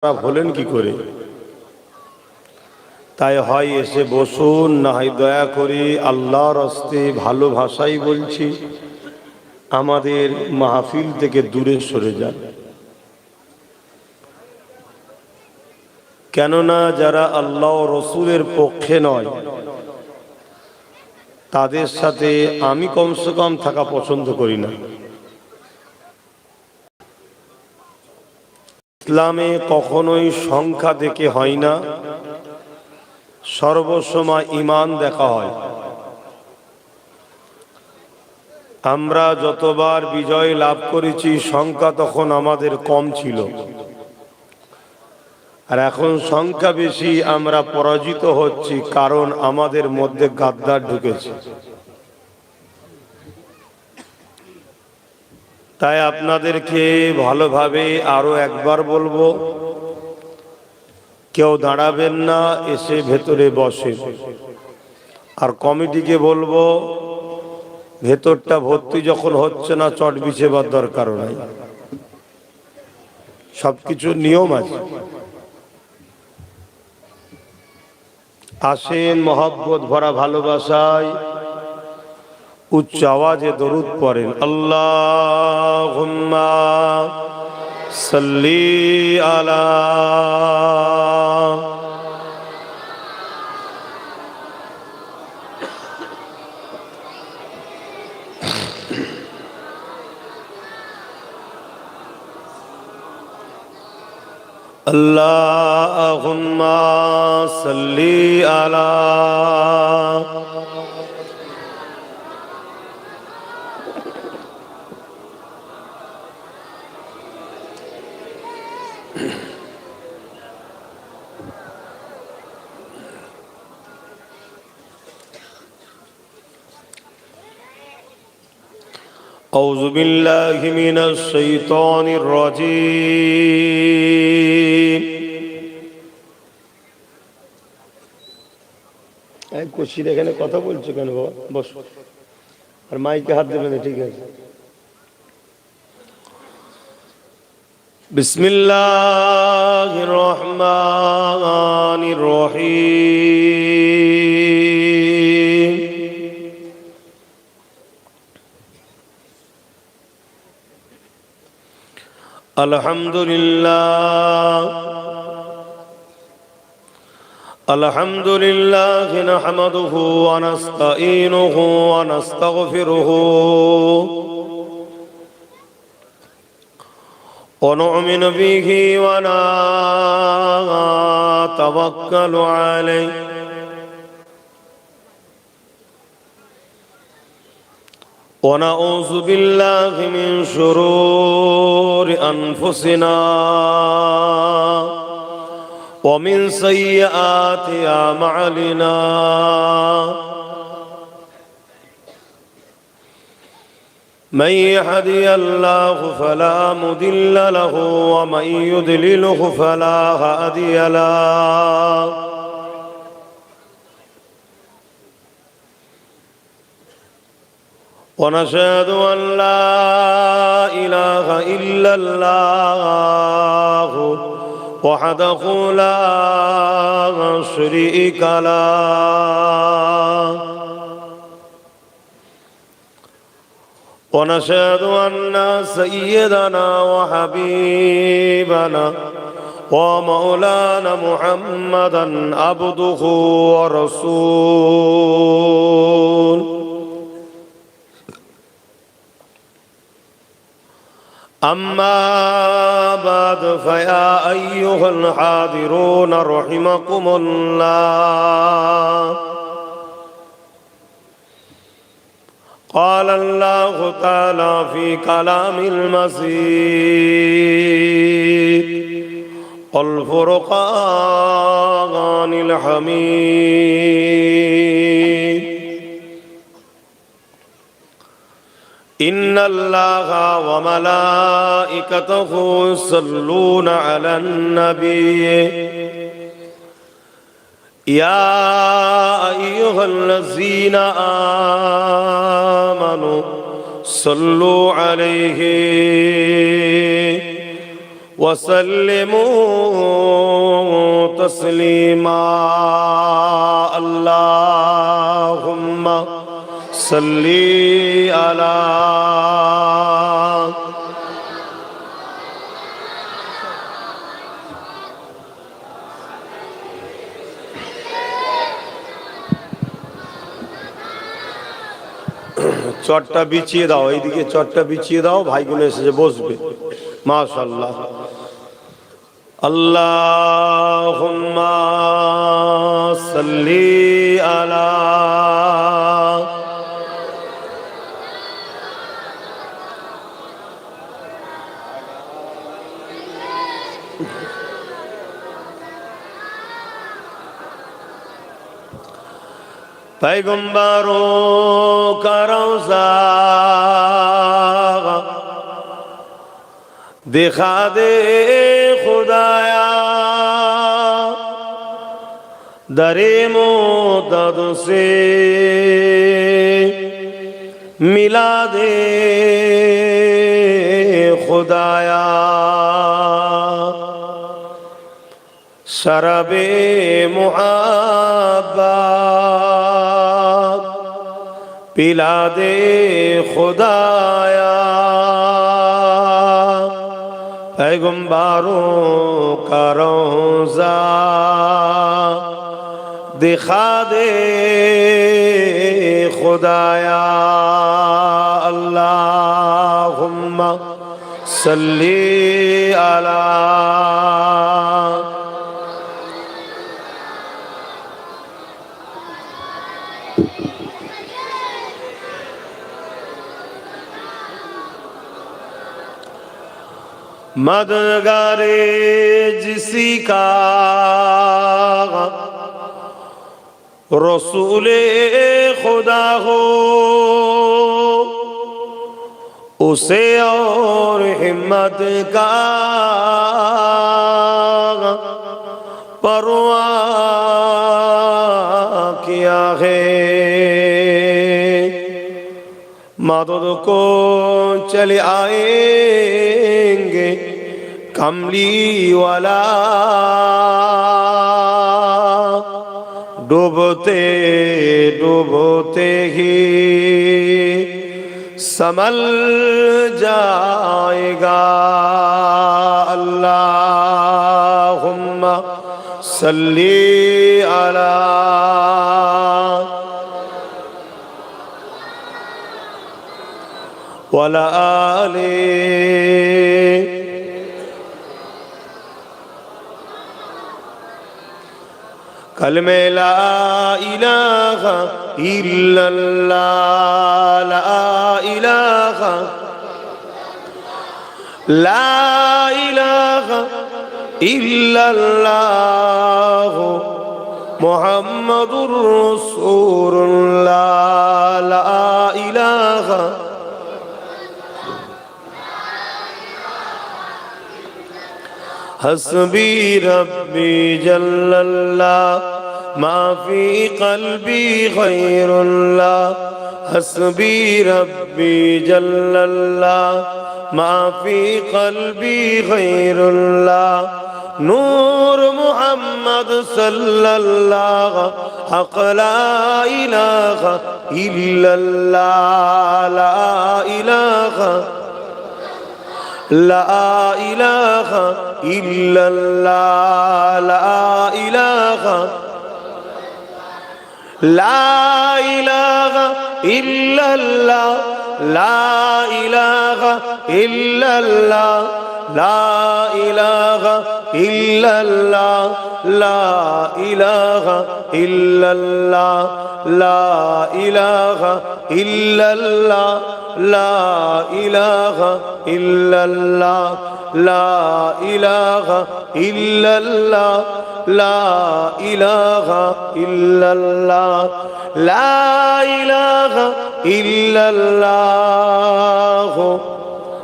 খারাপ হলেন কি করে? তাই হয় এসে বসুন, না হয় দয়া করে আল্লাহর হস্তে ভালো ভাষাই বলছি, আমাদের মাহফিল থেকে দূরে সরে যান। কেননা যারা আল্লাহ ও রসুলের পক্ষে নয় তাদের সাথে আমি কমসে কম থাকা পছন্দ করি না। ইসলামে কখনোই সংখ্যা দেখে হয় না, সর্বসময় ঈমান দেখা হয়। আমরা যতবার বিজয় লাভ করেছি সংখ্যা তখন আমাদের কম ছিল, আর এখন সংখ্যা বেশি, আমরা পরাজিত হচ্ছি কারণ আমাদের মধ্যে গাদ্দার ঢুকেছে। তাই আপনাদেরকে ভালোভাবে আরো একবার বলবো, কেউ দাঁড়াবেন না, এসে ভেতরে বসে। আর কমিটিকে বলবো, ভেতরটা ভর্তি যখন হচ্ছে না চট বিছেবার দরকার নাই, সবকিছুর নিয়ম আছে। আসেন মহব্বত ভরা ভালোবাসায় উচ্চ আওয়াজে দরুদ পড়েন। আল্লাহুম্মা সাল্লি আলা আল্লাহুম্মা সাল্লি আলা أعوذ بالله من الشيطان الرجيم। কুশির এখানে কথা বলছো কেন বাবা? বসো, আর মাইকে হাত দেবে না, ঠিক আছে? বিসমিল্লাহির রহমানির রহিম। আলহামদুলিল্লাহ আলহামদুলিল্লাহ নাহমাদুহু ওয়া নাস্তাঈনুহু ওয়া নাস্তাগফিরুহু ওয়া নু'মিনু বিহি ওয়া নাতাওয়াক্কালু আলাইহি ওয়া নাউযু বিল্লাহি মিন শুরুরি আনফুসিনা ومن سيئات أعمالنا من يهدي الله فلا مضل له ومن يضلله فلا هادي له ونشهد أن لا إله إلا الله وحده لا شريك له ونشهد أن سيدنا وحبيبنا ومولانا محمدا عبده ورسوله. أما بعد فيا أيها الحاضرون رحمكم الله، قال الله تعالى في كلام المجيد والفرقان الحميد: إن الله وملائكته يصلون على النبي يا أيها الذين آمنوا صلوا عليه وسلموا تسليما اللهم صل على চটটা বিছিয়ে দাও, এইদিকে চটটা বিছিয়ে দাও, ভাইগুলো এসে বসবে। মাশাআল্লাহ। আল্লাহুম্মা সাল্লি আলা पैगंबरों का रोज़ा दिखा दे खुदाया, दरे मोदद से मिला दे खुदाया, शरबे मुहब्बत पिला दे खुदाया, पैगंबरों का रोज़ा दिखा दे खुदाया। अल्लाहुम्मा सल्ली अला मददगारे जिसी का रसूले खुदा हो, उसे और हिम्मत का परवाह किया है। मदद को चले आएंगे कमली वाला, डूबते डूबते ही संभल जाएगा। अल्लाहुम्मा सल्ली अला वला आले कलमे ला इलाहा इल्लल्लाह, ला इलाहा इल्लल्लाह मुहम्मदुर रसूलुल्लाह, ला इलाहा हस्बी रब्बी जल्लल्लाह माफी क़ल्बी ग़ैरुल्लाह, हस्बी रब्बी जल्लल्लाह माफी क़ल्बी ग़ैरुल्लाह, नूर मुहम्मद सल्लल्लाह हक़ ला इलाहा इल्लल्लाह, ला इलाहा ला इलाहा इल्लल्लाह, ला इलाहा इल्लल्लाह, ला इलाहा इल्लल्लाह, ला इलाहा इल्लल्लाह, ला इलाहा इल्लल्लाह, ला इलाहा इल्लल्लाह, ला इलाहा इल्लल्लाह, ला इलाहा इल्लल्लाह, ला इलाहा इल्लल्लाह, ला इलाहा इल्लल्लाह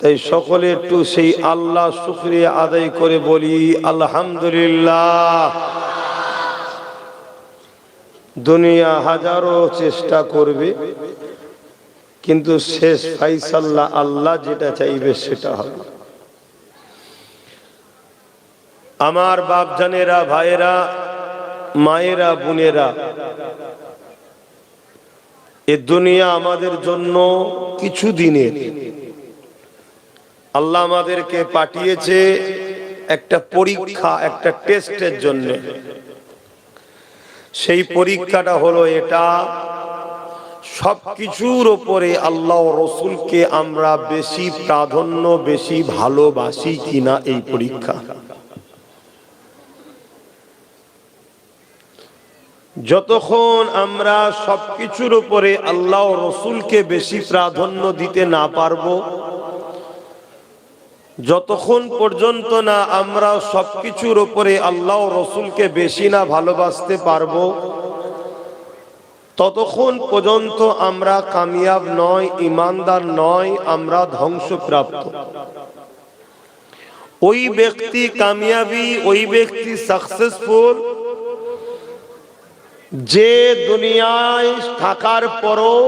তাই সকলে একটু সেই আল্লাহ শুকরিয়া আদায় করে বলি আলহামদুলিল্লাহ। দুনিয়া হাজারো চেষ্টা করবে, কিন্তু শেষ ফাইসাল্লা আল্লাহ যেটা চাইবে সেটা হবে। আমার বাপ জানেরা, ভাইয়েরা, মায়েরা, বোনেরা, এ দুনিয়া আমাদের জন্য কিছু দিনের। আল্লাহ আমাদেরকে পাঠিয়েছে একটা পরীক্ষা, একটা টেস্টের জন্য। সেই পরীক্ষাটা হলো এটা, সবকিছুর উপরে আল্লাহ রসুলকে আমরা বেশি প্রাধান্য, বেশি ভালোবাসি কিনা, এই পরীক্ষা। যতক্ষণ আমরা সবকিছুর উপরে আল্লাহ রসুলকে বেশি প্রাধান্য দিতে না পারবো, যতক্ষণ পর্যন্ত না আমরা সবকিছুর উপরে আল্লাহ রসুলকে বেশি না ভালোবাসতে পারবো, ততক্ষণ পর্যন্ত আমরা কামিয়াব নয়, ইমানদার নয়, আমরা ধ্বংসপ্রাপ্ত। ওই ব্যক্তি কামিয়াবি, ওই ব্যক্তি সাকসেসফুল যে দুনিয়ায় থাকার পরও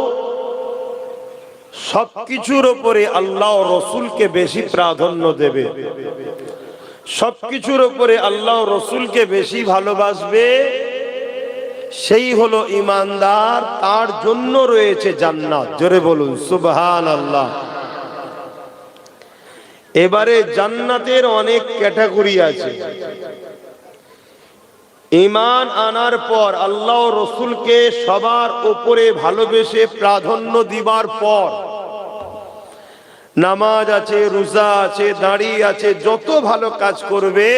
সবকিছুর উপরে আল্লাহ রসুলকে বেশি প্রাধান্য দেবে, সবকিছুর উপরে আল্লাহ রসুলকে বেশি ভালোবাসবে, সেই হলো ইমানদার। তার জন্য রয়েছে জান্নাত। জোরে বলুন সুবহানাল্লাহ। এবারে জান্নাতের অনেক ক্যাটাগরি আছে। ঈমান আনার পর আল্লাহ রসুলকে সবার উপরে ভালোবেসে প্রাধান্য দিবার পর নামাজ আছে, রোজা আছে, দাড়ি আছে, যত ভালো কাজ করবে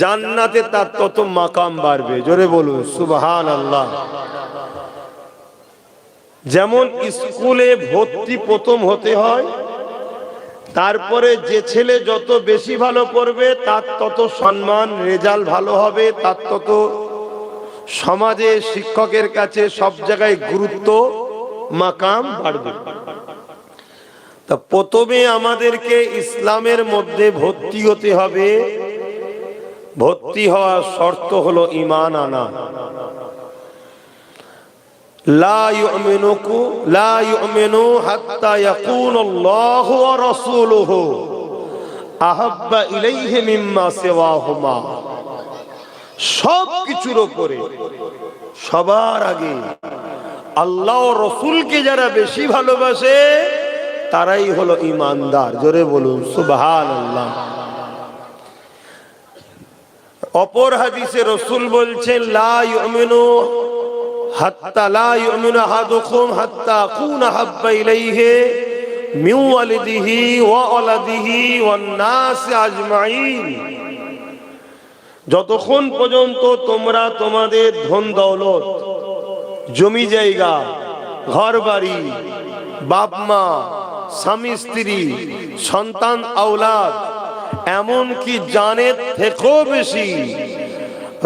জান্নাতে তার তত মাকাম বাড়বে। জোরে বলুন সুবহানাল্লাহ। যেমন স্কুলে ভর্তি প্রথম হতে হয়, তারপরে যে ছেলে যত বেশি ভালো করবে তার তত সম্মান, রেজাল্ট ভালো হবে, তার তত সমাজে শিক্ষকের কাছে সব জায়গায় গুরুত্ব, মাকাম বাড়বে। তা প্রথমে আমাদেরকে ইসলামের মধ্যে ভর্তি হতে হবে। ভর্তি হওয়ার শর্ত হলো ঈমান আনা। লা ইউমিনু হাত্তা ইয়াকুনাল্লাহু ওয়া রাসূলুহু আহাব্বা ইলাইহি মিম্মা সিওয়াহুমা। সব কিছুর উপরে সবার আগে আল্লাহ ও রাসূলকে যারা বেশি ভালোবাসে তারাই হলো ঈমানদার। জোরে বলুন সুবহানাল্লাহ। অপর হাদিসে রাসূল বলছেন, লা ইউমিনু হাত্তা লা ইউমিনু আহাদুকুম হাত্তা আকুনা হাব্বা ইলাইহি মিন ওয়ালিদিহি ওয়া ওয়ালাদিহি ওয়ান নাস আজমাইন। যতক্ষণ পর্যন্ত তোমরা তোমাদের ধন দৌলত, জমি জায়গা, ঘর বাড়ি, বাপ মা, স্বামী স্ত্রী, সন্তান আওলাদ, এমনকি জানের থেকেও বেশি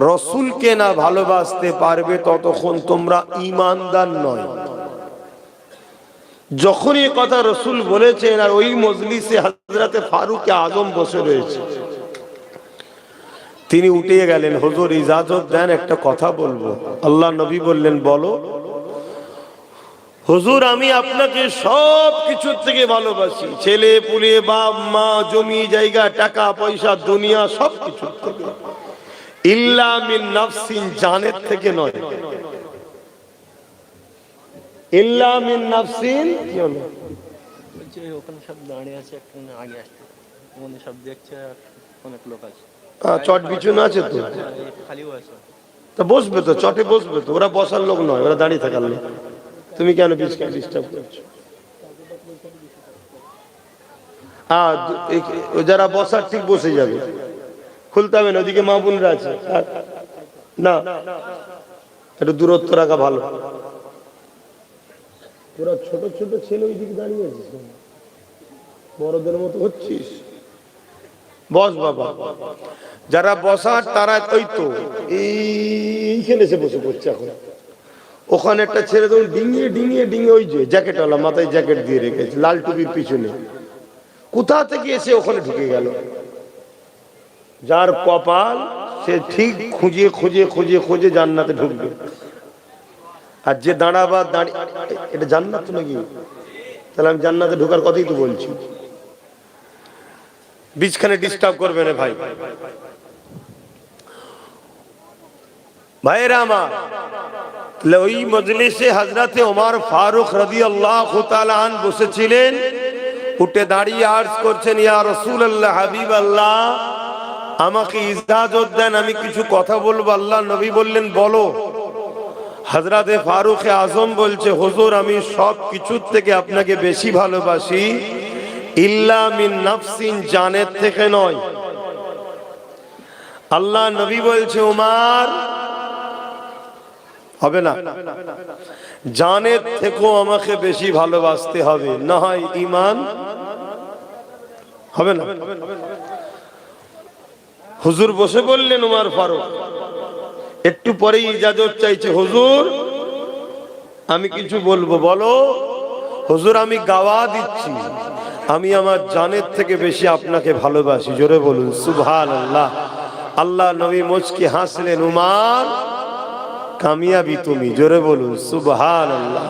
রসুলকে না ভালোবাসতে পারবে, ততক্ষণ তোমরা ঈমানদার নয়। যখন এই কথা রসুল বলেছেন, আর ওই মজলিসে হযরতে ফারুক আজম বসে রয়েছে, তিনি উঠে গেলেন, হুজুর ইজাজত দেন, একটা কথা বলবো। আল্লাহ নবী বললেন, বলো। হুজুর, আমি আপনাকে সব কিছুর থেকে ভালোবাসি, ছেলে পুলে, বাপ মা, জমি জায়গা, টাকা পয়সা, দুনিয়া, সব কিছুর থেকে, ইল্লা মিন নাফসিন, জানের থেকে নয়। ইল্লা মিন নাফসিন কি হলো? বলছে ওখানে সব দাঁড়িয়ে আছে, একটু আগে আসছে, ওখানে সব দেখছে, অনেক লোক আছে। চট বিছুনো আছে তো, খালিও আছে। তা বসবে তো, চটে বসবে তো, ওরা বসার লোক নয়, ওরা দাঁড়িয়ে থাকার লোক। তুমি কেন ডিস্টার্ব করছো? যারা বসার ঠিক বসে যাবে, খুলতে হবে না। ওদিকে মা বোনরা আছে না, একটু দূরত্ব রাখা ভালো। তোরা ছোট ছোট ছেলে ওইদিকে দাঁড়িয়ে আছিস, বড়দের মতো হচ্ছিস। বস বাবা। যারা বসার তারা ওই তো এইখানে এসে বসে পড়ছে। এখন ওখানে একটা ছেলে তখন ডিঙিয়ে ডিঙিয়ে ডিঙিয়ে, ওই যে জ্যাকেটওয়ালা, মাথায় জ্যাকেট দিয়ে রেখেছে, লাল টুপির পিছনে, কোথা থেকে এসে ওখানে ঢুকে গেল। যার কপাল সে ঠিক খুঁজে খুঁজে খুঁজে খুঁজে জান্নাতে ঢুকবে। আর যে দাঁড়াবা দাঁড়িয়ে, এটা জান্নাত তো নাকি? তাহলে আমি জান্নাতে ঢোকার কথাই তো বলছি। বীজখানে ডিস্টার্ব করবে না ভাই। ভাইরা আমার, ওই মজলিসে হযরতে ওমর ফারুক রাদিয়াল্লাহু তাআলা আন বসেছিলেন। উঠে দাঁড়িয়ে আরজ করছেন, ইয়া রাসূলুল্লাহ, হাবিবাল্লাহ, আমাকে ইজাজত দেন, আমি কিছু কথা বলবো। আল্লাহ নবী বললেন, বলো। হযরতে ফারুক আজম বলছে, হুজুর, আমি সব কিছুর থেকে আপনাকে বেশি ভালোবাসি, ইল্লা মিন নাফসিন, জানের থেকে নয়। আল্লাহ নবী বলছে, ওমর, হবে না, জানের থেকেও আমাকে বেশি ভালোবাসতে হবে, না হয় ঈমান হবে না। হুজুর বসে বললেন, ওমর ফারুক একটু পরে ইজাজত চাইছে, হুজুর আমি কিছু বলবো। বলো। হুজুর, আমি গাওয়া দিচ্ছি, আমি আমার জানের থেকে বেশি আপনাকে ভালোবাসি। জোরে বলুন সুবহানাল্লাহ। আল্লাহ নবী মুচকি হাসলেন, উমর, কামিয়াবি তুমি। জোরে বলুন সুবহানাল্লাহ।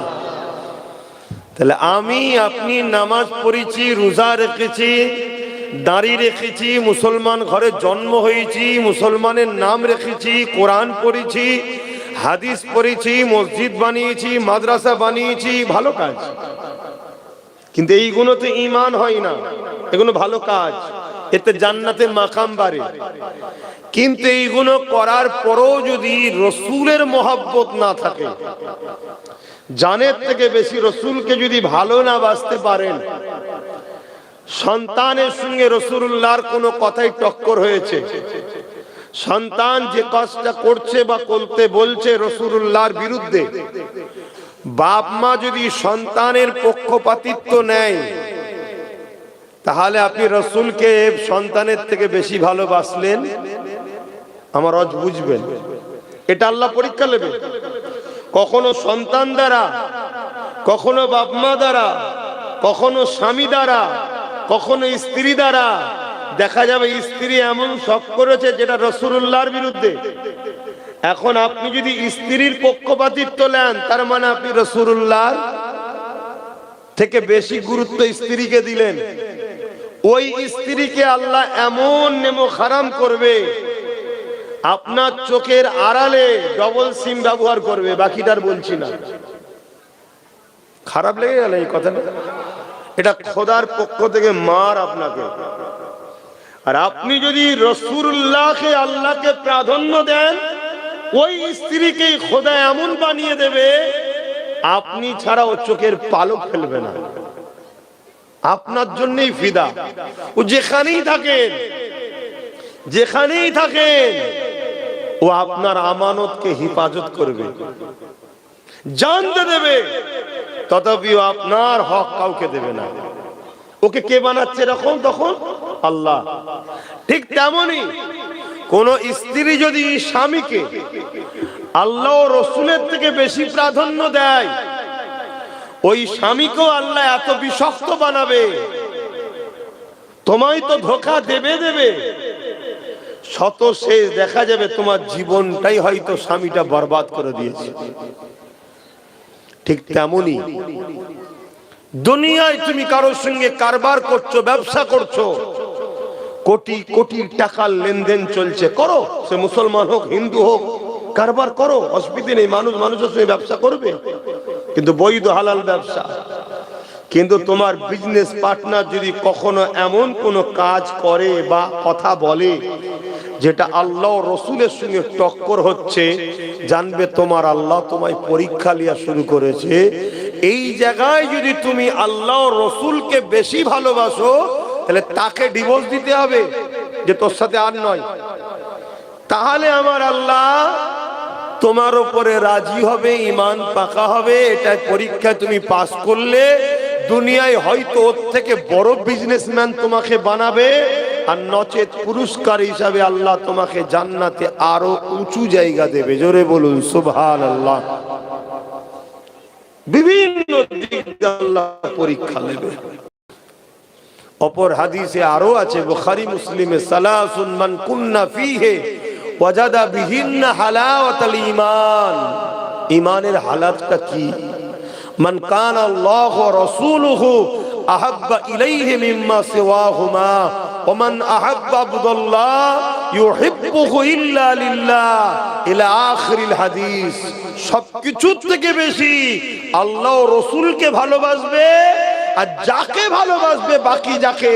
তাহলে আমি আপনি নামাজ পড়েছি, রোজা রেখেছি, দাড়ি রেখেছি, মুসলমান ঘরে জন্ম হয়েছি, মুসলমানের নাম রেখেছি, কোরআন পড়েছি, হাদিস পড়েছি, মসজিদ বানিয়েছি, মাদ্রাসা বানিয়েছি, ভালো কাজ। কিন্তু এইগুলোতে ঈমান হয় না, এগুলো ভালো কাজ, এতে জান্নাতে মাকাম বাড়ে। কিন্তু এইগুলো করার পরেও যদি রসুলের মহব্বত না থাকে, জানের থেকে বেশি রসুলকে যদি ভালো না বাসতে পারেন, সন্তানের সঙ্গে রসুলুল্লাহর কোনো কথাই টক্কর হয়েছে, সন্তান যে কাজটা করছে বা করতে বলছে রসুলুল্লাহর বিরুদ্ধে, বাপ মা যদি সন্তানের পক্ষপাতিত্ব নেয়, তাহলে আপনি রসুলকে সন্তানের থেকে বেশি ভালোবাসলেন, আমার অজ বুঝবেন। এটা আল্লাহ পরীক্ষা নেবে, কখনো সন্তান দ্বারা, কখনো বাপ মা দ্বারা, কখনো স্বামী দ্বারা, কখনো স্ত্রী দ্বারা। দেখা যাবে স্ত্রী এমন শখ করেছে যেটা রাসূলুল্লাহর বিরুদ্ধে। এখন আপনি যদি স্ত্রীর পক্ষপাতিত্ব নেন, তার মানে আপনি রাসূলুল্লাহর থেকে বেশি গুরুত্ব স্ত্রীকে দিলেন। ওই স্ত্রীকে আল্লাহ এমন নেমো হারাম করবে, আপনার চোখের আড়ালে ডবল সিম ব্যবহার করবে। বাকিটার বলছি না। খারাপ লেগে গেল এই কথাটা? এটা খোদার পক্ষ থেকে মার আপনাকে। আর আপনি যদি রাসূলুল্লাহকে, আল্লাহকে প্রাধান্য দেন, ওই স্ত্রীকে খোদা এমন বানিয়ে দেবে, আপনি ছাড়া ও চোখের পালক ফেলবে না, আপনার জন্যই ফিদা। ও যেখানেই থাকেন, যেখানেই থাকেন, ও আপনার আমানতকে হেফাজত করবে, জানতে দেবে, তথাপিও আপনার হক কাউকে দেবে না। ওকে কে বানাচ্ছে এরকম? তখন আল্লাহ। ঠিক তেমনি কোন স্ত্রী যদি স্বামীকে আল্লাহ ও রসুলের থেকে বেশি প্রাধান্য দেয়, ওই স্বামীকেও আল্লাহ এত বিষাক্ত বানাবে, তোমায় তো ধোঁকা দেবে দেবে, শত শেষ দেখা যাবে তোমার জীবনটাই হয়তো স্বামীটা বরবাদ করে দিয়েছে। ঠিক তেমনি দুনিয়ায় তুমি কারোর সঙ্গে কারবার করছো, ব্যবসা করছো, কোটি কোটি টাকার লেনদেন চলছে, করো, সে মুসলমান হোক হিন্দু হোক, কারবার করো, অসুবিধা নেই, মানুষ মানুষের সঙ্গে ব্যবসা করবে, কিন্তু বৈধ হালাল ব্যবসা। কিন্তু তোমার বিজনেস পার্টনার যদি কখনো এমন কোনো কাজ করে বা কথা বলে যেটা আল্লাহ রসুলের সঙ্গে টক্কর হচ্ছে, জানবে তোমার আল্লাহ তোমায় পরীক্ষা লিয়া শুরু করেছে। এই জায়গায় যদি তুমি আল্লাহ রসুলকে বেশি ভালোবাসো, তাহলে তাকে ডিভোর্স দিতে হবে যে তোর সাথে আর নয়। তাহলে আমার আল্লাহ তোমার উপরে রাজি হবে, ঈমান পাকা হবে। এটাই পরীক্ষা তুমি পাস করলে দুনিয়ায় হয়তো ওর থেকে বড় বিজনেসম্যান তোমাকে বানাবে, আর নচেত পুরস্কার হিসাবে আল্লাহ তোমাকে জান্নাতে আরো উঁচু জায়গা দেবে। জোরে বলুন সুবহানাল্লাহ। বিভিন্ন দিক দিয়ে আল্লাহ পরীক্ষা নেবে। অপর হাদিসে আরো আছে, বুখারী মুসলিমে, সালাসুন মান কুন্না ফীহি ওয়াজাদা বিহিন্না হালাওয়াতাল ঈমান। ঈমানের হালাতটা কি? মান কানা আল্লাহু ওয়া রাসূলুহু আহাব্বা ইলাইহি মিম্মা সিওয়াহুমা ওয়া মান আহাব্বা আবদাল্লাহ ইউহিব্বুহু ইল্লা লিল্লাহ ইলা আখিরিল হাদিস। সবকিছু থেকে বেশি আল্লাহ ও রাসূলকে ভালোবাসবে, আর যাকে ভালোবাসবে, বাকি যাকে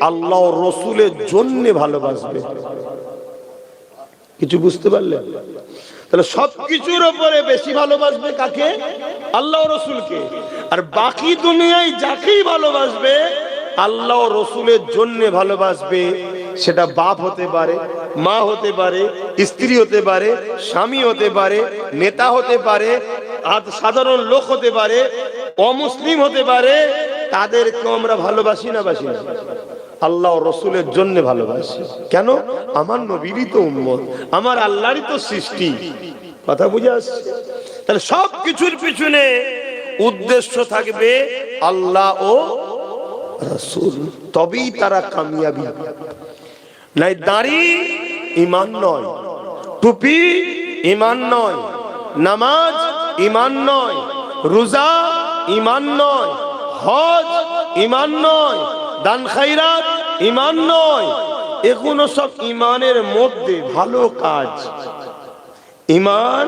আল্লাহ ও রাসূলের জন্য ভালোবাসবে। কিছু বুঝতে পারলেন? তাহলে সবকিছুর উপরে বেশি ভালোবাসবে কাকে? আল্লাহ ও রাসূলকে। আর বাকি দুনিয়ায় যাকেই ভালোবাসবে আল্লাহ ও রাসূলের জন্য ভালোবাসবে। সেটা বাপ হতে পারে, মা হতে পারে, স্ত্রী হতে পারে, স্বামী হতে পারে, নেতা হতে পারে, সাধারণ লোক হতে পারে, অমুসলিম হতে পারে। তাদেরকেও আমরা ভালোবাসি না বাসি না? আল্লাহ ও রাসূলের জন্য ভালোবাসি। কেন? আমার নবীরই তো উম্মত, আমার আল্লাহরই তো সৃষ্টি। কথা বুঝে আসছে? তাহলে সব কিছুর পিছনে উদ্দেশ্য থাকবে আল্লাহ ও রাসূল, তবেই তারা কামিয়াবি। নাই দাড়ি ঈমান নয়, টুপি ঈমান নয়, নামাজ ঈমান নয়, রোজা ঈমান নয়, হজ ঈমান নয়, দান খায়রাত ঈমান নয়। এগুলো সব ঈমানের মধ্যে ভালো কাজ। ঈমান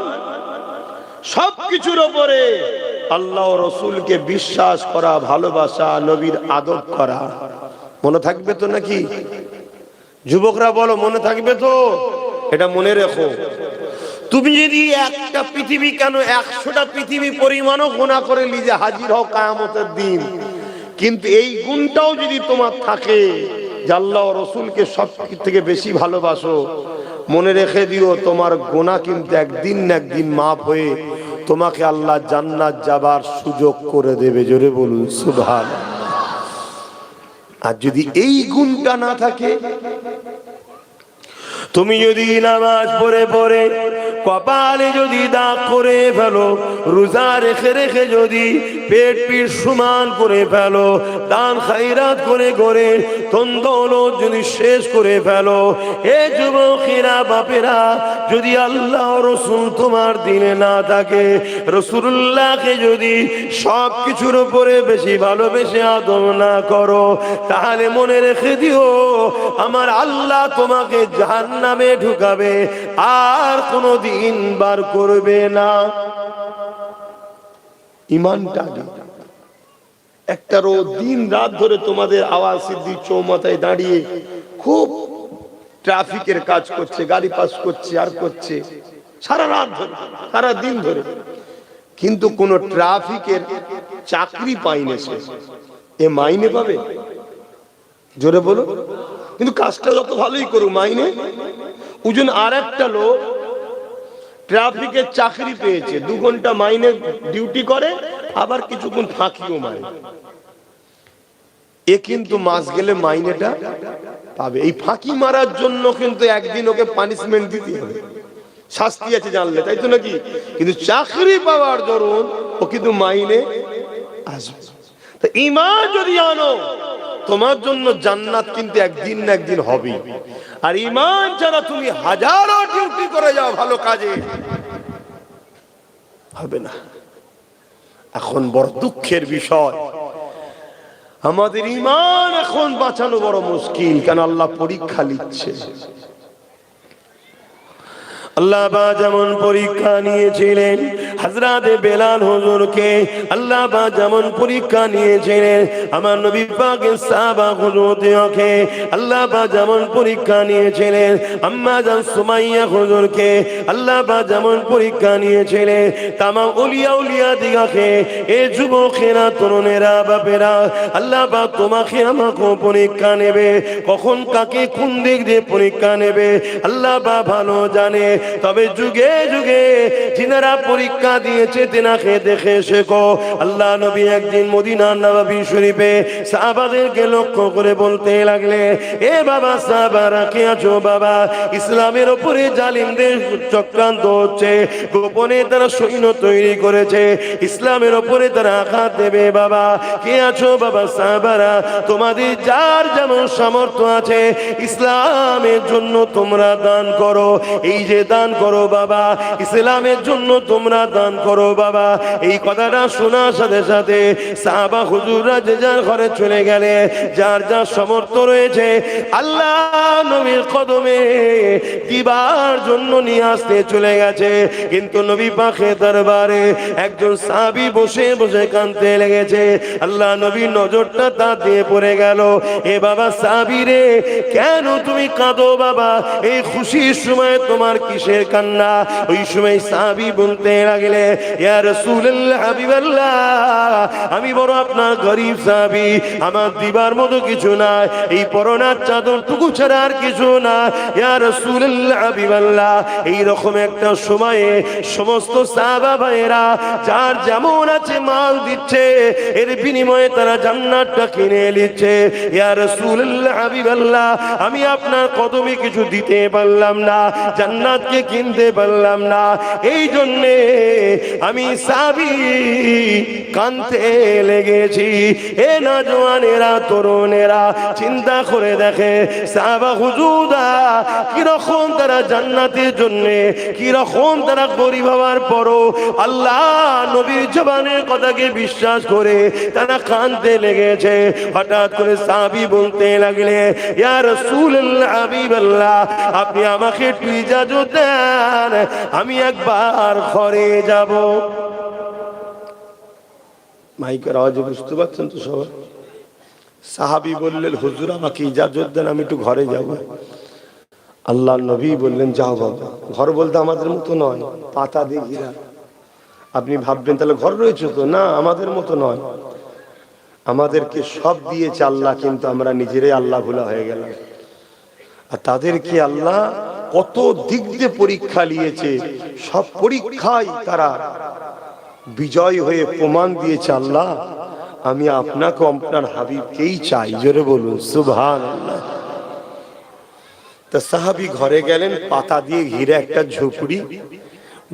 সবকিছুর উপরে আল্লাহ ও রাসূলকে বিশ্বাস করা, ভালোবাসা, নবীর আদব করা। মনে থাকবে তো নাকি? যুবকরা বলো, মনে থাকবে তো? এটা মনে রেখো। তুমি যদি একটা পৃথিবী, কেন 100টা পৃথিবী পরিমাণও গুনাহ করে নিজে হাজির হও কিয়ামতের দিন, কিন্তু এই গুণটাও যদি তোমার থাকে যে আল্লাহ ও রাসূলকে সব থেকে বেশি ভালোবাসো, মনে রেখে দিও তোমার গুনাহ কিন্তু একদিন না একদিন মাফ হয়ে তোমাকে আল্লাহ জান্নাত যাবার সুযোগ করে দেবে। জোরে বলুন সুবহানাল্লাহ। আর যদি এই গুণটা না থাকে, তুমি যদি নামাজ পড়ে পড়ে কপালে যদি দাগ করে ফেলো, রোজা রেখে রেখে যদি পেট পিঠ সমান করে ফেলো, দান খায়রাত করে করে ধন দৌলত যদি শেষ করে ফেলো, এ যুবকেরা বাপেরা, যদি আল্লাহ রাসূল তোমার দিনে না থাকে, রাসূলুল্লাহকে যদি সব কিছুর উপরে বেশি ভালোবেসে আদর না করো, তাহলে মনে রেখে দিও আমার আল্লাহ তোমাকে জাহান্নামে ঢুকাবে, আর কোনোদিন বার করবে না। ঈমানটা একটা দিন রাত ধরে তোমাদের আওয়াজ সিদ্দিক চৌমাথায় দাঁড়িয়ে খুব ট্রাফিকের কাজ করছে, গাড়ি পাস করছে আর করছে সারা রাত ধরে, সারা দিন ধরে, কিন্তু কোন ট্রাফিকের চাকরি পাইনি সে। এ মাইনে পাবে? জোরে বলো। কিন্তু কাজটা যত ভালোই করুক মাইনে ওজন। আর একটা লোক ট্রাফিকের চাকরি পেয়েছে, 2 ঘন্টা মাইনে ডিউটি করে, আবার কিছুক্ষণ ফাঁকিও মারে, এ কিন্তু মাস গেলে মাইনেটা পাবে। এই ফাঁকি মারার জন্য কিন্তু একদিন ওকে পানিশমেন্ট দিতে হবে, শাস্তি আছে জানলে, তাই তো নাকি? কিন্তু চাকরি পাওয়ার দরুন ও কিন্তু মাইনে আসবে। তো ঈমান যদি আনো, তোমার জন্য জান্নাত কিন্তু একদিন না একদিন হবে। আর ঈমান ছাড়া তুমি হাজারো ডিউটি করে যাও ভালো কাজে, হবে না। এখন বড় দুঃখের বিষয়, আমাদের ঈমান এখন বাঁচানো বড় মুশকিল। কেন? আল্লাহ পরীক্ষা নিচ্ছে। আল্লাহ বা যেমন পরীক্ষা নিয়েছিলেন হযরতে বেলাল হুজুরকে, আল্লাহ বা যেমন পরীক্ষা নিয়েছিলেন আমার নবী পাকের সাহাবা হুজুরকে, আল্লাহ বা যেমন পরীক্ষা নিয়েছিলেন আম্মা জান সুমাইয়া হুজুরকে, আল্লাহ বা যেমন পরীক্ষা নিয়েছিলেন তামাম আউলিয়া উলিয়া দিগাকে, এ যুবকেরা, তরুণেরা, বাপেরা, আল্লাহ বা তোমাকে আমাকে পরীক্ষা নেবে। কখন কাকে কোন দিক দিয়ে পরীক্ষা নেবে আল্লাহ বা ভালো জানে। তবে যুগে যুগে যিনারা পরীক্ষা জায়গা দিয়েছে তেনাকে দেখে শেখো। আল্লাহ নবী একদিন মদিনার নববী শরীফে সাহাবাদেরকে লক্ষ্য করে বলতে লাগলে, এ বাবা সাহাবারা কে আছো বাবা? ইসলামের উপরে জালিমদের চক্রান্ত হচ্ছে, গোপনে তারা সৈন্য তৈরি করেছে, ইসলামের উপরে তারা আঘাত দেবে। বাবা কে আছো বাবা? সাহাবারা, তোমাদের যার যেমন সামর্থ্য আছে ইসলামের জন্য তোমরা দান করো। এই যে দান করো বাবা, ইসলামের জন্য তোমরা দান করো বাবা। এই কথাটা শোনার সাথে সাথে সাহাবা হুজুররা যে যার ঘরে চলে গেলে, যার যার সামর্থ্য রয়েছে আল্লাহ নবীর কদমে দিবার জন্য নিয়ে আসতে চলে গেছে। কিন্তু নবী পাকের দরবারে একজন সাহাবী বসে বসে কাঁদতে লেগেছে। আল্লাহ নবীর নজরটা তার দিয়ে পড়ে গেল। এ বাবা সাহাবী রে, কেন তুমি কাঁদো বাবা? এই খুশির সময় তোমার কিসের কান্না? ওই সময় সাহাবী বলতে লাগলে, ইয়া রাসূলুল্লাহ হাবিবাল্লাহ, আমি বড় আপনার গরীব সাহাবী, আমার দিবার মতো কিছু নাই, এই পরনার চাদর টুকু ছাড়া আর কিছু না। ইয়া রাসূলুল্লাহ হাবিবাল্লাহ, এই রকম একটা সময়ে সমস্ত সাহাবা ভাইয়েরা যার যেমন আছে মাল দিচ্ছে, এর বিনিময়ে তারা জান্নাতটা কিনে নিচ্ছে। ইয়া রাসূলুল্লাহ হাবিবাল্লাহ, আমি আপনার কদমে কিছু দিতে পারলাম না, জান্নাতকে কিনতে পারলাম না, এই জন্যে আমি সাহাবী কাঁদতে লেগেছি। এ নওজওয়ানেরা, তরুণেরা, চিন্তা করে দেখে সাহাবা হুজুরা কিরকম তারা জান্নাতের জন্য, কিরকম তারা গরিব হওয়ার পরও আল্লাহ নবীর জবানের কথাকে বিশ্বাস করে তারা কাঁদতে লেগেছে। হঠাৎ করে সাহাবী বলতে লাগলে, ইয়া রাসূলুল্লাহ হাবিবাল্লাহ, আপনি আমাকে একটু ইজাজত দেন, আমি একবার ঘরে যাব। মাইকের আওয়াজে বুঝতে পারছেন তো সবাই? সাহাবী বললেন, হুজুর আমাকে ইজাজত দেন, আমি একটু ঘরে যাব। আল্লাহ নবী বললেন, যাও বাবা। ঘর বলতে আমাদের মতো নয়, পাতা দিয়ে ঘেরা। আপনি ভাববেন তাহলে ঘর রয়েছে তো, না, আমাদের মতো নয়। আমাদেরকে সব দিয়েছে আল্লাহ, কিন্তু আমরা নিজেরাই আল্লাহ ভোলা হয়ে গেলাম। আর তাদেরকে আল্লাহ কত দিক দিয়ে পরীক্ষা নিয়েছে, সব পরীক্ষায় তারা বিজয় হয়ে প্রমাণ দিয়েছে, আল্লাহ আমি আপনাকে আপনার হাবিবকেই চাই। জোরে বলুন সুবহানাল্লাহ। তা সাহাবী ঘরে গেলেন, পাতা দিয়ে ঘিরে একটা ঝুপড়ি,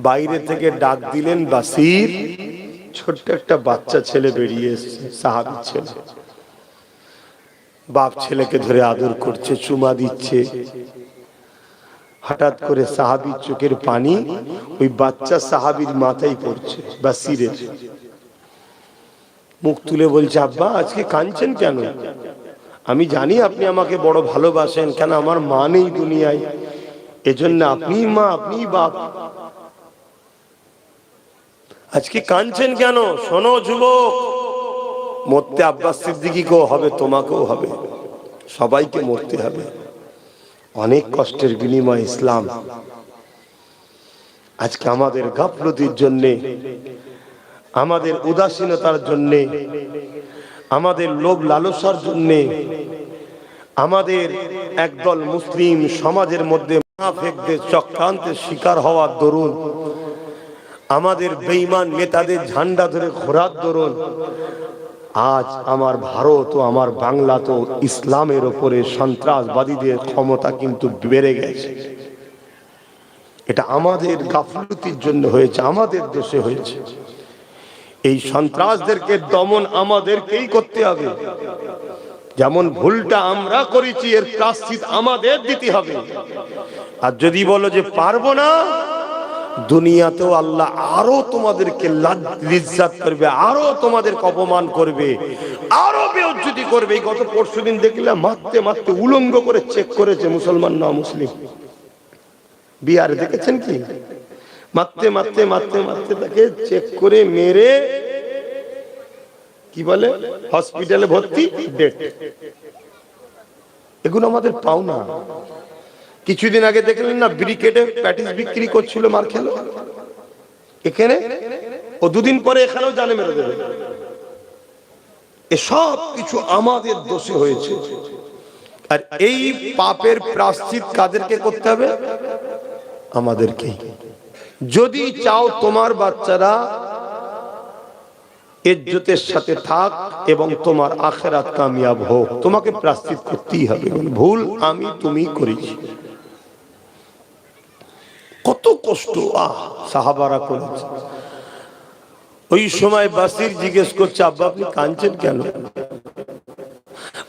বাইরে থেকে ডাক দিলেন, বাসির। ছোট্ট একটা বাচ্চা ছেলে বেরিয়ে এসেছে, সাহাবীর ছেলে। বাপ ছেলেকে ধরে আদর করছে, চুমা দিচ্ছে। হঠাৎ করে সাহাবীর চোখের পানি ওই বাচ্চা সাহাবীর মাথায় পড়ছে, বাসিরের। মুখ তুলে বলছে, আব্বা আজকে কাঁদছেন কেন? আমি জানি আপনি আমাকে বড় ভালোবাসেন, কেন আমার মা নেই দুনিয়ায়, এজন্য আপনি মা, আপনি বাপ, আজকে কাঁদছেন কেন? শোনো যুবক, মরতে আব্বাস সিদ্দিকীকেও হবে, তোমাকেও হবে, সবাইকে মরতে হবে। অনেক কষ্টের বিনিময়ে ইসলাম। আজকে আমাদের গাফলতির জন্যে, আমাদের উদাসীনতার জন্যে, আমাদের লোভ লালসার জন্যে, আমাদের একদল মুসলিম সমাজের মধ্যে মুনাফিকদের চক্রান্তের শিকার হওয়ার দরুন, আমাদের বেঈমান নেতাদের ঝান্ডা ধরে ঘোরার দরুন আজ আমার ভারত ও আমার বাংলা তো ইসলামের উপরে সন্ত্রাসবাদীদের ক্ষমতা কিন্তু বেড়ে গেছে। এটা আমাদের গাফলতির জন্য হয়েছে, আমাদের দোষে হয়েছে। এই সন্ত্রাসদেরকে দমন আমাদেরকেই করতে হবে। যেমন ভুলটা আমরা করেছি, এর প্রায়শ্চিত্ত আমাদের দিতে হবে। আর যদি বলো যে পারবো না, দুনিয়াতেও আল্লাহ আরো তোমাদেরকে লিজ্জাত করবে, আরো তোমাদেরকে অপমান করবে, আরো বেইজ্জতি করবে। গত পরশুদিন দেখলাম মারতে মারতে উলঙ্গ করে চেক করেছে মুসলমান না মুসলিম। বিহারে দেখেছেন কি? মারতে মারতে মারতে মারতে তাকে চেক করে মেরে কি বলে হসপিটালে ভর্তি, ডেট। এগুলো আমাদের পাওনা। কিছুদিন আগে দেখলেন না, ব্রিকেটে প্যাটিস বিক্রি করছিল, মার খেলো এখানে, ও দুদিন পরে এখানেও জানে মেরে দেবে। এসব কিছু আমাদের দোষে হয়েছে। আর এই পাপের প্রায়শ্চিত্ত কাদেরকে করতে হবে? আমাদেরকে। যদি চাও তোমার বাচ্চারা ইজ্জতের সাথে থাক এবং তোমার আখিরাত কামিয়াব হোক, তোমাকে প্রায়শ্চিত্ত করতেই হবে। ভুল আমি তুমি করেছি, কত কষ্ট সাহাবারা করেছে। ওই সময় বাসির জিজ্ঞেস করছে, আব্বা আপনি কাঁদছেন কেন?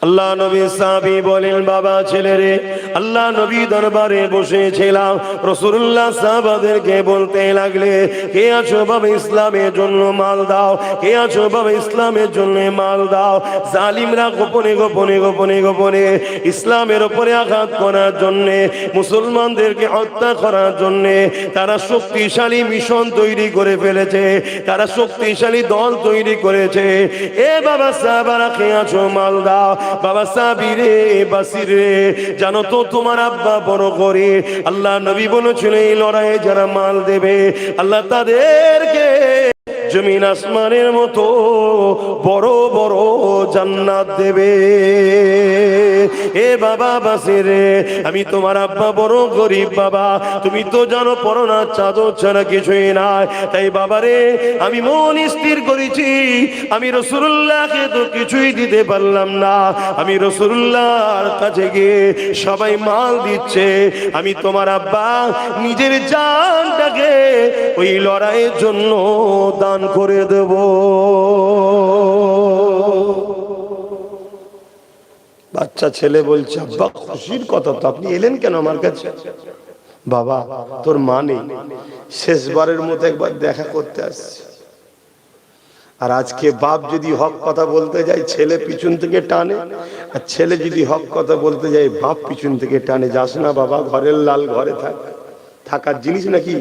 আল্লাহ নবী সাহাবী বলেন, বাবা ছেলেরে, আল্লাহ নবী দরবারে বসেছিলাম, রাসূলুল্লাহ সাহাবাদেরকে বলতে লাগলে, কে আছো বাবা ইসলামের জন্য মাল দাও, কে আছো বাবা ইসলামের জন্য মাল দাও। জালিমরা গোপনে গোপনে গোপনে গোপনে ইসলামের উপরে আঘাত করার জন্য, মুসলমানদেরকে হত্যা করার জন্য তারা শক্তিশালী মিশন তৈরি করে ফেলেছে, তারা শক্তিশালী দল তৈরি করেছে। এ বাবা সাহাবারা, কে আছো মাল দাও। বাবা সাবিরে বাসিরে, জানো তো তোমার আব্বা বড় করে। আল্লাহ নবী বলেছিল, এই লড়াইয়ে যারা মাল দেবে আল্লাহ তাদেরকে জমিন আসমানের মতো বড় বড় জান্নাত দেবে। এ বাবা বাসিরে, আমি তোমার আব্বা বড় গরিব বাবা, তুমি তো জানো পরনা চাদর ছাড়া কিছুই নাই। তাই বাবারে, আমি মন স্থির করেছি, আমি রাসূলুল্লাহকে তো কিছুই দিতে পারলাম না, আমি রাসূলুল্লাহর কাছে গিয়ে সবাই মাল দিচ্ছে, আমি তোমার আব্বা নিজের জানটাকে ওই লড়াইয়ের জন্য দান করে দেব। বাচ্চা ছেলে বলছে, আব্বা খুশির কথা তো, আপনি এলেন কেন আমার কাছে? বাবা তোর মা নেই, শেষবারের মতো একবার দেখা করতে আসছে। আর আজকে বাপ যদি হক কথা বলতে যায় ছেলে পিছন থেকে টানে, আর ছেলে যদি হক কথা বলতে যায় বাপ পিছন থেকে টানে, যাস না বাবা, ঘরের লাল ঘরে থাকার জিনিস নাকি।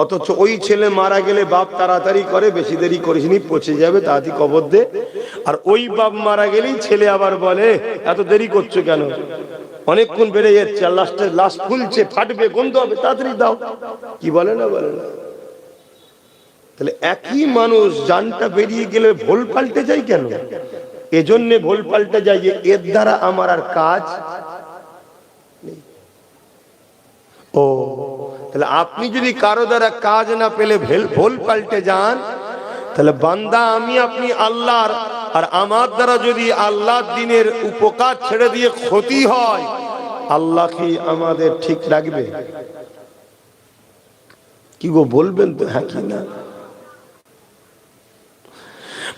অথচ ওই ছেলে মারা গেলে বাপ তাড়াতাড়ি করে, বেশি দেরি করিসনি, পচে যাবে, তাড়াতাড়ি কবর দে। আর ওই বাপ মারা গেলেই ছেলে আবার বলে, এত দেরি করছো কেন, অনেকক্ষণ বেড়ে যাচ্ছে, লাস্টে লাশ ফুলছে, ফাটবে, গন্ধ হবে, তাড়াতাড়ি দাও। কি বলে না, বলে না? তাহলে একই মানুষ জানটা বেরিয়ে গেলে ভুল পাল্টে যায় কেন? এজন্য ভুল পাল্টে যায় যে এর দ্বারা আমার আর কাজ নেই। ও তাহলে আপনি যদি কারো দ্বারা কাজ না পেলে ভুল পাল্টে যান, তাহলে বান্দা আমি আপনি আল্লাহর, আর আমার দ্বারা যদি আল্লাহর দ্বীনের উপকার ছেড়ে দিয়ে ক্ষতি হয়, আল্লাহ কি আমাদের ঠিক রাখবে? কি গো বলবেন তো, হ্যাঁ কি না?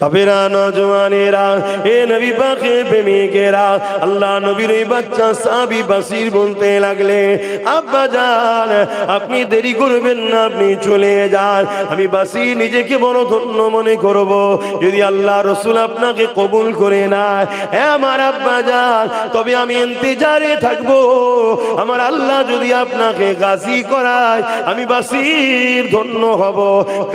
বাপেরা, নওজওয়ানেরা, এ নবী পাকের প্রেমিকেরা, আল্লাহ নবীর এই বাচ্চা সাহাবী বাসির বলতে লাগলে, আব্বা জান আপনি দেরি করবেন না, আপনি চলে যান, আমি বাসি নিজেকে বড় ধন্য মনে করব যদি আল্লাহ রাসূল আপনাকে কবুল করে নেয়। হে আমার আব্বা জান, তবে আমি ইন্তজারে থাকবো, আমার আল্লাহ যদি আপনাকে গাজী করায় আমি বাসির ধন্য হব,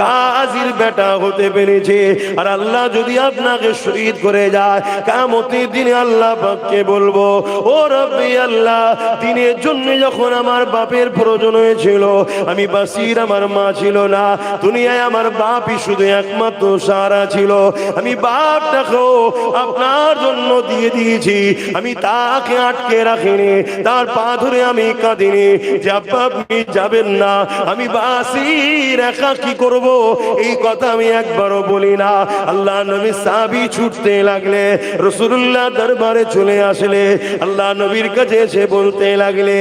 গাজীর বেটা হতে পেরেছে। আর আল্লাহ যদি আপনাকে শহীদ করে যায়, কিয়ামতের দিনে আল্লাহ পাককে বলবো, ও রব্বি আল্লাহ, দিনের জন্য যখন আমার বাপের প্রয়োজন হয়েছিল, আমি বাসির আমার মা ছিল না, দুনিয়ায় আমার বাপই শুধু একমাত্র সাহারা ছিল, আমি বাপটাকেও আপনার জন্য দিয়ে দিয়েছি, আমি তাকে আটকে রাখিনি, তার পা ধরে আমি কাঁদিনি যে আব্বা আপনি যাবেন না, আমি বাসির একা কি করব, এই কথা আমি একবারও বলি না। আল্লাহ নবী সাহাবী ছুটতে লাগলে, রাসূলুল্লাহ দরবারে চলে আসলে, আল্লাহ নবীর কাছে এসে বলতে লাগলে,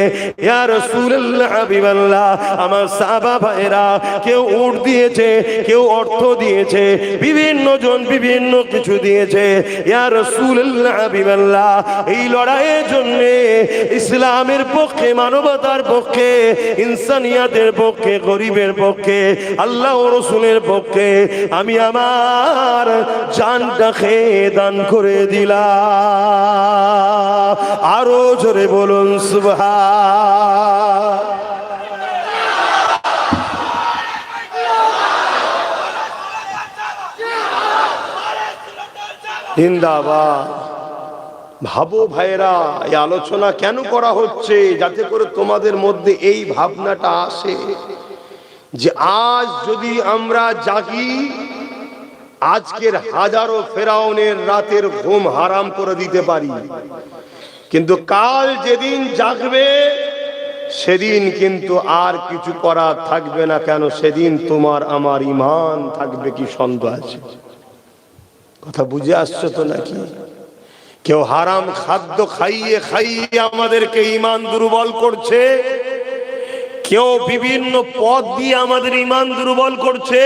ইয়া রাসূলুল্লাহ হাবিবাল্লাহ, আমার সাহাবা ভাইরা কেউ উট দিয়েছে, কেউ অর্থ দিয়েছে, বিভিন্ন জন বিভিন্ন কিছু দিয়েছে, ইয়া রাসূলুল্লাহ হাবিবাল্লাহ, এই লড়াইয়ের জন্য ইসলামের পক্ষে, মানবতার পক্ষে, ইনসানিয়াতের পক্ষে, গরিবের পক্ষে, আল্লাহ ও রাসূলের পক্ষে আমি আমার জানটাকে দান করে দিলাম। আরো জোরে বলুন সুবহান। জিন্দাবাদ। ভাবো ভাইরা, এই আলোচনা কেন করা হচ্ছে? যাতে করে তোমাদের মধ্যে এই ভাবনাটা আসে যে আজ যদি আমরা জাগি, আজকের হাজারো ফেরাউনের রাতের ঘুম হারাম করে দিতে পারি, কিন্তু কাল যেদিন জাগবে সেদিন কিন্তু আর কিছু করার থাকবে না। কেন? সেদিন তোমার আমার ঈমান থাকবে কি সন্দেহ আছে? কথা বুঝে আসছো তো নাকি? কেউ হারাম খাদ্য খাইয়ে খাইয়ে আমাদেরকে ঈমান দুর্বল করছে, কেউ বিভিন্ন পথ দিয়ে আমাদের ঈমান দুর্বল করছে,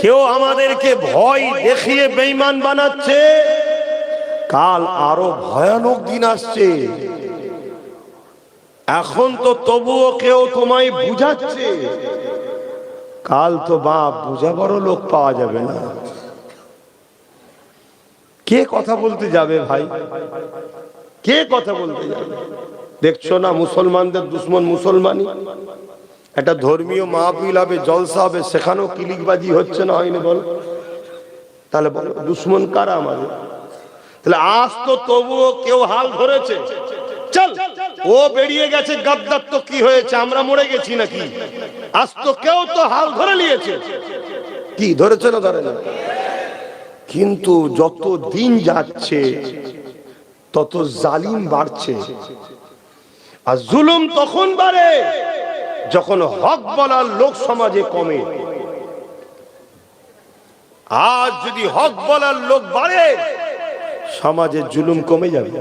কেউ আমাদেরকে ভয় দেখিয়ে বেঈমান বানাচ্ছে। কাল আরো ভয়ানক দিন আসছে। এখন তো তবুও কেউ তোমায় বুঝাচ্ছে, কাল তো বাপ বুঝাবারও লোক পাওয়া যাবে না। কে কথা বলতে যাবে ভাই? কে কথা বলতে যাবে? দেখছো না মুসলমানদের দুশ্মন মুসলমানই। একটা ধর্মীয় মাহফিল হবে, জলসা হবে, সেখানেও কিলিকবাজি হচ্ছে না, হয়নি বল? তাহলে বলো দুশ্মন কারা আমাদের? তাহলে আজ তো তবুও কেউ হাল ধরেছে, চল ও বেরিয়ে গেছে গাদ্দার, তো কি হয়েছে, আমরা মরে গেছি নাকি? আজ তো কেউ তো হাল ধরে নিয়েছে। কি ধরেছে না? ধরে না। কিন্তু যত দিন যাচ্ছে তত জালিম বাড়ছে। আর জুলুম তখন বাড়ে যখন হক বলার লোক সমাজে কমে। আজ যদি হক বলার লোক বাড়ে, সমাজে জুলুম কমে যাবে।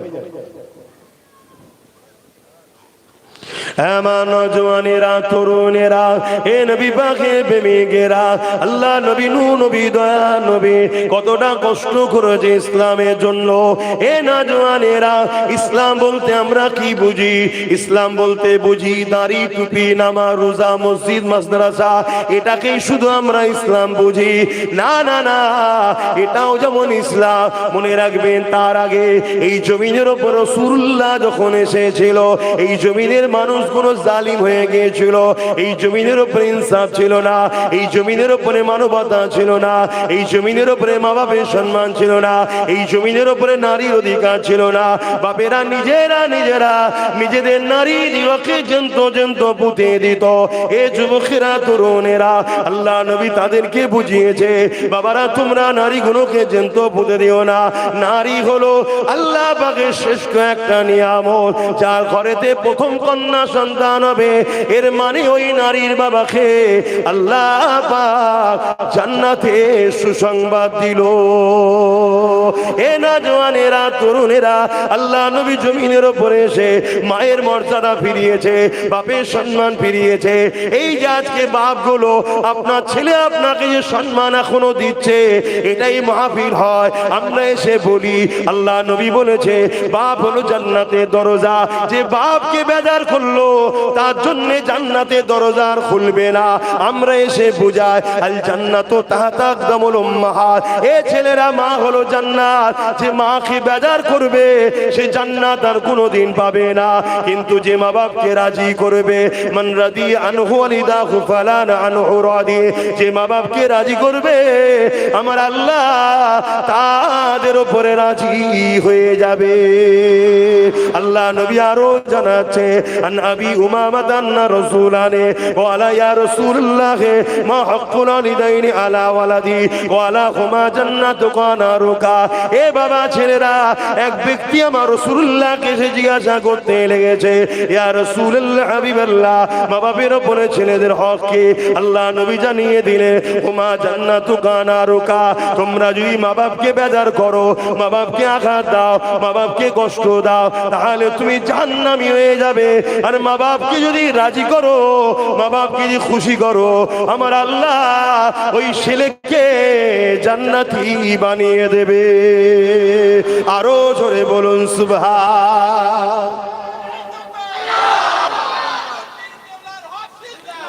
নজওয়ানেরা, তরুণেরা, এ নবী পাকের প্রেমিকেরা, আল্লাহ নবী, নূহ নবী, দয়া নবী কতটা কষ্ট করেছে ইসলামের জন্য। এ নজওয়ানেরা, ইসলাম বলতে আমরা কি বুঝি? ইসলাম বলতে বুঝি দাড়ি, টুপি, নামাজ, রোজা, মসজিদ, মাদ্রাসা, এটাকেই শুধু আমরা ইসলাম বুঝি। না না না, এটাও যেমন ইসলাম। মনে রাখবেন, তার আগে এই জমিনের উপর রাসূলুল্লাহ যখন এসেছিল, এই জমিনের মানুষ কোন জালিম হয়ে গিয়েছিল। এই জমিনের উপরে ইনসাফ ছিল না, এই জমিনের উপরে মানবতা ছিল না, এই জমিনের উপরে মা বাপের সম্মান ছিল না, এই জমিনের উপরে নারীর অধিকার ছিল না। বাপেরা নিজেরা নিজেদের নারী দিবকে জন্ত পুঁতে দিত। এ যুবকেরা, তরুণেরা, আল্লাহ নবী তাদেরকে বুঝিয়েছে, বাবারা তোমরা নারীগুলোকে জন্ত পুঁতে দিও না। নারী হলো আল্লাহ পাকের শ্রেষ্ঠ একটা নিয়ামত। যার ঘরেতে প্রথম কন্যা সন্তান হবে, এর মানে ওই নারীর বাবাকে আল্লাহ পাক জান্নাতে সুসংবাদ দিল। এ নওজওয়ানেরা, তরুণেরা, আল্লাহ নবী জমিনের উপরে এসে মায়ের মর্যাদা ফিরিয়েছে, বাপের সম্মান ফিরিয়েছে। এই যে আজকে বাপগুলো আপনার ছেলে আপনাকে যে সম্মান এখনো দিচ্ছে, এটাই মাহফিল হয়। আমরা এসে বলি, আল্লাহ নবী বলেছে বাপ হলো জান্নাতের দরজা। যে বাপকে বেজার করলো তার জন্য জান্নাতের দরজা আর খুলবে না। আমরা এসে বুঝাই, আল জান্নাতু তাহতা আকদামুল উম্মাহাত। এ ছেলেরা, মা হলো জান্নাত। যে মাকে বেজার করবে সে জান্নাত আর কোনোদিন পাবে না। কিন্তু যে মা বাপকে রাজি করবে, মান রাদি আনহু ওয়ালিদাহু ফালান আনহু রাদি, যে মা বাপকে রাজি করবে আমার আল্লাহ তাদের উপরে রাজি হয়ে যাবে। আল্লাহ নবী আরো জানাচ্ছে, আন আবি উমামা আন্না রাসূলানে ওয়ালা ইয়া রাসূলুল্লাহ মা হাক্কুল ওয়ালিদাইনি আলা ওয়ালাদি ওয়ালা হুমা জান্নাতুকা নারুকা। এ বাবা ছেলেরা, এক ব্যক্তি আমার রাসূলুল্লাহকে এসে জিজ্ঞাসা করতে লেগেছে, ইয়া রাসূলুল্লাহ, হাবিবাল্লাহ, মা বাপের উপরে ছেলেদের হক কি? আল্লাহ নবী জানিয়ে দিলে, হুমা জান্নাতুকা নারুকা, তোমরা যদি মা বাপকে বেজার করো, মা বাপকে আঘাত দাও, মা বাপকে কষ্ট দাও, তাহলে তুমি জাহান্নামী হয়ে যাবে। আর মা বাপকে যদি রাজি করো, মা বাপকে যদি খুশি করো, আমার আল্লাহ ওই ছেলেকে জান্নাতি বানিয়ে দেবে। আরো জোরে বলুন সুবহান।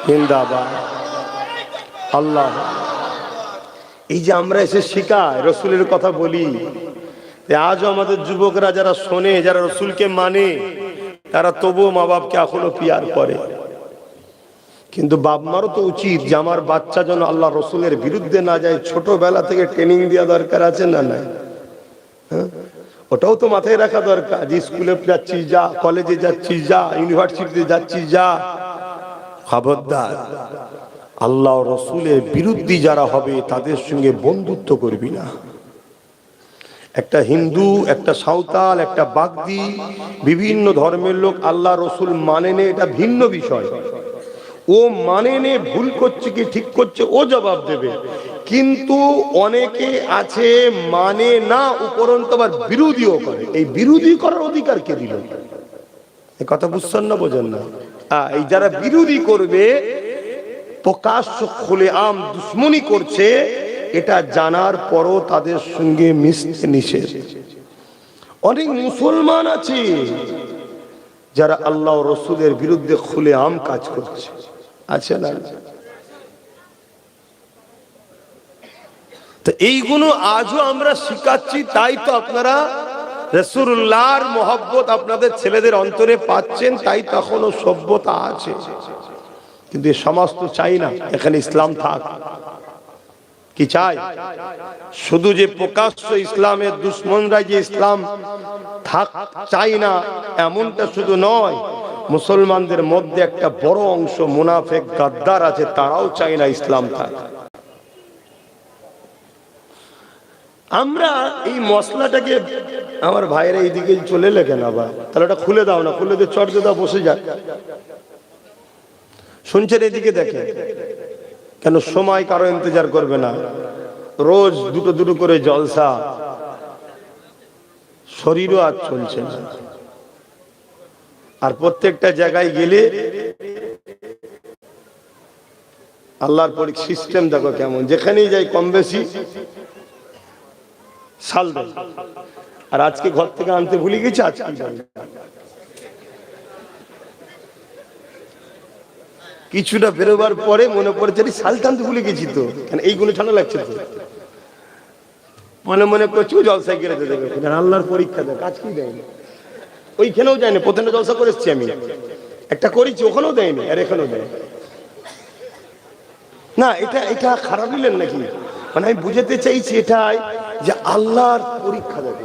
জিন্দাবাদ আল্লাহ। এই যে আমরা এসে শিখাই, রসুলের কথা বলি, আজও আমাদের যুবকরা যারা শোনে, যারা রসুলকে মানে, তারা তবুও মা বাপকে এখনো পিয়ার করে। কিন্তু বাপ মারও তো উচিত যে আমার বাচ্চা যেন আল্লাহ রসুলের বিরুদ্ধে না যায়, ছোটবেলা থেকে ট্রেনিং দেওয়া দরকার আছে না? নাই? ওটাও তো মাথায় রাখা দরকার যে স্কুলে যাচ্ছিস যা, কলেজে যাচ্ছিস যা, ইউনিভার্সিটিতে যাচ্ছিস যা, খবরদার আল্লাহ রসুলের বিরুদ্ধে যারা হবে তাদের সঙ্গে বন্ধুত্ব করবি না। একটা হিন্দু, একটা সাঁওতাল, একটা বাগদি, বিভিন্ন ধর্মের লোক আল্লাহ রসুল মানে নে, এটা ভিন্ন বিষয়। ও মানে নে, ভুল করছে কি ঠিক করছে ও জবাব দেবে। কিন্তু অনেকে আছে মানে না, উপরন্ত আবার বিরোধীও করে। এই বিরোধী করার অধিকার কে দিল? এই কথা বুঝছেন না, বোঝেন না? এই যারা বিরোধী করবে, প্রকাশ্য খুলে আম দুশ্মনী করছে, এটা জানার পরও তাদের সঙ্গে মিশতে নিষেধ। অনেক মুসলমান আছে যারা আল্লাহ রসুলের বিরুদ্ধে খুলে আম কাজ করছে, আছে না? তো এইগুলো আজও আমরা শিখাচ্ছি, তাই তো আপনারা রাসূলুল্লাহর মহব্বত আপনাদের ছেলেদের অন্তরে পাচ্ছেন, তাই তো এখনো সভ্যতা আছে। কিন্তু এই সমাজ তো চাই না এখানে ইসলাম থাক। কি চাই? শুধু যে প্রকাশ্য ইসলামের দুশ্মনরা যে ইসলাম থাক চাই না এমনটা শুধু নয়, মুসলমানদের মধ্যে একটা বড় অংশ মুনাফিক গাদ্দার আছে, তারাও চাই না ইসলাম থাক। আমরা এই মশলাটাকে, আমার ভাইয়েরা এইদিকে চলে এলে কেন আবার? তাহলে ওটা খুলে দাও না, খুলে দিয়ে চট দিয়ে দাও, বসে যায়। শুনছেন? এদিকে দেখে কেন, সময় কারো ইন্তজার করবে না। রোজ দুটো দুটো করে জলসা, শরীরও আর চলছে না। আর প্রত্যেকটা জায়গায় গেলে আল্লাহর সিস্টেম দেখো কেমন, যেখানেই যাই কম বেশি সাল দেয়। আর আজকে ঘর থেকে আনতে ভুলে গেছি, আজকে কিছুটা বেরোবার পরে মনে পড়েছে সাল টানতে ভুলে গেছি তো, কেন এইগুলো ঠান্ডা লাগছে তো, মনে মনে করছি জলসায় গেলে দেবে। আল্লাহর পরীক্ষা দেখ, আজকেই দেয়নি, ওইখানেও যায়নি। প্রথমে জলসা করে এসছি আমি, একটা করেছি, ওখানেও দেয়নি, আর এখানেও দেয়নি। না, এটা এটা খারাপ নিলেন নাকি? মানে আমি বুঝাতে চাইছি এটাই যে আল্লাহর পরীক্ষা দেবে।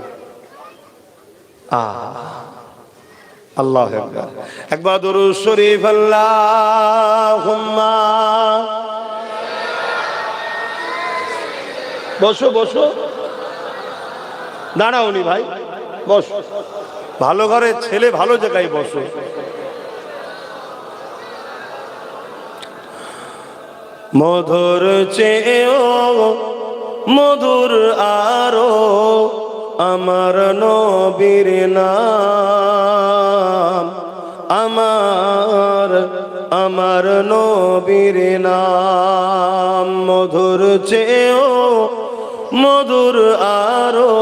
আল্লাহ একবার দরুদ শরীফ, আল্লাহুম্মা। বসো বসো, দাঁড়াওনি ভাই, বসো। ভালো ঘরের ছেলে, ভালো জায়গায় বসো। মধুর চেয়েও মধুর আরো আমার নবীর নাম, আমার নবীর নাম। মধুর চেয়েও মধুর আরো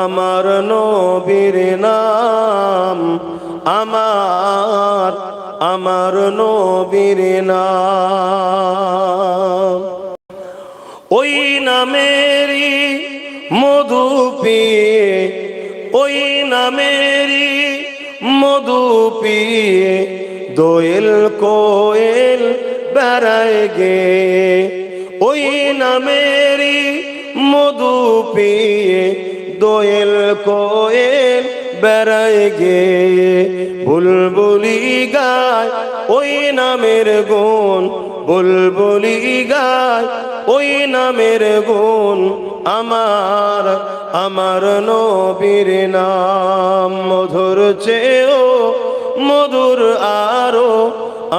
আমার নবীর নাম, আমার নবীর নাম। ওই নামেরই মধু পিয়ে, ওই নামেরই মধু পিয়ে দোয়েল কোয়েল বেড়ায় গে। ওই নামেরই মধু পিয়ে দোয়েল কোয়েল বেড়ায় গে। বুলবুলি গায় ওই নামের গুণ, বুলবুলি গায় ওই নামের গুণ। আমার নবীর নাম। মধুর চেয়েও মধুর আরো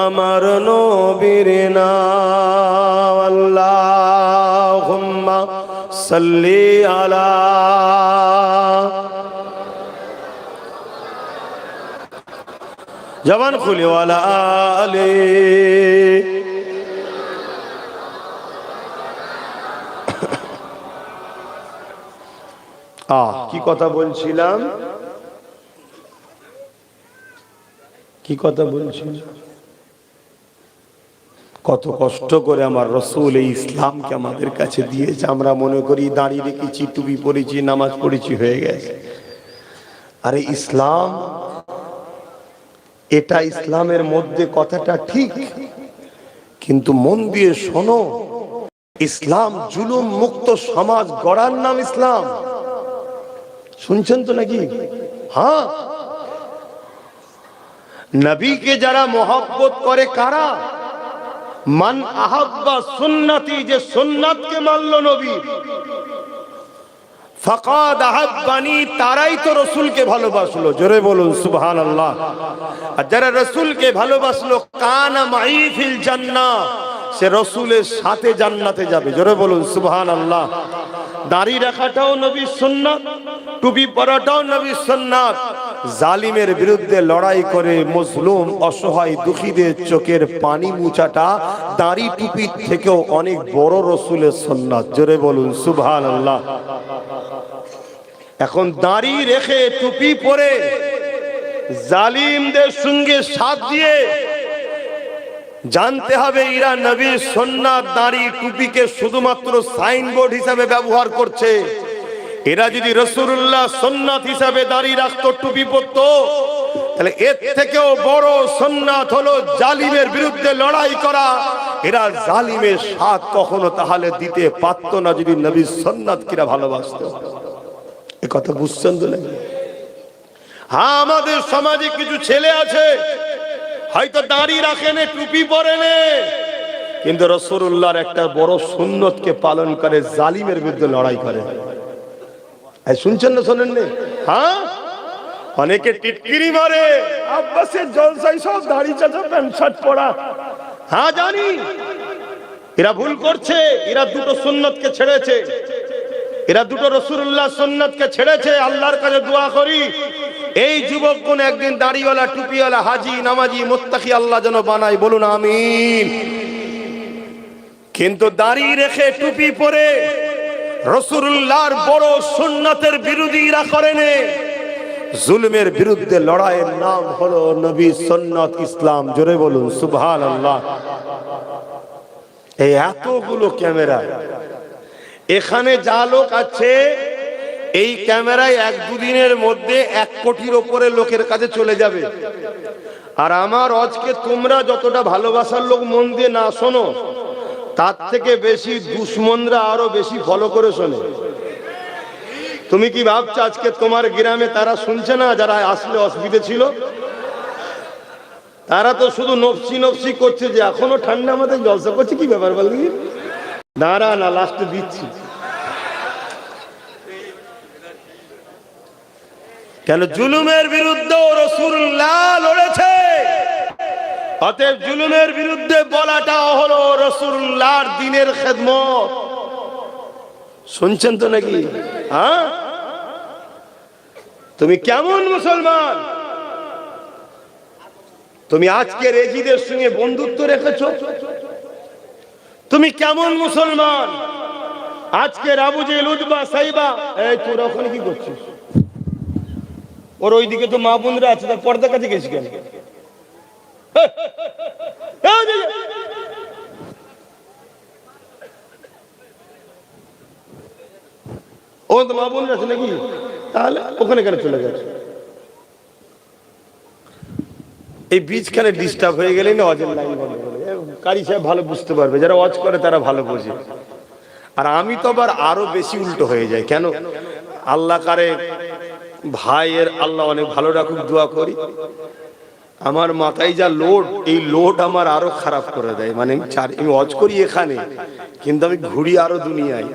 আমার নবীর নাম। আল্লাহুম্মা সাল্লি আলা জবান খুলে ওয়ালা আলে। কি কথা বলছিলাম, কি কথা বলছিলাম? কত কষ্ট করে আমার রসুল এই ইসলামকে আমাদের কাছে দিয়েছে। আমরা মনে করি দাঁড়িয়ে রেখেছি, টুপি পরেছি, নামাজ পড়েছি, হয়ে গেছে। আরে ইসলাম, এটা ইসলামের মধ্যে কথাটা ঠিক, কিন্তু মন দিয়ে শোনো, ইসলাম জুলুম মুক্ত সমাজ গড়ার নাম ইসলাম। শুনছেন তো নাকি? হ্যাঁ, নবীকে যারা মহব্বত করে কারা? মান আহাব্বা সুন্নতি, যে সুন্নাতকে মানলো নবী, ফাকাদ আহাব্বানি, তারাই তো রসুলকে ভালোবাসলো। জোরে বলুন সুবহানাল্লাহ। আর যারা রসুলকে ভালোবাসলো, কানা মাই ফিল জান্নাহ, সে রসুলের সাথে জান্নাতে যাবে। জোরে বলুন সুবহানাল্লাহ। দাড়ি রাখাটাও নবীর সুন্নাত, টুপি পরাটাও নবীর সুন্নাত। জালিমের বিরুদ্ধে লড়াই করে মজলুম অসহায় দুঃখীদের চোখের পানি মুছাটা দাড়ি টুপির থেকেও অনেক বড় রসুলের সুন্নাত। জোরে বলুন সুবহানাল্লাহ। এখন দাড়ি রেখে টুপি পরে জালিমদের সঙ্গে সাথ দিয়ে জানতে হবে এরা নবীর সুন্নাত দাড়ি টুপিকে শুধুমাত্র সাইনবোর্ড হিসাবে ব্যবহার করছে। এরা যদি রাসূলুল্লাহ সুন্নাত হিসাবে দাড়ি রাখতো, টুপি পরতো, তাহলে এর থেকেও বড় সুন্নাত হলো জালিমের বিরুদ্ধে লড়াই করা। এরা জালিমের সাথ কখনো তাহলে দিতে পারতো না যদি নবীর সুন্নাত কিরা ভালোবাসতো। এ কথা বুঝছেন তো নাকি? হ্যাঁ, আমাদের সমাজে কিছু ছেলে আছে হয়তো দাড়ি রাখেনে, টুপি পরেনে, কিন্তু রাসূলুল্লাহর একটা বড় সুন্নতকে পালন করে, জালিমের বিরুদ্ধে লড়াই করে। এই শুনছেন না শোনেন না? হ্যাঁ, অনেকে টিটকিরি মারে, আব্বাসের জলসাই সব দাড়ি চাচা প্যান্ট শার্ট পরা। হ্যাঁ জানি, এরা ভুল করছে। এরা দুটো সুন্নতকে ছেড়েছে, এরা দুটো রাসূলুল্লাহ সুন্নতকে ছেড়েছে। আল্লাহর কাছে দোয়া করি এই যুবক কোন একদিন দাড়িওয়ালা টুপিওয়ালা হাজি নামাজি মুত্তাকি আল্লাহ যেন বানায়। বলুন আমিন। কিন্তু দাড়ি রেখে টুপি পরে রাসূলুল্লাহর বড় সুন্নতের বিরোধীরা করেনে। জুলমের বিরুদ্ধে লড়াইয়ের নাম হলো নবী সুন্নাত ইসলাম। জোরে বলুন সুবহানাল্লাহ। এই এতগুলো ক্যামেরা, এখানে যা লোক আছে এই ক্যামেরায় এক দুদিনের মধ্যে 1 কোটির উপরে লোকের কাছে চলে যাবে। আর আমার আজকে তোমরা যতটা ভালোবাসার লোক মন দিয়ে না শোনো, তার থেকে বেশি দুশ্মনরা আরো বেশি ফলো করে শোনে। তুমি কি ভাবছো আজকে তোমার গ্রামে তারা শুনছে না? যারা আসলে অসুবিধে ছিল তারা তো শুধু নফসি নফসি করছে যে এখনো ঠান্ডা মাথায় জলসা করছে। কি ব্যাপার বলবি? দাঁড়া না, লাস্টে দিচ্ছি। কেন? জুলুমের বিরুদ্ধে রাসূলুল্লাহ লড়েছে। অতএব জুলুমের বিরুদ্ধে বলাটা হলো রাসূলুল্লাহর দ্বীনের খেদমত। শুনছেন তো নাকি? হ্যাঁ, তুমি কেমন মুসলমান? তুমি আজকে রেজিদের সঙ্গে বন্ধুত্ব রেখেছো? তুমি কেমন মুসলমান? আজকে আবু জেহেল উতবা সাইবা, এই তোরা ওখানে কি করছিস? ওর ওইদিকে তো মা বোনরা আছে, তার পর্দার কাছে গেছিস কেন? ও তো মা বোনরা আছে নাকি? তাহলে ওখানে কেন চলে গেছে? এই বীজখানে ডিস্টার্ব হয়ে গেলেই না অজের লাইন বন্ধ করে। কারি সাহেব ভালো বুঝতে পারবে, যারা ওয়াজ করে তারা ভালো বোঝে। আর আমি তো আবার আরো বেশি উল্টো হয়ে যায়। কেন? আল্লাহ কারে ভাইয়ের আল্লাহ অনেক ভালো রাখুক, দোয়া করি। আমার মাথায় যা লোড, এই লোড আমার আরো খারাপ করে দেয়। মানে আমি ওয়াজ করি এখানে, কিন্তু আমি ঘুরি আরো দুনিয়ায়।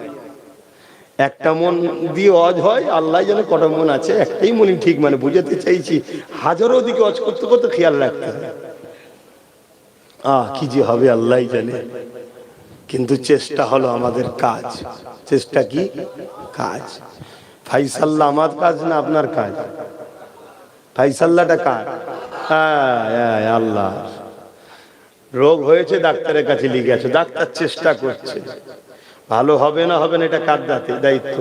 একটা মন দিয়ে ওয়াজ হয়, আল্লাহ জানে কটা মন আছে, একটাই মনই ঠিক। মানে বুঝাতে চাইছি হাজারো দিকে ওয়াজ করতে করতে খেয়াল রাখতে হয়। কি যে হবে আল্লাহ জানে। কিন্তু চেষ্টা হলো আমাদের কাজ। চেষ্টা কি? কাজ। ফাইসাল্লাহ আমার কাজ না আপনার কাজ? ফাইসাল্লাহটা কার? আল্লাহ। রোগ হয়েছে, ডাক্তারের কাছে লিখে আছে, ডাক্তার চেষ্টা করছে। ভালো হবে না হবে না এটা কার দায়িত্ব?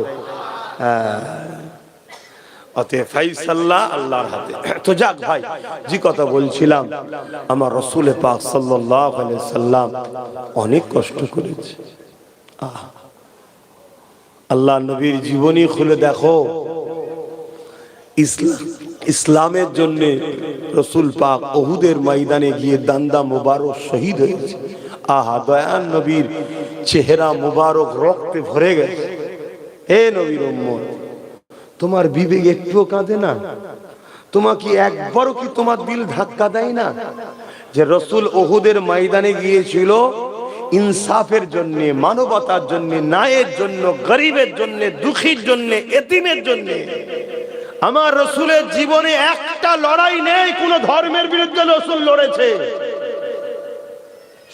অতএব ফাইসাল্লাহ আল্লাহর হাতে। তো যাক ভাই, যে কথা বলছিলাম, আমার রাসূল পাক সাল্লাল্লাহু আলাইহি সাল্লাম অনেক কষ্ট করেছে। আল্লাহ নবীর জীবনী খুলে দেখো, ইসলামের জন্য রাসূল পাক উহুদের ময়দানে গিয়ে দান্দা মুবারক শহীদ হয়েছে। দয়ান নবীর চেহারা মুবারক রক্তে ভরে গেছে। হে নবীর উম্মত, তোমার বিবেক একটুও কাঁদে না? তোমাকে একবারও কি তোমার দিল ধাক্কা দেয় না যে রাসূল উহুদের ময়দানে গিয়েছিল ইনসাফের জন্য, মানবতার জন্য, ন্যায়ের জন্য, গরিবের জন্য, দুঃখীর জন্য, এতিমের জন্য। আমার রসুলের জীবনে একটা লড়াই নেই কোন ধর্মের বিরুদ্ধে রসুল লড়েছে।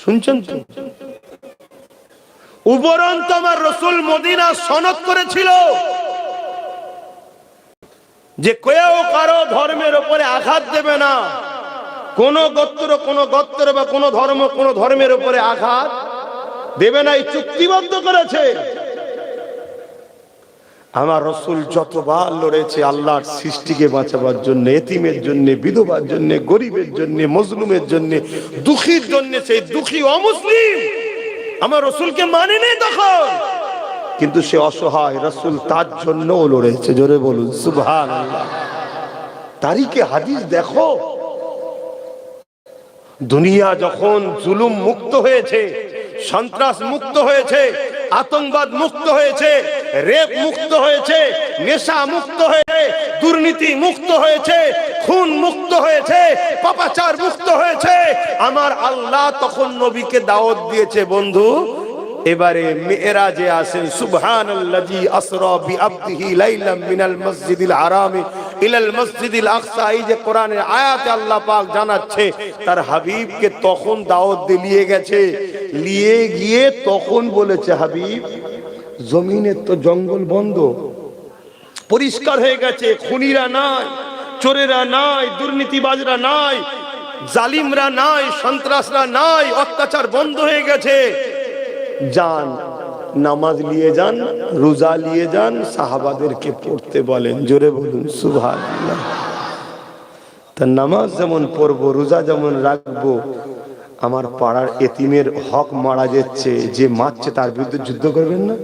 শুনছেন তো? উপরন্ত আমার রসুল মদিনা সনদ করেছিল যে কেউ কারো ধর্মের উপরে আঘাত দেবে না, কোন গোত্র বা কোন ধর্মের উপরে আঘাত দেবে না, এই চুক্তিবদ্ধ করেছে। আমার রসুল যতবার লড়েছে আল্লাহর সৃষ্টিকে বাঁচাবার জন্য, এতিমের জন্য, বিধবার জন্য, গরিবের জন্য, মজলুমের জন্য, দুঃখীর জন্য। সেই দুঃখী অমুসলিম আমার রসুলকে মানেনি তখন, কিন্তু সে অসহায়, রসুল তার জন্যও লড়েছে। জোরে বলুন সুবহানাল্লাহ। তারিখে হাদিস দেখো, দুনিয়া যখন জুলুম মুক্ত হয়েছে, সন্ত্রাস মুক্ত হয়েছে, আতঙ্কবাদ মুক্ত হয়েছে, রেপ মুক্ত হয়েছে, নেশা মুক্ত হয়েছে, দুর্নীতি মুক্ত হয়েছে, খুন মুক্ত হয়েছে, পাপাচার মুক্ত হয়েছে, আমার আল্লাহ তখন নবীকে দাওয়াত দিয়েছে, বন্ধু এবারে মেরাজে আসেন। সুবহানাল্লাযী আসরা বিআবদিহি লাইলাম মিনাল মসজিদিল হারামি ইলাল মসজিদিল আকসা। এই যে কোরআনের আয়াতে আল্লাহ পাক জানাচ্ছে তার হাবিবকে তখন দাওয়াত দিয়ে গেছে। নিয়ে গিয়ে তখন বলেছে, হাবিব জমিনের তো জঙ্গল বন্ধ, পরিষ্কার হয়ে গেছে, খুনিরা নাই, চোরেরা নাই, দুর্নীতিবাজরা নাই, জালিমরা নাই, সন্ত্রাসরা নাই, অত্যাচার বন্ধ হয়ে গেছে। যান নামাজ নিয়ে যান, রোজা নিয়ে যান, সাহাবাদেরকে পড়তে বলেন। জোরে বলুন সুবহানাল্লাহ। তা নামাজ যেমন পড়বো, রোজা যেমন রাখবো, আমার পাড়ার এতিমের হক মারা যাচ্ছে, যে মারছে তার বিরুদ্ধে যুদ্ধ করবেন না?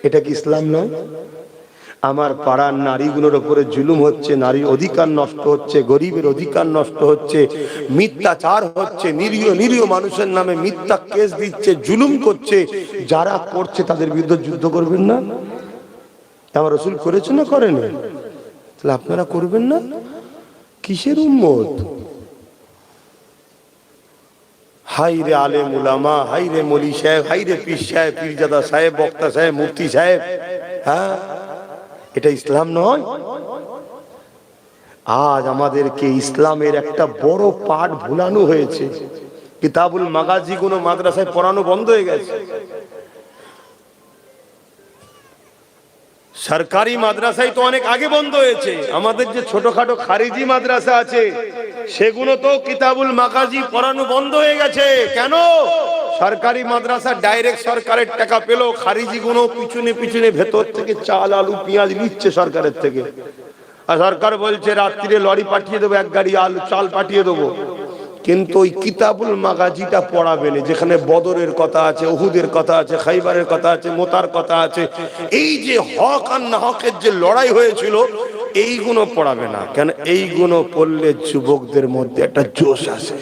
এটা কি ইসলাম নয়? আমার পাড়ার নারীগুলোর উপরে জুলুম হচ্ছে, নারীর অধিকার নষ্ট হচ্ছে, গরিবের অধিকার নষ্ট হচ্ছে, মিথ্যাচার হচ্ছে, নিরীহ মানুষের নামে মিথ্যা কেস দিচ্ছে, জুলুম করছে, যারা করছে তাদের বিরুদ্ধে যুদ্ধ করবেন না? আমার রাসূল করেছে না করেনি? তাহলে আপনারা করবেন না? কিসের উম্মত? হাই রে আলেম উলামা, হাই রে মলি সাহেব, হাই রে পীর সাহেব, পীরজাদা সাহেব, বক্তা সাহেব, মুফতি সাহেব। হ্যাঁ, এটা ইসলাম নয়। আজ আমাদেরকে ইসলামের একটা বড় পাঠ ভুলানো হয়েছে। কিতাবুল মাগাজি কোনো মাদ্রাসায় পড়ানো বন্ধ হয়ে গেছে। সরকারি মাদ্রাসায় তো অনেক আগে বন্ধ হয়েছে। আমাদের যে ছোটখাটো খারিজি মাদ্রাসা আছে সেগুলো তো কিতাবুল মাগাজি পড়ানো বন্ধ হয়ে গেছে। কেন? সরকারি মাদ্রাসা ডাইরেক্ট সরকারের টাকা পেল, খারিজি গুলো পিছনে পিছনে ভেতর থেকে চাল, আলু, পেঁয়াজ নিচ্ছে সরকারের থেকে। আর সরকার বলছে রাত্রিরে লরি পাঠিয়ে দেবো, এক গাড়ি আলু চাল পাঠিয়ে দেবো, কিন্তু ওই কিতাবুল মাগাজিটা পড়াবে না, যেখানে বদরের কথা আছে, উহুদের কথা আছে, খাইবারের কথা আছে, মোতার কথা আছে, এই যে হক আর না হকের যে লড়াই হয়েছিল এইগুলো পড়াবে না। কেন? এইগুলো পড়লে যুবকদের মধ্যে একটা জোশ আসে,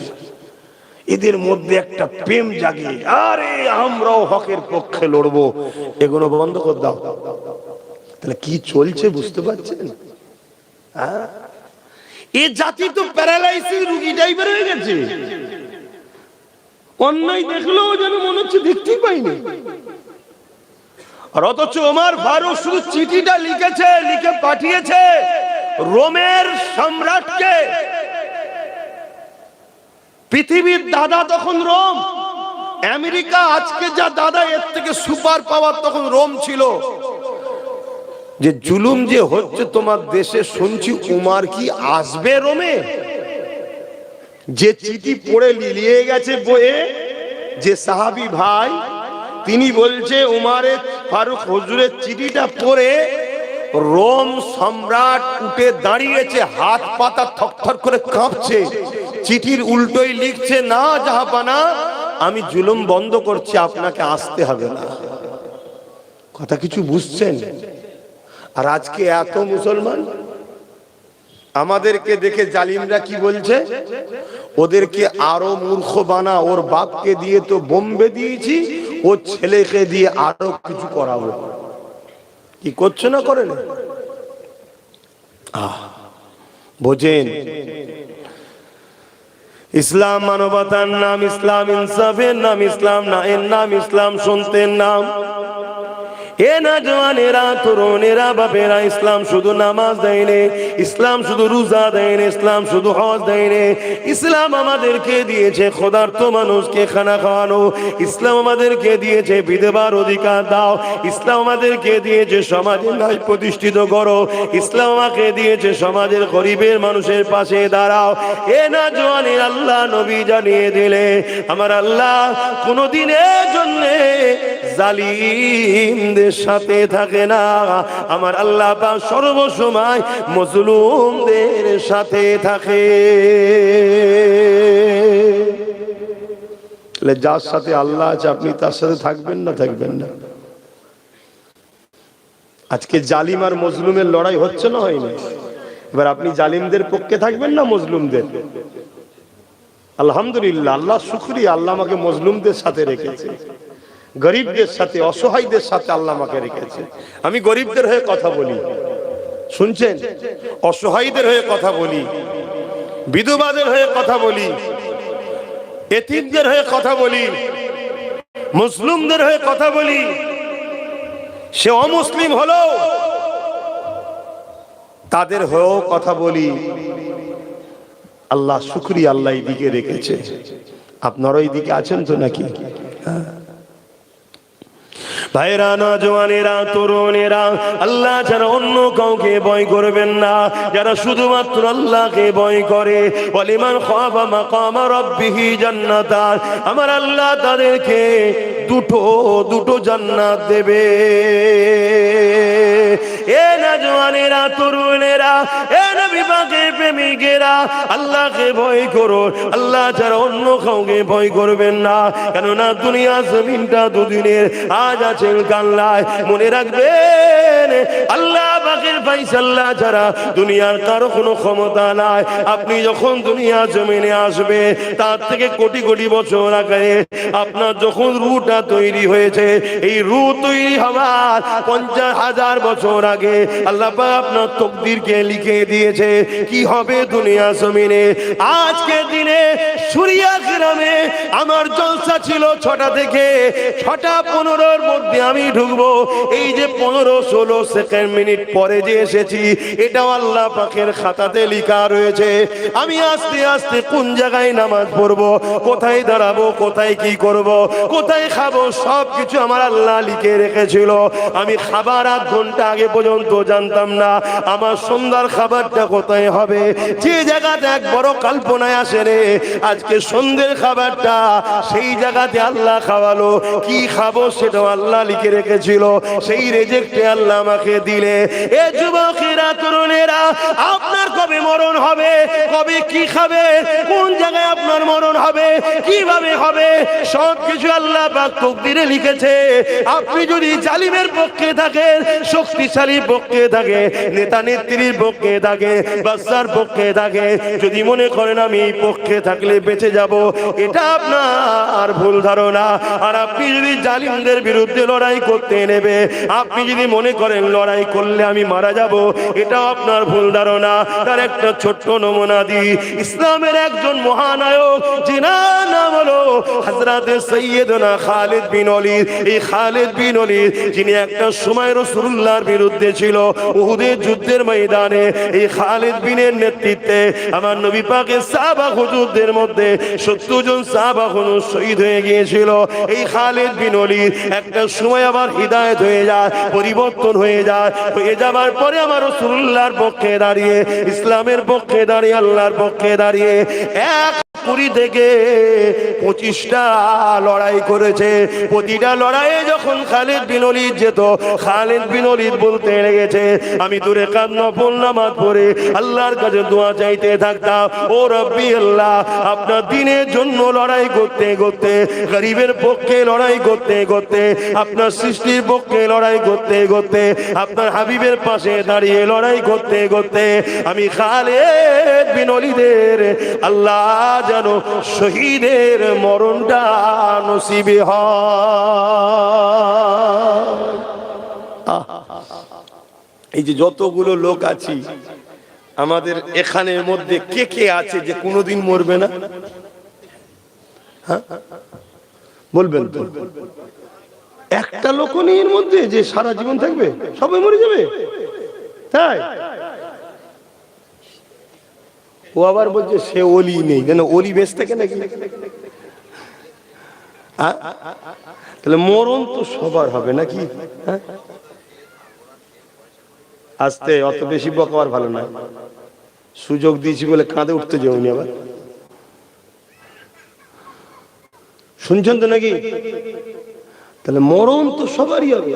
এদের মধ্যে একটা প্রেম জাগে, আরে আমরাও হকের পক্ষে লড়বো। এগুলো বন্ধ করে দাও। তাহলে কি চলছে বুঝতে পারছেন? হ্যাঁ, এই জাতি তো প্যারালাইসিস রোগী টাইপের হয়ে গেছে। অন্যায় দেখলেও যেন মনে হচ্ছে দেখতেই পাইনি। আর অথচ ওমর ফারুক শুধু চিঠিটা লিখেছে, লিখে পাঠিয়েছে রোমের সম্রাটকে। পৃথিবীর দাদা তখন রোম, আমেরিকা আজকে যা দাদা, এর থেকে সুপার পাওয়ার তখন রোম ছিল। যে জুলুম যে হচ্ছে তোমার দেশে, শুনছি উমার কি আসবে রোমে? যে চিঠি পড়ে নিয়ে গেছে বইয়ে, যে সাহাবী ভাই তিনি বলছে উমারে ফারুক হুজুরের চিঠিটা পড়ে রোম সম্রাট উঠে দাঁড়িয়েছে, হাত পাতা থরথর করে কাঁপছে, চিঠির উল্টোই লিখছে, না জাহাপানা, আমি জুলুম বন্ধ করছি, আপনাকে আসতে হবে না। কথা কিছু বুঝছেন? আর আজকে এত মুসলমান আমাদেরকে দেখে জালিমরা কি বলছে? ওদেরকে আরো মূর্খ বানা, ওর বাপকে দিয়ে তো বোম্বে দিয়েছি, ও ছেলেকে দিয়ে আরো কিছু করাবো। কি করছে না করেন? বোঝেন, ইসলাম মানবতার নাম, ইসলাম ইনসাফের নাম, ইসলাম ন্যায়ের নাম, ইসলাম সত্যের নাম। এ না জওয়ানেরা, তরুণেরা, বাপেরা, ইসলাম শুধু নামাজ দেয়নি, ইসলাম শুধু রোজা দেয়নি, ইসলাম শুধু হজ দেয়নি। ইসলাম আমাদেরকে দিয়েছে ক্ষুধার্ত মানুষকে খানা খাওয়ানো, ইসলাম আমাদেরকে দিয়েছে বিধবার অধিকার দাও, ইসলাম আমাদেরকে দিয়েছে সমাজে ন্যায় প্রতিষ্ঠিত করো, ইসলাম আমাকে দিয়েছে সমাজের গরিবের মানুষের পাশে দাঁড়াও। এ না জওয়ানের আল্লাহ নবী জানিয়ে দিলে আমার আল্লাহ কোনদিনের জন্য জালিমদের সাথে থাকে না, আমার আল্লাহ পাক সর্বসময় মজলুমদের সাথে থাকে। যার সাথে আল্লাহ আছে আপনি তার সাথে থাকবেন না থাকবেন না? আজকে জালিম আর মজলুমের লড়াই হচ্ছে না, হয়নি? এবার আপনি জালিমদের পক্ষে থাকবেন না মজলুমদের? আলহামদুলিল্লাহ, আল্লাহ শুকরিয়া, আল্লাহ আমাকে মজলুমদের সাথে রেখেছে, গরিবদের সাথে, অসহায়দের সাথে আল্লাহ আমাকে রেখেছে। আমি গরিবদের হয়ে কথা বলি, শুনছেন? অসহায়দের হয়ে কথা বলি, বিধবাদের হয়ে কথা বলি, এতিমদের হয়ে কথা বলি, মুসলিমদের হয়ে কথা বলি। সে অমুসলিম হলো তাদের হয়েও কথা বলি। আল্লাহ শুকরিয়া, আল্লাহ এই দিকে রেখেছে। আপনারা এই দিকে আছেন তো নাকি? ভাইরা, নওজওয়ানেরা, তরুণেরা, আল্লাহ ছাড়া অন্য কাউকে ভয় করবেন না। যারা শুধুমাত্র আল্লাহকে ভয় করে, ওয়ালিমান খাফা মাকামা রাব্বিহি জান্নাতান, আমার আল্লাহ তাদেরকে দুটো জান্নাত দেবে। এ নওজওয়ানেরা, তরুণেরা, এ নবী পাকের প্রেমিকেরা, আল্লাহকে ভয় করো, আল্লাহ ছাড়া অন্য কাউকে ভয় করবেন না। কেননা দুনিয়া জমিনটা দুদিনের, আজ আছে কাল নাই। মনে রাখবেন আল্লাহ পাকের ফায়সালা ছাড়া দুনিয়ার কারো কোনো ক্ষমতা নাই। আপনি যখন দুনিয়া জমিনে আসবে তার থেকে কোটি কোটি বছর আগে আপনার যখন রূহটা তৈরি হয়েছে, এই রূহ তৈরি হওয়ার 50,000 বছর আগে আল্লাহ পাক আপনার তকদিরকে লিখে দিয়েছে কি হবে দুনিয়া জমিনে। আজকে দিনে সুরিয়া গ্রামে আমার জলসা ছিল 6টা থেকে 6:15 মধ্যে আমি ঢুকবো। এই যে 15-16 সেকেন্ড মিনিট পরে যে এসেছি, এটাও আল্লাহ পাকের খাতাতে লেখা রয়েছে। আমি আস্তে আস্তে কোন জায়গায় নামাজ পড়বো, কোথায় দাঁড়াবো, কোথায় কি করব, কোথায় খাবো, সব কিছু আমার আল্লাহ লিখে রেখেছিল। আমি খাবার 1 ঘন্টা আগে পর্যন্ত জানতাম না আমার সন্ধ্যার খাবারটা কোথায় হবে। যে জায়গাতে এক বড় কল্পনায় আসে রে, আজকে সন্ধ্যের খাবারটা সেই জায়গাতে আল্লাহ খাওয়ালো। কি খাবো সেটাও আল্লাহ লিখে রেখেছিল, সেই রেজেক্টে আল্লাহ আমাকে দিলে। এ যুবকেরা, তরুণেরা, আপনার কবে মরণ হবে, কবে কি খাবে, কোন জায়গায় আপনার মরণ হবে, কিভাবে হবে, সব কিছু আল্লাহ পাক তকদিরে লিখেছে। আপনি যদি জালিমের পক্ষে থাকেন, শক্তিশালীর পক্ষে থাকে, নেতা নেত্রীর পক্ষে থাকে, বাদশার পক্ষে থাকে, যদি মনে করেন আমি এই পক্ষে থাকলে বেঁচে যাব, এটা আপনার ভুল ধারণা। আর আপনি যদি জালিমদের বিরুদ্ধে লড়াই করতে নেবে, আপনি যদি মনে করেন লড়াই করলে আমি মারা যাব, এটা আপনার ভুল ধারণা। তার একটা ছোট্ট নমুনা দিই। ইসলামের একজন মহানায়ক, যিনার নাম হলো হযরত সৈয়দনা খালিদ বিন ওলীদ। এই খালিদ বিন ওলীদ যিনি একটা সময় রাসূলুল্লাহর বিরুদ্ধে ছিল, উহুদের যুদ্ধের ময়দানে এই খালিদ বিনের নেতৃত্বে আমার নবী পাকের সাহাবা হুজুরদের মধ্যে 70 জন সাহাবা হুজুর শহীদ হয়ে গিয়েছিল। এই খালিদ বিন ওলীদ একটা সময় আবার হিদায়াত হয়ে যায়, পরিবর্তন হয়ে যায়। হয়ে যাবার পরে আমার রাসূলুল্লাহর পক্ষে দাঁড়িয়ে, ইসলামের পক্ষে দাঁড়িয়ে, আল্লাহর পক্ষে দাঁড়িয়ে 20 থেকে 25টা লড়াই করেছে। প্রতিটা লড়াইয়ে যখন খালিদ বিন ওলীদ যেত, খালিদ বিন ওলীদ বলতে লেগেছে, আমি দূরে কাদ নফল নামাজ পড়ে আল্লাহর কাছে দোয়া চাইতে থাকতাম, ও রব্বি আল্লাহ, আপনার দ্বীনের জন্য লড়াই করতে করতে, গরিবের পক্ষে লড়াই করতে করতে, আপনার সৃষ্টির পক্ষে লড়াই করতে করতে, আপনার হাবিবের পাশে দাঁড়িয়ে লড়াই করতে করতে আমি খালিদ বিন ওলীদের আল্লাহ যেন শহীদের মরণটা নসিবে হয়। এই যে যতগুলো লোক আছি আমাদের এখানের মধ্যে কে কে আছে যে কোনোদিন মরবে না? হ্যাঁ বলবেন তো, একটা লোক নেই এর মধ্যে যে সারা জীবন থাকবে, সবাই মরে যাবে। তাই ও আবার বলছে সে ওলি নেই, কেন ওলি বেঁচে থাকে নাকি? তাহলে মরণ তো সবার হবে নাকি? আস্তে, অত বেশি বকাবার ভালো নয়। সুযোগ দিয়েছি বলে কাঁধে উঠতে যাওনি আবার, শুনছেন তো নাকি? তাহলে মরণ তো সবারই হবে।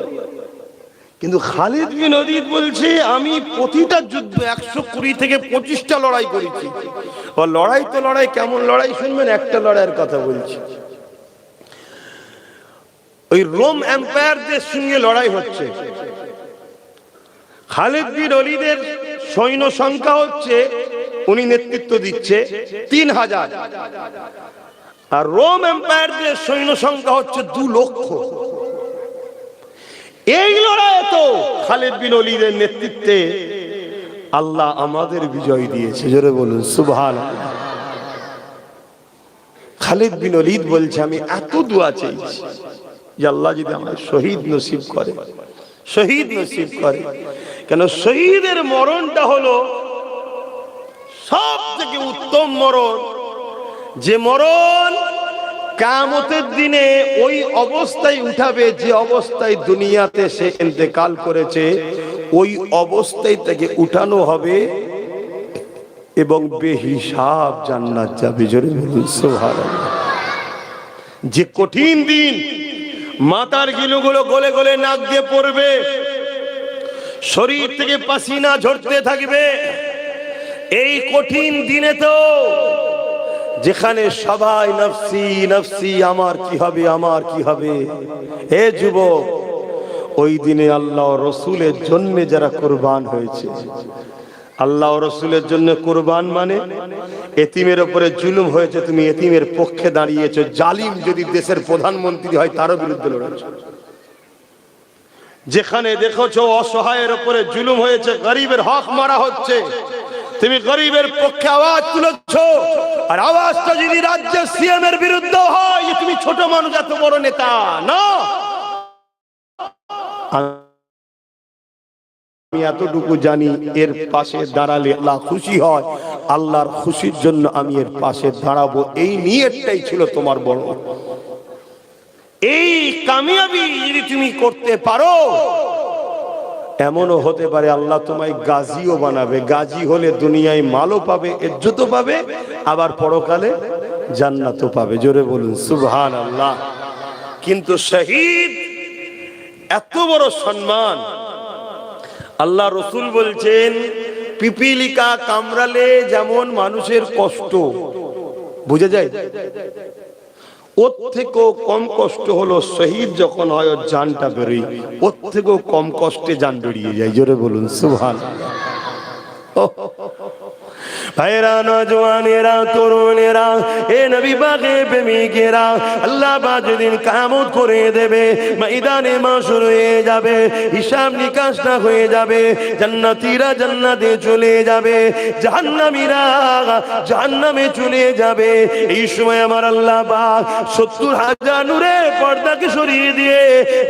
কিন্তু খালিদ বিন ওলীদ বলছে আমি প্রতিটা যুদ্ধ 120 থেকে 25টা লড়াই করেছি। ও লড়াই তো লড়াই, কেমন লড়াই শুনবেন, একটা লড়াইয়ের কথা বলছি। ওই রোম এম্পায়ারদের সঙ্গে লড়াই হচ্ছে, খালিদ বিন ওলীদের সৈন্য সংখ্যা হচ্ছে, উনি নেতৃত্ব দিচ্ছে 3000, আর রোম এম্পায়ারদের সৈন্য সংখ্যা হচ্ছে 2 লক্ষ। এই লড়াইয়ে তো খালিদ বিন ওলীদের নেতৃত্বে আল্লাহ আমাদের বিজয় দিয়েছে, জোরে বলুন সুবহানাল্লাহ। খালিদ বিন ওলীদ বলছে আমি এত দোয়া চাইছি যে আল্লাহ যদি আমায় শহীদ নসিব করে, শহীদ নসিব করে। কেন শহীদের মরণটা হলো সব থেকে উত্তম মরণ, যে মরণ কিয়ামতের দিনে ওই অবস্থায় উঠাবে যে অবস্থায় দুনিয়াতে সে ইন্তেকাল করেছে, ওই অবস্থায় তাকে উঠানো হবে এবং বেহিসাব জান্নাত যাবে, জোরে বলুন সুবহানাল্লাহ। যে কঠিন দিন, মাথার গিলুগুলো গলে গলে নাক দিয়ে পড়বে, শরীর থেকে পাসিনা ঝরতে থাকবে। এই কঠিন দিনে তো যেখানে সবাই নফসি নফসি, আমার কি হবে, আমার কি হবে। হে যুবক, ওই দিনে আল্লাহ রসুলের জন্য যারা কুরবান হয়েছে, আল্লাহ রসুলের জন্য কুরবান মানে এতিমের উপরে জুলুম হয়েছে, তুমি এতিমের পক্ষে দাঁড়িয়েছো। জালিম যদি দেশের প্রধানমন্ত্রী হয় তারও বিরুদ্ধে লড়েছো। যেখানে দেখেছো অসহায়ের উপরে জুলুম হয়েছে, গরিবের হক মারা হচ্ছে, তুমি গরিবের পক্ষে আওয়াজ তুলেছ। আর আওয়াজটা যদি রাজ্যের সিএম এর বিরুদ্ধে হয়, তুমি ছোট মানুষ, এত বড় নেতা না। আমি এতটুকু জানি, এর পাশে দাঁড়ালে আল্লাহ খুশি হয়, আল্লাহর খুশির জন্য আমি এর পাশে দাঁড়াবো। এই নিয়তটাই ছিল তোমার বড়। এই কামিয়াবি যদি তুমি করতে পারো, এমনও হতে পারে আল্লাহ তোমায় গাজীও বানাবে। গাজী হলে দুনিয়ায় মালও পাবে, ইজ্জতও পাবে, আবার পরকালে জান্নাতও পাবে, জোরে বলুন সুবহানাল্লাহ। কিন্তু শহীদ এত বড় সম্মান, আল্লাহ রসুল বলছেন পিপিলিকা কামড়ালে যেমন মানুষের কষ্ট বুঝে যায়, ওর থেকেও কম কষ্ট হলো শহীদ যখন হয় ওর জানটা বেরোয়, ওর থেকেও কম কষ্টে জান বেরিয়ে যায়, জোরে বলুন সুবহানাল্লাহ। ভাইরা, নওজওয়ানেরা, তরুণেরা, এ নবী পাকের প্রেমিকেরা, আল্লাহ পাক যেদিন কিয়ামত করে দেবে, ময়দানে মাশর হয়ে যাবে, হিসাব নিকাশটা হয়ে যাবে, জান্নাতীরা জান্নাতে চলে যাবে, জাহান্নামীরা জাহান্নামে চলে যাবে। এই সময় আমার আল্লাহ পাক 70,000 নূরের পর্দাকে সরিয়ে দিয়ে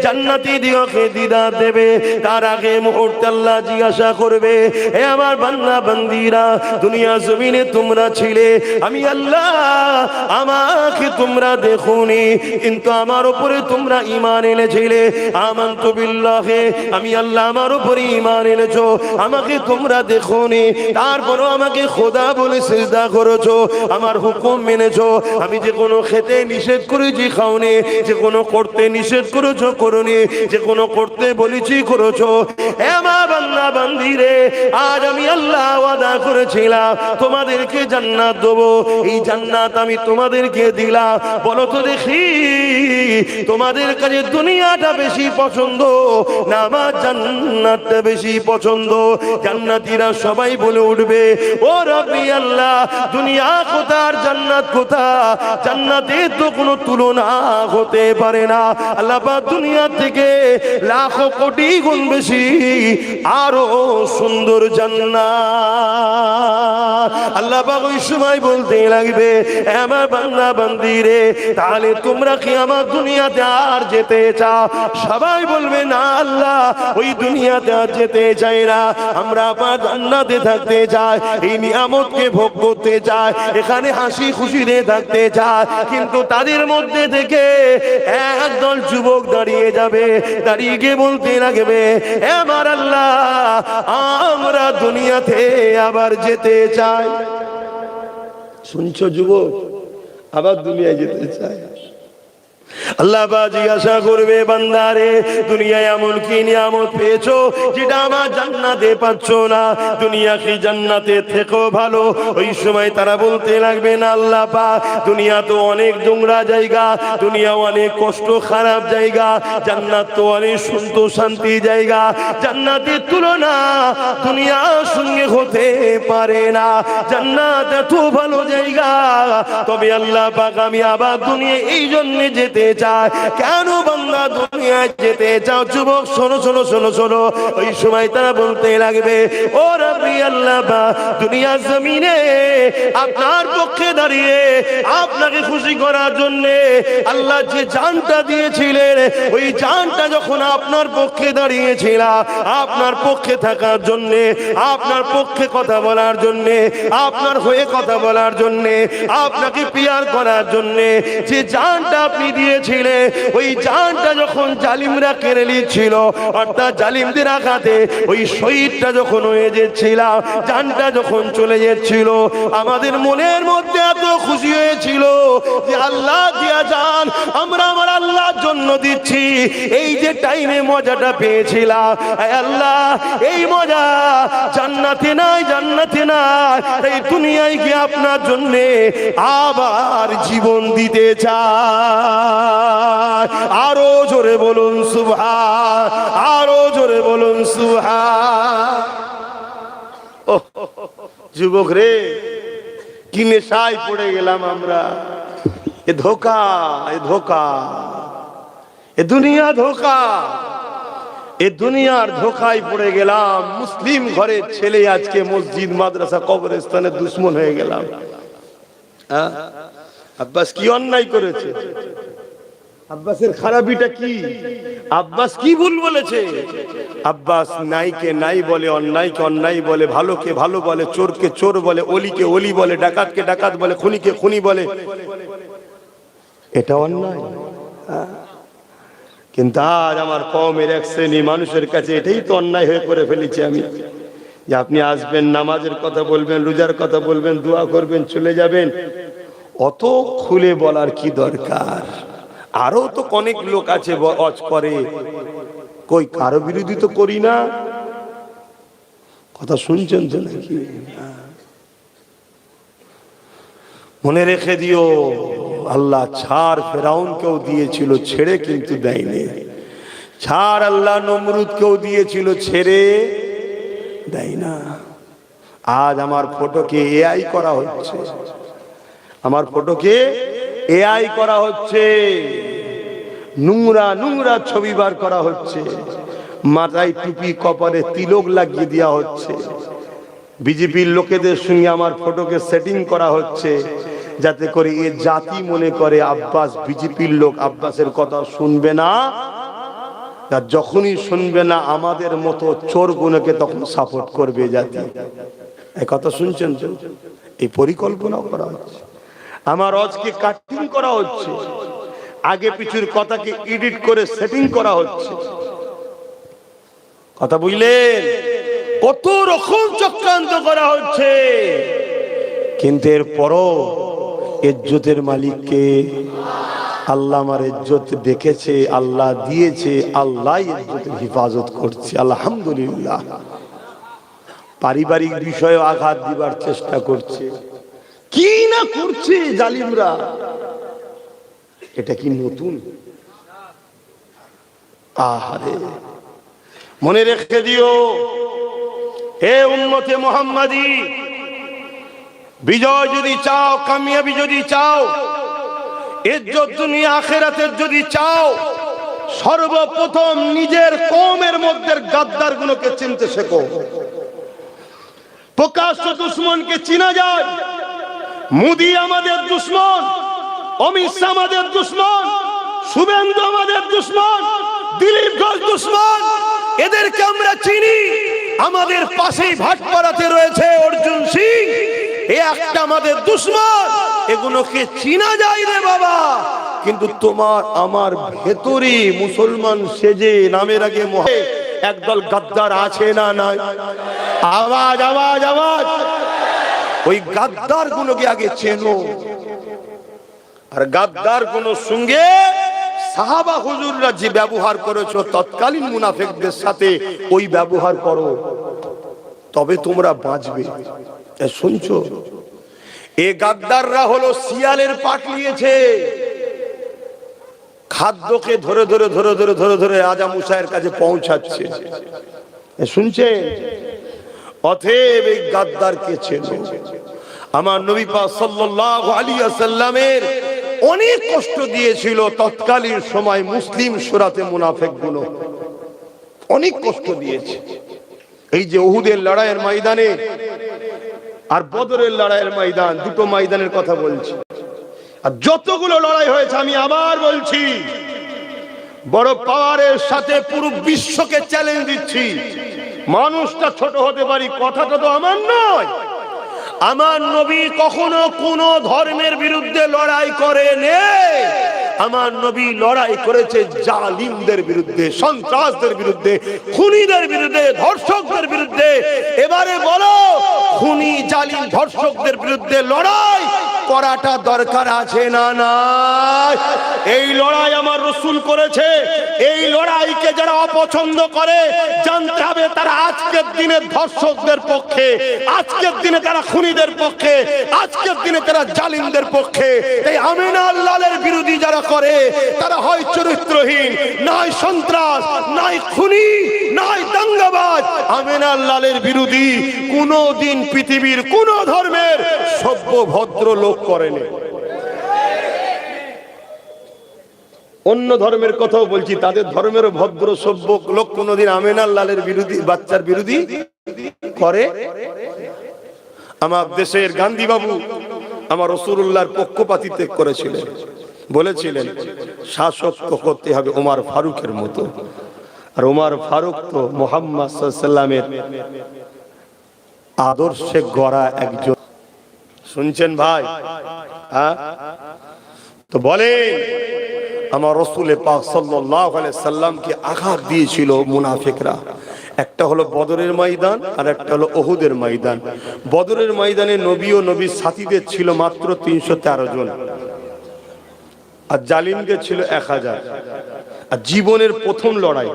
জান্নাতি দিগকে দিদার দেবে। তার আগে মুহূর্তে আল্লাহ জিজ্ঞাসা করবে, হে আমার বান্দা বান্দীরা, দুনিয়া জমিনে তোমরা ছিলে, আমি আল্লাহ আমাকে তোমরা দেখোনি, কিন্তু আমার উপরে তোমরা ঈমান এনেছিলে। আমানতু বিল্লাহি, আমি আল্লাহ আমার উপরে ঈমান এনেছো, আমাকে তোমরা দেখোনি, তারপরও আমাকে খোদা বলে সিজদা করেছো, আমার হুকুম মেনেছো। আমি যে কোনো খেতে নিষেধ করেছি খাওনি, যে কোনো করতে নিষেধ করেছো করোনি, যে কোনো করতে বলেছি করেছো। হে আমার বান্দা বান্দীরে, আজ আমি আল্লাহ ওয়াদা করেছিলাম তোমাদেরকে জান্নাত দেবো। এই জান্নাত আমি তোমাদেরকে দিলাম। বলো তো দেখি, তোমাদের কাছে দুনিয়াটা বেশি পছন্দ না আমার জান্নাতটা বেশি পছন্দ? জান্নাতীরা সবাই বলে উঠবে, ও রব্বি আল্লাহ, দুনিয়া কোথা আর জান্নাত কোথা? জান্নাতের তো কোনো তুলনা হতে পারে না। আল্লাহ পাক দুনিয়া থেকে লাখো কোটি গুণ বেশি আরো সুন্দর জান্নাত। আল্লাহ পাক ওই সময় বলতে লাগবে, আমার বান্দা বান্দি রে, তাহলে তোমরা কি আমার দুনিয়াতে আর যেতে চাও? সবাই বলবে না আল্লাহ, ওই দুনিয়াতে আর যেতে চাই না, আমরা আপনার জান্নাতে থাকতে চাই, এই নিয়ামতকে ভোগ করতে চাই, এখানে হাসি খুশিতে থাকতে চাই। কিন্তু তাদের মধ্যে থেকে একদল যুবক দাঁড়িয়ে যাবে, দাঁড়িয়ে গিয়ে বলতে লাগবে, আমার আল্লাহ, আমরা দুনিয়াতে আবার যেতে চাই। শুনছো যুবক, আবার দুনিয়ায় যেতে চাই। আল্লাহ পাক জিজ্ঞাসা করবে, বান্দারে দুনিয়ায় এমন কি নিয়ামত পেয়েছো যেটা আমার জান্নাতে পাচ্ছ না? দুনিয়া কি জান্নাতে থেকেও ভালো? ওই সময় তারা বলতে লাগবে, না আল্লাহ পাক, দুনিয়া তো অনেক নোংরা জায়গা, দুনিয়া অনেক কষ্ট খারাপ জায়গা, জান্নাত তো অনেক সুন্দর শান্তি জায়গা, জান্নাতের তুলনা দুনিয়ার সঙ্গে হতে পারে না, জান্নাত এত ভালো জায়গা। তবে আল্লাহ পাক, আমি আবার দুনিয়া এই জন্য যেতে চাই। কেন বান্দা দুনিয়ায় যেতে চাও? যুবক শোনো শোনো শোনো শোনো। ওই সময় তারা বলতে লাগবে, ও রাব্বি আল্লাহ পাক, দুনিয়ার জমিনে আপনার পক্ষে দাঁড়িয়ে আপনাকে খুশি করার জন্য আল্লাহ যে জানটা দিয়েছিলেন, ওই জানটা যখন আপনার পক্ষে দাঁড়িয়েছিল, আপনার পক্ষে থাকার জন্য, আপনার পক্ষে কথা বলার জন্য, আপনার হয়ে কথা বলার জন্য, আপনাকে পিয়ার করার জন্য যে জানটা আপনি দিয়েছিলে, ওই জানটা যখন জালিমরা কেড়ে নিচ্ছিল, অর্থাৎ জালিমদের আঘাতে ওই শহীদটা যখন হয়ে যাচ্ছিল, জানটা যখন চলে যাচ্ছিল, আমাদের মনের মধ্যে এত খুশি হয়েছিল যে আল্লাহ দিয়া জান আমরা আমার আল্লাহর জন্য দিচ্ছি। এই যে টাইমে মজাটা পেয়েছিলাম, আল্লাহ এই মজা জান্নাতে নাই, জান্নাতে নাই, এই দুনিয়ায় গিয়ে আপনার জন্য আবার জীবন দিতে চাই। আরো জোরে বলুন সুবহান, আরো জোরে বলুন সুবহান। যুবক রে, কি নেশায় পড়ে গেলাম আমরা। এ ধোকা, এ ধোকা, এ দুনিয়া ধোকা, এ দুনিয়ার ধোকায় পড়ে গেলাম। মুসলিম ঘরের ছেলে আজকে মসজিদ মাদ্রাসা কবরস্থানের দুশ্মন হয়ে গেলাম। আব্বাস কি অন্যায় করেছে? আব্বাসের খারাপিটা কি? আব্বাস কি ভুল বলেছে? আব্বাস নাইকে নাই বলে, অন্যায়কে অন্যায় বলে, ভালোকে ভালো বলে, চোরকে চোর বলে, অলিকে অলি বলে, ডাকাতকে ডাকাত বলে, খুনিকে খুনি বলে। এটা অন্যায়। কিন্তু আজ আমার কওমের এক শ্রেণী মানুষের কাছে এটাই তো অন্যায় হয়ে করে ফেলেছি আমি, যে আপনি আসবেন, নামাজের কথা বলবেন, রোজার কথা বলবেন, দোয়া করবেন, চলে যাবেন। অত খুলে বলার কি দরকার? আরো তো অনেক লোক আছে ওয়াজ করে, কই কারো বিরোধী তো করি না। কথা শুনছেন তো নাকি? মনে রেখে দিও, আল্লাহ ছাড় ফেরাউনকেও দিয়েছিল, ছেড়ে কিন্তু দেয়নি। ছাড় আল্লাহ নমরুদকেও দিয়েছিল, ছেড়ে দেয় না। আজ আমার ফটোকে এআই করা হচ্ছে, আমার ফটোকে এআই করা হচ্ছে, নোংরা নোংরা ছবি বার করা হচ্ছে, মাথায় টুপি, কপালে তিলক লাগিয়ে দেওয়া হচ্ছে। বিজেপির লোকেদের সঙ্গে আমার ফটোকে সেটিং করা হচ্ছে, যাতে করে এ জাতি মনে করে আব্বাস বিজেপির লোক, আব্বাসের কথা শুনবে না। যখনই শুনবে না, আমাদের মতো চোর গুণকে তখন সাপোর্ট করবে জাতি। এই কথা শুনছেন তো? এই পরিকল্পনা করা হচ্ছে। আমার আজকে কাটিং করা হচ্ছে, আগে পিছুর কথাকে এডিট করে সেটিং করা হচ্ছে। কথা বুঝলেন? কত রকম চক্রান্ত করা হচ্ছে। কিন্তু এরপরও ইজ্জতের মালিককে আল্লাহ, আমার ইজ্জত দেখেছে, আল্লাহ দিয়েছে, আল্লাহ ইজ্জতের হেফাজত করছে, আলহামদুলিল্লাহ। পারিবারিক বিষয়ে আঘাত দিবার চেষ্টা করছে, কি না করছে জালিমরা। এটা কি নতুন? আহারে, মনে রেখে দিও, হে উম্মতে মুহাম্মাদি, বিজয় যদি চাও, কামিয়াবি যদি চাও, ইজ্জত দুনিয়া আখিরাতের যদি চাও, সর্বপ্রথম নিজের কওমের মধ্যে গাদ্দার গুলোকে চিনতে শেখো। প্রকাশ্য দুশ্মনকে চিনা যায়। মোদি আমাদের দুশ্মন, অমিত শাহ আমাদের দুশ্মন, শুভেন্দু আমাদের দুশ্মন, দিলীপ ঘোষ দুশ্মন, এদেরকে আমরা চিনি। আমাদের পাশেই ভাটপাড়াতে রয়েছে অর্জুন সিং, এ একটা আমাদের দুশ্মন। এগুলোকে চিনা যায় রে বাবা। কিন্তু তোমার আমার ভেতরে মুসলমান সেজে নামের আগে মহে একদল গাদ্দার আছে না নাই? আওয়াজ আওয়াজ আওয়াজ। ওই গাদ্দার গুলোকে আগে চেনো। আর গাদ্দার গুলো সঙ্গে সাহাবা হুজুররা যে ব্যবহার করেছো তৎকালীন মুনাফিকদের সাথে ওই ব্যবহার করো, তবে তোমরা বাঁচবে। শুনছো? এ গাদ্দাররা হলো শিয়ালের পাট নিয়েছে, খাদ্যকে ধরে ধরে ধরে ধরে ধরে ধরে রাজা মুসাইয়ের কাছে পৌঁছাচ্ছে। শুনছেন? অতএব এই গাদ্দারকে চেনো। আমার নবী পাক সাল্লাল্লাহু আলাইহি ওয়াসাল্লামের অনেক কষ্ট দিয়েছিল তৎকালীন সময় মুসলিম সুরাতে মুনাফিকগুলো, অনেক কষ্ট দিয়েছে। এই যে উহুদের লড়াইয়ের ময়দানে আর বদরের লড়াইয়ের ময়দান, দুটো ময়দানের কথা বলছি। আর যতগুলো লড়াই হয়েছে আমি আবার বলছি, বড় পাওয়ারের সাথে পুরো বিশ্বকে চ্যালেঞ্জ দিচ্ছি। মানুষটা ছোট হতে পারি, কথাটা তো আমার নয়। আমার নবী কখনো কোন ধর্মের বিরুদ্ধে লড়াই করেনি। আমার নবী লড়াই করেছে জালিমদের বিরুদ্ধে, সন্ত্রাসদের বিরুদ্ধে, খুনিদের বিরুদ্ধে, ধর্ষকদের বিরুদ্ধে। এবারে বলো, খুনি জালিম ধর্ষকদের বিরুদ্ধে লড়াই করাটা দরকার আছে না নাই? এই লড়াই আমার রাসূল করেছে। এই লড়াইকে যারা অপছন্দ করে জানতে হবে তারা আজকের দিনে ধর্ষকদের পক্ষে, আজকের দিনে তারা খুনিদের পক্ষে, আজকের দিনে তারা জালিমদের পক্ষে। এই আমিনা আল্লাহর বিরোধী যারা করে তারা হয় চরিত্রহীন, নয় সন্ত্রাস, নয় খুনি, নয় দাঙ্গাবাজ। আমিনা আল্লাহর বিরোধী কোনদিন পৃথিবীর কোন ধর্মের সভ্য ভদ্র লোক করেনি। অন্য ধর্মের কথাও বলছি, তাদের ধর্মের ভদ্র সভ্য লোক কোনদিন আমিনা আল্লাহর বিরোধী বাচ্চার বিরোধী করে? আমার দেশের গান্ধী বাবু আমার রাসূলুল্লাহর পক্ষপাতিত্ব করেছিলেন, বলেছিলেন শাসক তো হতে হবে ওমর ফারুকের মতো। আর ওমর ফারুক তো মুহাম্মদ সাল্লাল্লাহু আলাইহি ওয়াসাল্লামের আদর্শে গড়া একজন। শুনছেন ভাই? হ্যাঁ, তো বলেন আমার রাসূল পাক সাল্লাল্লাহু আলাইহি সাল্লামকে আঘাত দিয়েছিল মুনাফিকরা। একটা হলো বদরের ময়দান আর একটা হলো উহুদের ময়দান। বদরের ময়দানে নবী ও নবীর সাথীদের ছিল মাত্র 313 জন, আর জালিমদের ছিল 1000। আর জীবনের প্রথম লড়াই,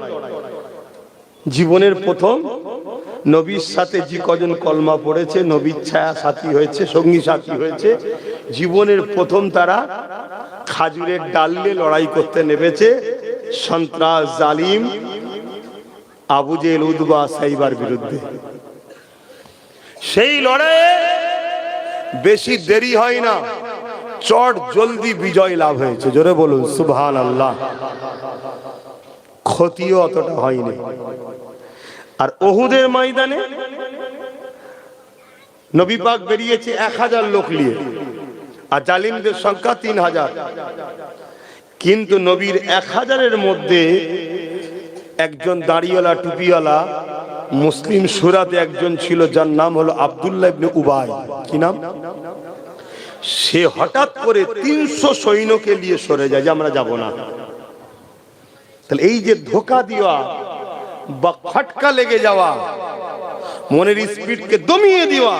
জীবনের প্রথম নবীর সাথে যে কজন কলমা পড়েছে, নবীর ছায়া সাথী হয়েছে, সঙ্গী সাথী হয়েছে, জীবনের প্রথম তারা খাজুরের ডাল নিয়ে লড়াই করতে নেমেছে সন্ত্রাস জালিম আবু জেহেল উতবা সাইবার বিরুদ্ধে। সেই লড়াইয়ে বেশি দেরি হয় না, চট জলদি বিজয় লাভ হয়েছে। জোরে বলুন সুবহানাল্লাহ। ক্ষতিও অতটা হয়নি। আর উহুদের ময়দানে নবী পাক বেরিয়েছে 1000 লোক নিয়ে, আর জালিমদের সংখ্যা 3000। কিন্তু নবীর 1000-এর মধ্যে একজন দাড়িওয়ালা টুপিওয়ালা মুসলিম সুরাতে একজন ছিল, যার নাম হলো আব্দুল্লাহ ইবনে উবাই। কি নাম? সে হঠাৎ করে 300 সৈন্যকে নিয়ে সরে যায় যে আমরা যাব না। তাহলে এই যে ধোঁকা দেওয়া বা খটকা লেগে যাওয়া, মনের স্পিডকে দমিয়ে দেওয়া,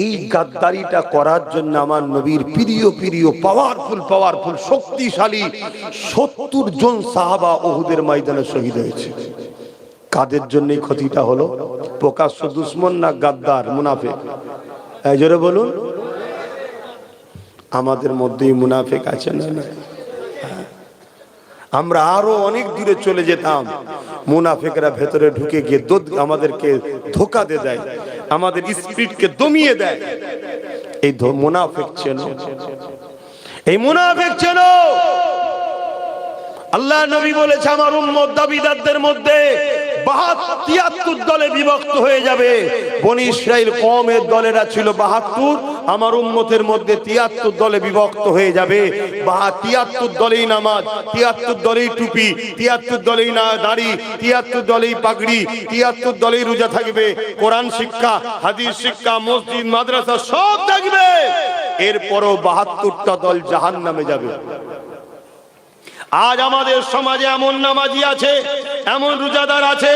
এই গাদ্দারিটা করার জন্য আমার নবীর প্রিয় প্রিয় পাওয়ারফুল শক্তিশালী 70 জন সাহাবা উহুদের ময়দানে শহীদ হয়েছে। কাদের জন্য এই ক্ষতিটা হলো? প্রকাশ্য দুশমন না গাদ্দার মুনাফিক? এই জোরে বলুন। আমাদের মধ্যেই মুনাফিক আছে না? আমরা আরো অনেক দূরে চলে যেতাম, মুনাফিকরা ভেতরে ঢুকে গিয়ে আমাদেরকে ধোঁকা দিয়ে দেয়, আমাদের স্পিডকে দমিয়ে দেয়। এই মুনাফিক চেনো, এই মুনাফিক চেনো। আল্লাহ নবী বলেছে আমার উম্মত দাবিদারদের মধ্যে ৭২ দলে বিভক্ত হয়ে যাবে। বনি ইসরাইল কওমের দলেরা ছিল ৭২, আমার উম্মতের মধ্যে ৭৩ দলে বিভক্ত হয়ে যাবে। ৭৩ দলেই নামাজ, ৭৩ দলেই টুপি, ৭৩ দলেই না দাড়ি, ৭৩ দলেই পাগড়ি, ৭৩ দলেই রোজা থাকবে, কোরআন শিক্ষা, হাদিস শিক্ষা, মসজিদ মাদ্রাসা সব থাকবে। এরপরও ৭২টা দল জাহান্নামে যাবে। আজ আমাদের সমাজে এমন নামাজি আছে, এমন রোজাদার আছে,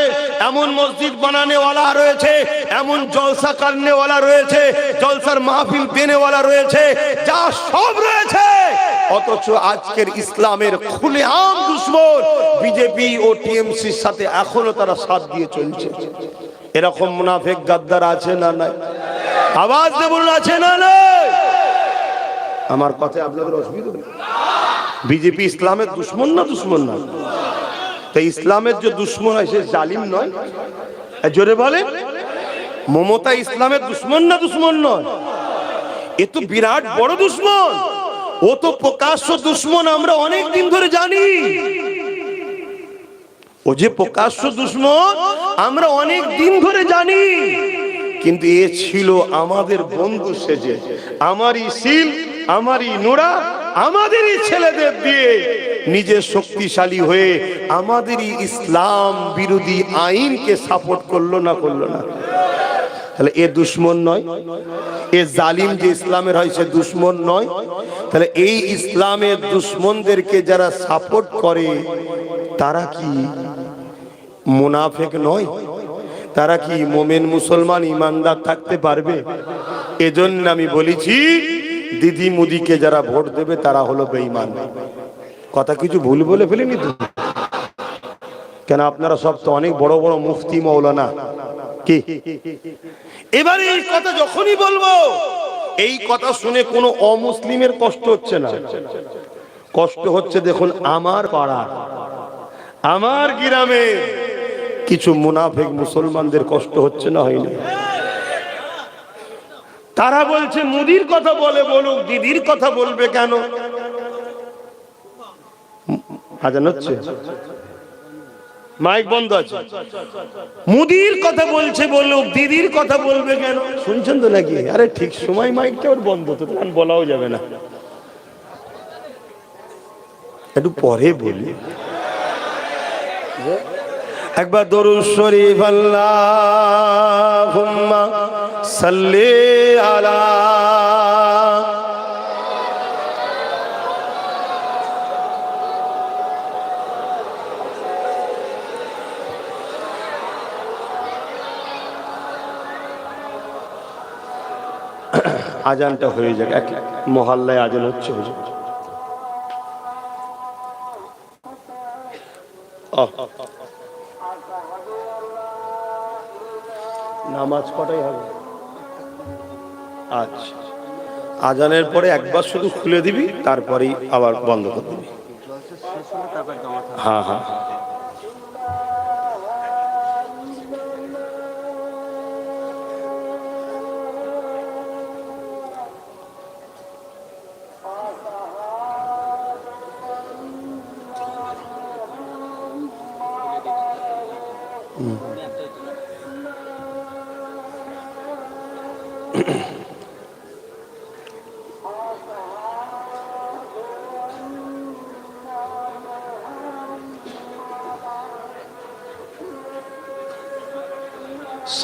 এমন মসজিদ বানানেওয়ালা রয়েছে, এমন জলসা করনেওয়ালা রয়েছে, জলসার মাহফিল দেনেওয়ালা রয়েছে, যা সব রয়েছে, অথচ আজকের ইসলামের খুলেআম দুশমন বিজেপি ও টিএমসির সাথে এখনো তারা সাথ দিয়ে চলছে। এরকম মুনাফিক গাদ্দার আছে না নাই? আওয়াজ দিয়ে বলুন, আছে না নাই? আমার কথা আপনাদের অসুবিধা নেই? বিজেপি ইসলামের দুশ্মন না দুশ্মন না? তাই ইসলামের যে দুশ্মন হয় সে জালিম নয়? জোরে বলে, মমতা ইসলামের দুশ্মন না দুশ্মন নয়? এ তো বিরাট বড় দুশ্মন, ও তো প্রকাশ্য দুশ্মন, আমরা অনেক দিন ধরে জানি। ও যে প্রকাশ্য দুশ্মন আমরা অনেক দিন ধরে জানি, কিন্তু এ ছিল আমাদের বন্ধু সেজে, আমারই সিল, আমারই নোরা, আমাদেরই ছেলেদের দিয়ে নিজে শক্তিশালী হয়ে আমাদেরই ইসলাম বিরোধী আইনকে সাপোর্ট করলো না করলো না? তাহলে এ দুশ্মন নয়? এ জালিম যে ইসলামের হয় সে দুশ্মন নয়? তাহলে এই ইসলামের দুশ্মনদেরকে যারা সাপোর্ট করে তারা কি মুনাফিক নয়? তারা কি মোমেন মুসলমান ইমানদার থাকতে পারবে? এজন্য আমি বলেছি দিদি মুদিকে যারা ভোট দেবে তারা হলো বেঈমান। কথা কিছু ভুল বলে ফেলিনি তো? কেন আপনারা সব তো অনেক বড় বড় মুফতি মৌলানা, কি এবারে এই কথা যখনই বলবো, এই কথা শুনে কোনো অমুসলিমের কষ্ট হচ্ছে না? কষ্ট হচ্ছে দেখুন আমার পাড়া, আমার গ্রামে কিছু মুনাফিক মুসলমানদের কষ্ট হচ্ছে না? হয়নি? তারা বলছে মুদির কথা বলে বলুক, দিদির কথা বলবে কেন? আজান হচ্ছে, মাইক বন্ধ আছে। মুদির কথা বলছে বলুক, দিদির কথা বলবে কেন? শুনছেন তো নাকি? আরে ঠিক সময় মাইকটা ওর বন্ধ, তো তখন বলাও যাবে না, একটু পরে বলি। একবার দরুদ শরীফ আল্লাহুম্মা সাল্লি আলা। আজানটা হয়ে যাক, এক মহল্লায় আজান হচ্ছে। নামাজ কটাই হবে? আচ্ছা, আজানের পরে একবার শুধু খুলে দিবি, তারপরেই আবার বন্ধ করে দিবি। হ্যাঁ হ্যাঁ,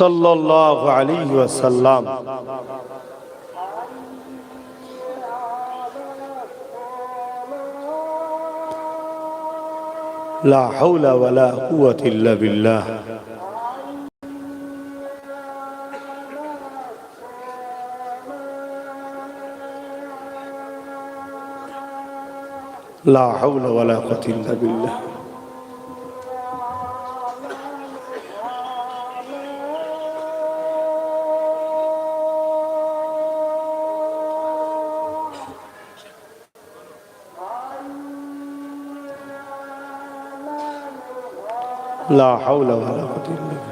সাল্লাল্লাহু আলাইহি ওয়াসাল্লাম। লা হাওলা ওয়ালা কুওয়াতা ইল্লা বিল্লাহ। লা হাওলা ওয়ালা কুওয়াতা ইল্লা বিল্লাহ। লা হাওলা ওয়ালা কুওয়াতা ইল্লা বিল্লাহ।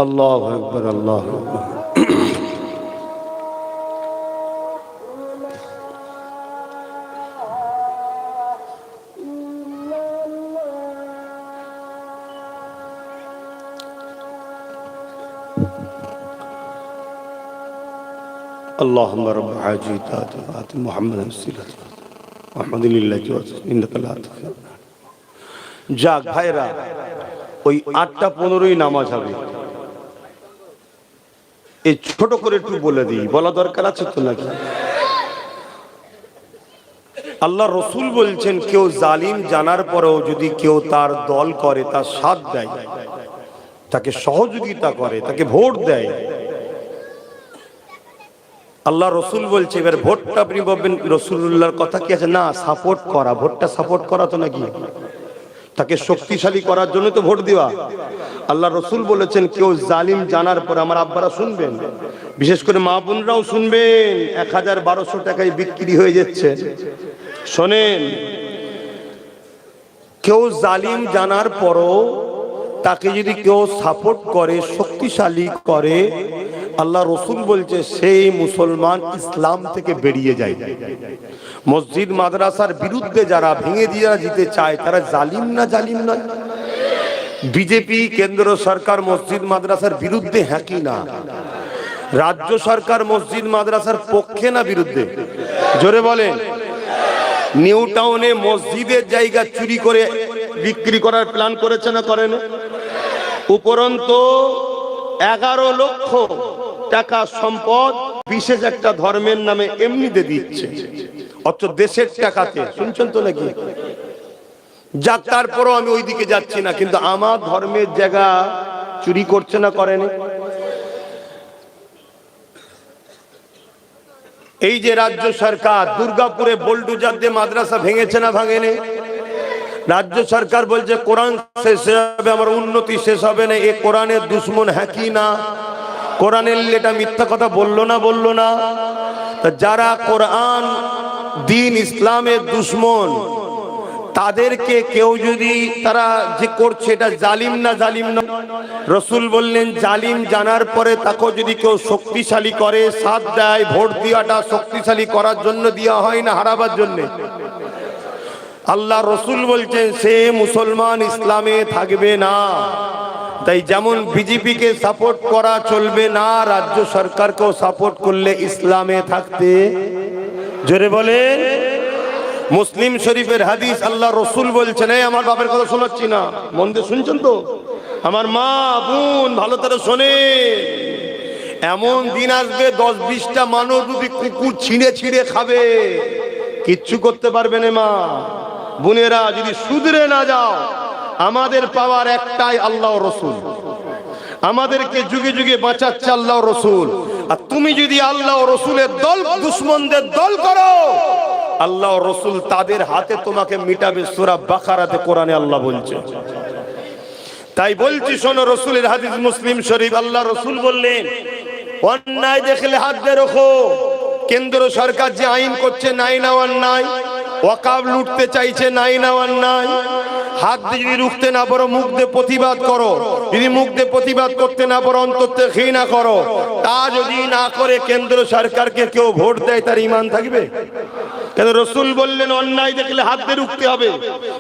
আল্লাহু আকবার, আল্লাহু আকবার। اللهم رب عاجزات وآت محمد الوسيلة محمد لله إنك لا تخير। যাক ভাইরা, ওই 8:15 নামাজ হবে। এই ছোট করে একটু বলে দিই, বলা দরকার আছে তো নাকি? আল্লাহ রসুল বলছেন, কেউ জালিম জানার পরেও যদি কেউ তার দল করে, তার সাথ দেয়, তাকে সহযোগিতা করে, তাকে ভোট দেয়, আল্লাহ রসুল বলছে, এবার ভোটটা আপনি বলবেন রসুল্লাহর কথা কি আছে? না, সাপোর্ট করা। ভোটটা সাপোর্ট করা তো নাকি, তাকে শক্তিশালী করার জন্য তো ভোট দেওয়া। আল্লাহ রসুল বলেছেন, কেউ জালিম জানার পর, আমার আব্বারা শুনবেন, বিশেষ করে মা বোনরাও শুনবেন, 1200 টাকায় বিক্রি হয়ে যাচ্ছে। শোনেন, কেউ জালিম জানার পরও তাকে যদি কেউ সাপোর্ট করে, শক্তিশালী করে, আল্লাহ রসুল বলছে সেই মুসলমান ইসলাম থেকে বেরিয়ে যায়। মসজিদ মাদ্রাসার বিরুদ্ধে যারা ভেঙে দিয়ে যেতে চায়, তারা জালিম না? জালিম নয়? বিজেপি কেন্দ্র সরকার মসজিদ মাদ্রাসার বিরুদ্ধে, হ্যাঁ কি না? রাজ্য সরকার মসজিদ মাদ্রাসার পক্ষে না বিরুদ্ধে? জোরে বলেন। নিউ টাউনে মসজিদের জায়গা চুরি করে বিক্রি করার প্ল্যান করেছে না করেন? উপরন্তু 11 লক্ষ টাকা সম্পদ বিশেষ একটা ধর্মের নামে এমনিতে দিচ্ছে, অথচ দেশের টাকাতে। শুনছেন তো নাকি? যাক, তারপরও আমি ওইদিকে যাচ্ছি না, কিন্তু আমার ধর্মের জায়গা চুরি করছে না করেন? এই যে রাজ্য সরকার দুর্গাপুরে বোল্ডুজার দিয়ে মাদ্রাসা ভেঙেছে না ভাঙেনি? রাজ্য সরকার বলছে কোরআন শেষ হবে, আমার উন্নতি শেষ হবে না। এ কোরআনের দুশ্মন, হ্যাঁ কি না? কোরআনের এটা মিথ্যা কথা বললো না? বললো না? যারা কোরআন দিন ইসলামের দুশ্মন, তাদেরকে কেউ যদি তারা যে করছে, এটা জালিম না? জালিম না? রসুল বললেন, জালিম জানার পরে তাকে যদি কেউ শক্তিশালী করে, সাথ দেয়, ভোট দেওয়াটা শক্তিশালী করার জন্য দেওয়া হয় না, হারাবার জন্য। আল্লাহ রসুল বলছেন সে মুসলমান ইসলামে থাকবে না। তাই যেমন বিজেপিকে সাপোর্ট করা চলবে না, রাজ্য সরকারকেও সাপোর্ট করলে ইসলামে থাকতে। জোরে বলেন। মুসলিম শরীফের হাদিস, আল্লাহ রসুল বলছেন, এই আমার বাপের কথা শোনাচ্ছি না, মন দিয়ে শুনছেন তো? আমার মা বোন ভালো করে শোনে, এমন দিন আসবে 10-20টা মানুষ যদি কুকুর ছিঁড়ে ছিঁড়ে খাবে, কিচ্ছু করতে পারবে না। মা বোনেরা, যদি শুধরে না যাও, আমাদের পাওয়ার একটাই আল্লাহ রসুল। আমাদেরকে যুগে যুগে বাঁচাচ্ছে আল্লাহ রসুল। আর তুমি যদি আল্লাহ রসুলের দল দুশ্মনদের দল করো, আল্লাহ রসুল তাদের হাতে তোমাকে মিটাবে। সূরা বাকারাতে কোরআনে আল্লাহ বলছে। তাই বলছি শোনো, রসুলের হাদিস মুসলিম শরীফ, আল্লাহ রসুল বললেন, অন্যায় দেখলে হাত দিয়ে রাখো। কেন্দ্র সরকার যে আইন করছে, নাই না অন্যায়? ওয়াকাফ লুটতে চাইছে, নাই না অন্যায়? হাত দিয়ে যদি রুখতে না পারো, মুখ দিয়ে প্রতিবাদ করো। যদি মুখ দিয়ে প্রতিবাদ করতে না পারো, অন্তর থেকে ঘৃণা করো। তা যদি না করে কেন্দ্র সরকারকে কেউ ভোট দেয়, তার ঈমান থাকবে? কেন রসুল বললেন অন্যায় দেখলে হাত দিয়ে রুখতে হবে।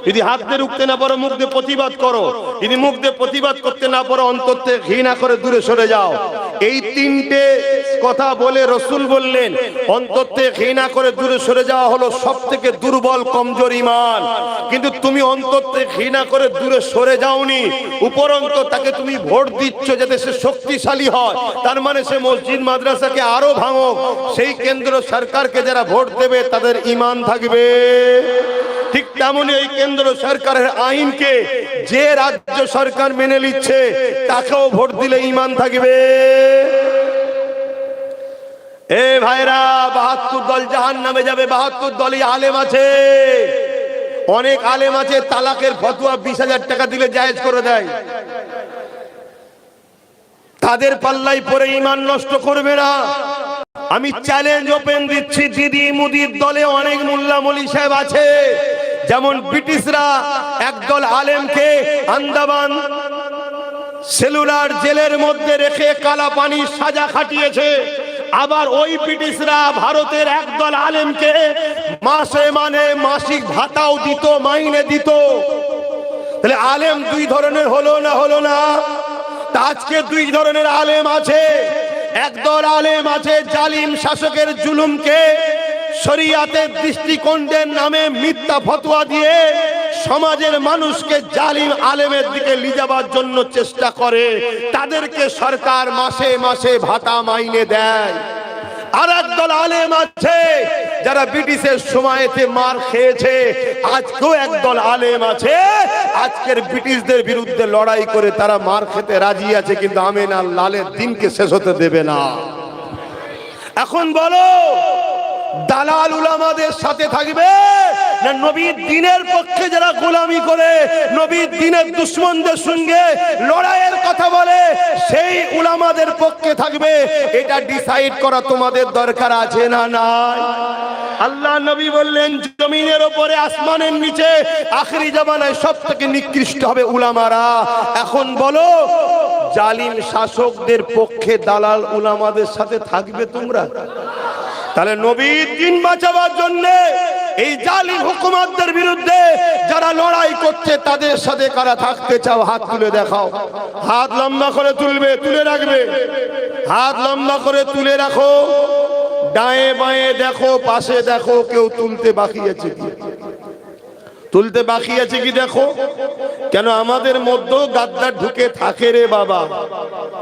যদি হাত দিয়ে রুখতে না পারো, মুখ দিয়ে প্রতিবাদ করো। যদি মুখ দিয়ে প্রতিবাদ করতে না পারো, অন্তর থেকে ঘৃণা করে দূরে সরে যাও। এই 3টে কথা বলে রসুল বললেন, অন্তর থেকে ঘৃণা করে দূরে সরে যাওয়া হলো সব থেকে দুর্বল কমজোর ঈমান। কিন্তু তুমি অন্তর থেকে ঘৃণা করে দূরে সরে যাওনি, উপরন্ত তাকে তুমি ভোট দিচ্ছ যাতে সে শক্তিশালী হয়। তার মানে সে মসজিদ মাদ্রাসাকে আরো ভাঙো। সেই কেন্দ্র সরকারকে যারা ভোট দেবে, তাদের ঈমান থাকবে। ঠিক তেমনি এই কেন্দ্র সরকারের আইনকে যে রাজ্য সরকার মেনে নিচ্ছে, তাকেও ভোট দিলে ঈমান থাকবে। এ ভাইরা, 72 দল জাহান্নামে যাবে। 72 দলই আলেম আছে। অনেক আলেম আছে তালাকের ফতোয়া 20,000 টাকা দিলে জায়েজ করে দেয়। তাদের পাল্লাই পরে ঈমান নষ্ট করবে না। আমি চ্যালেঞ্জ ওপেন দিচ্ছি, দিদি মুদির দলে অনেক মোল্লা মলি সাহেব আছে। যেমন ব্রিটিশরা একদল আলেমকে আন্দামান সেলুলার জেলের মধ্যে রেখে কালা পানির সাজা খাটিয়েছে। আবার ওই ব্রিটিশরা ভারতের একদল আলেমকে মাসিক ভাতাও দিত, মাইনে দিত। তাহলে আলেম দুই ধরনের হলো না? তা আজকে দুই ধরনের আলেম আছে। একদল আলেম আছে জালিম শাসকের জুলুমকে শরিয়াতের দৃষ্টিকোণের নামে মিথ্যা ফতোয়া দিয়ে সমাজের মানুষকে জালিম আলেমের দিকে নিয়ে যাবার জন্য চেষ্টা করে। তাদেরকে সরকার মাসে মাসে ভাতা মাইনে দেয়। আর একদল আলেম আছে যারা ব্রিটিশের সময়তে মার খেয়েছে। আজকেও একদল আলেম আছে আজকের ব্রিটিশদের বিরুদ্ধে লড়াই করে তারা মার খেতে রাজি আছে, কিন্তু আমিন আর লালের দিনকে শেষ হতে দেবে না। এখন বলো, দালাল উলামাদের সাথে থাকবে না নবীর দ্বীনের পক্ষে যারা গোলামি করে নবীর দ্বীনের দুশমনদের সঙ্গে লড়াইয়ের কথা বলে সেই উলামাদের পক্ষে থাকবে? এটা ডিসাইড করা তোমাদের দরকার আছে না নাই? আল্লাহ নবী বললেন জমিনের উপরে আসমানের নিচে আখেরি জামানায় সবথেকে নিকৃষ্ট হবে উলামারা। এখন বলো, জালিম শাসকদের পক্ষে দালাল উলামাদের সাথে থাকবে তোমরা? তাহলে নবীর দ্বীন বাঁচাবার জন্য এই জালিম হুকুমতদের বিরুদ্ধে যারা লড়াই করছে তাদের সাথে কারা থাকতে চাও? হাত তুলে দেখাও। হাত লম্বা করে তুলবে, তুলে রাখবে। হাত লম্বা করে তুলে রাখো। ডায়ে বাঁয়ে দেখো, পাশে দেখো, কেউ তুলতে বাকি আছে কি? তুলতে বাকি আছে কি দেখো। কেন আমাদের মধ্যেও গাদ্দার ঢুকে থাকে রে বাবা,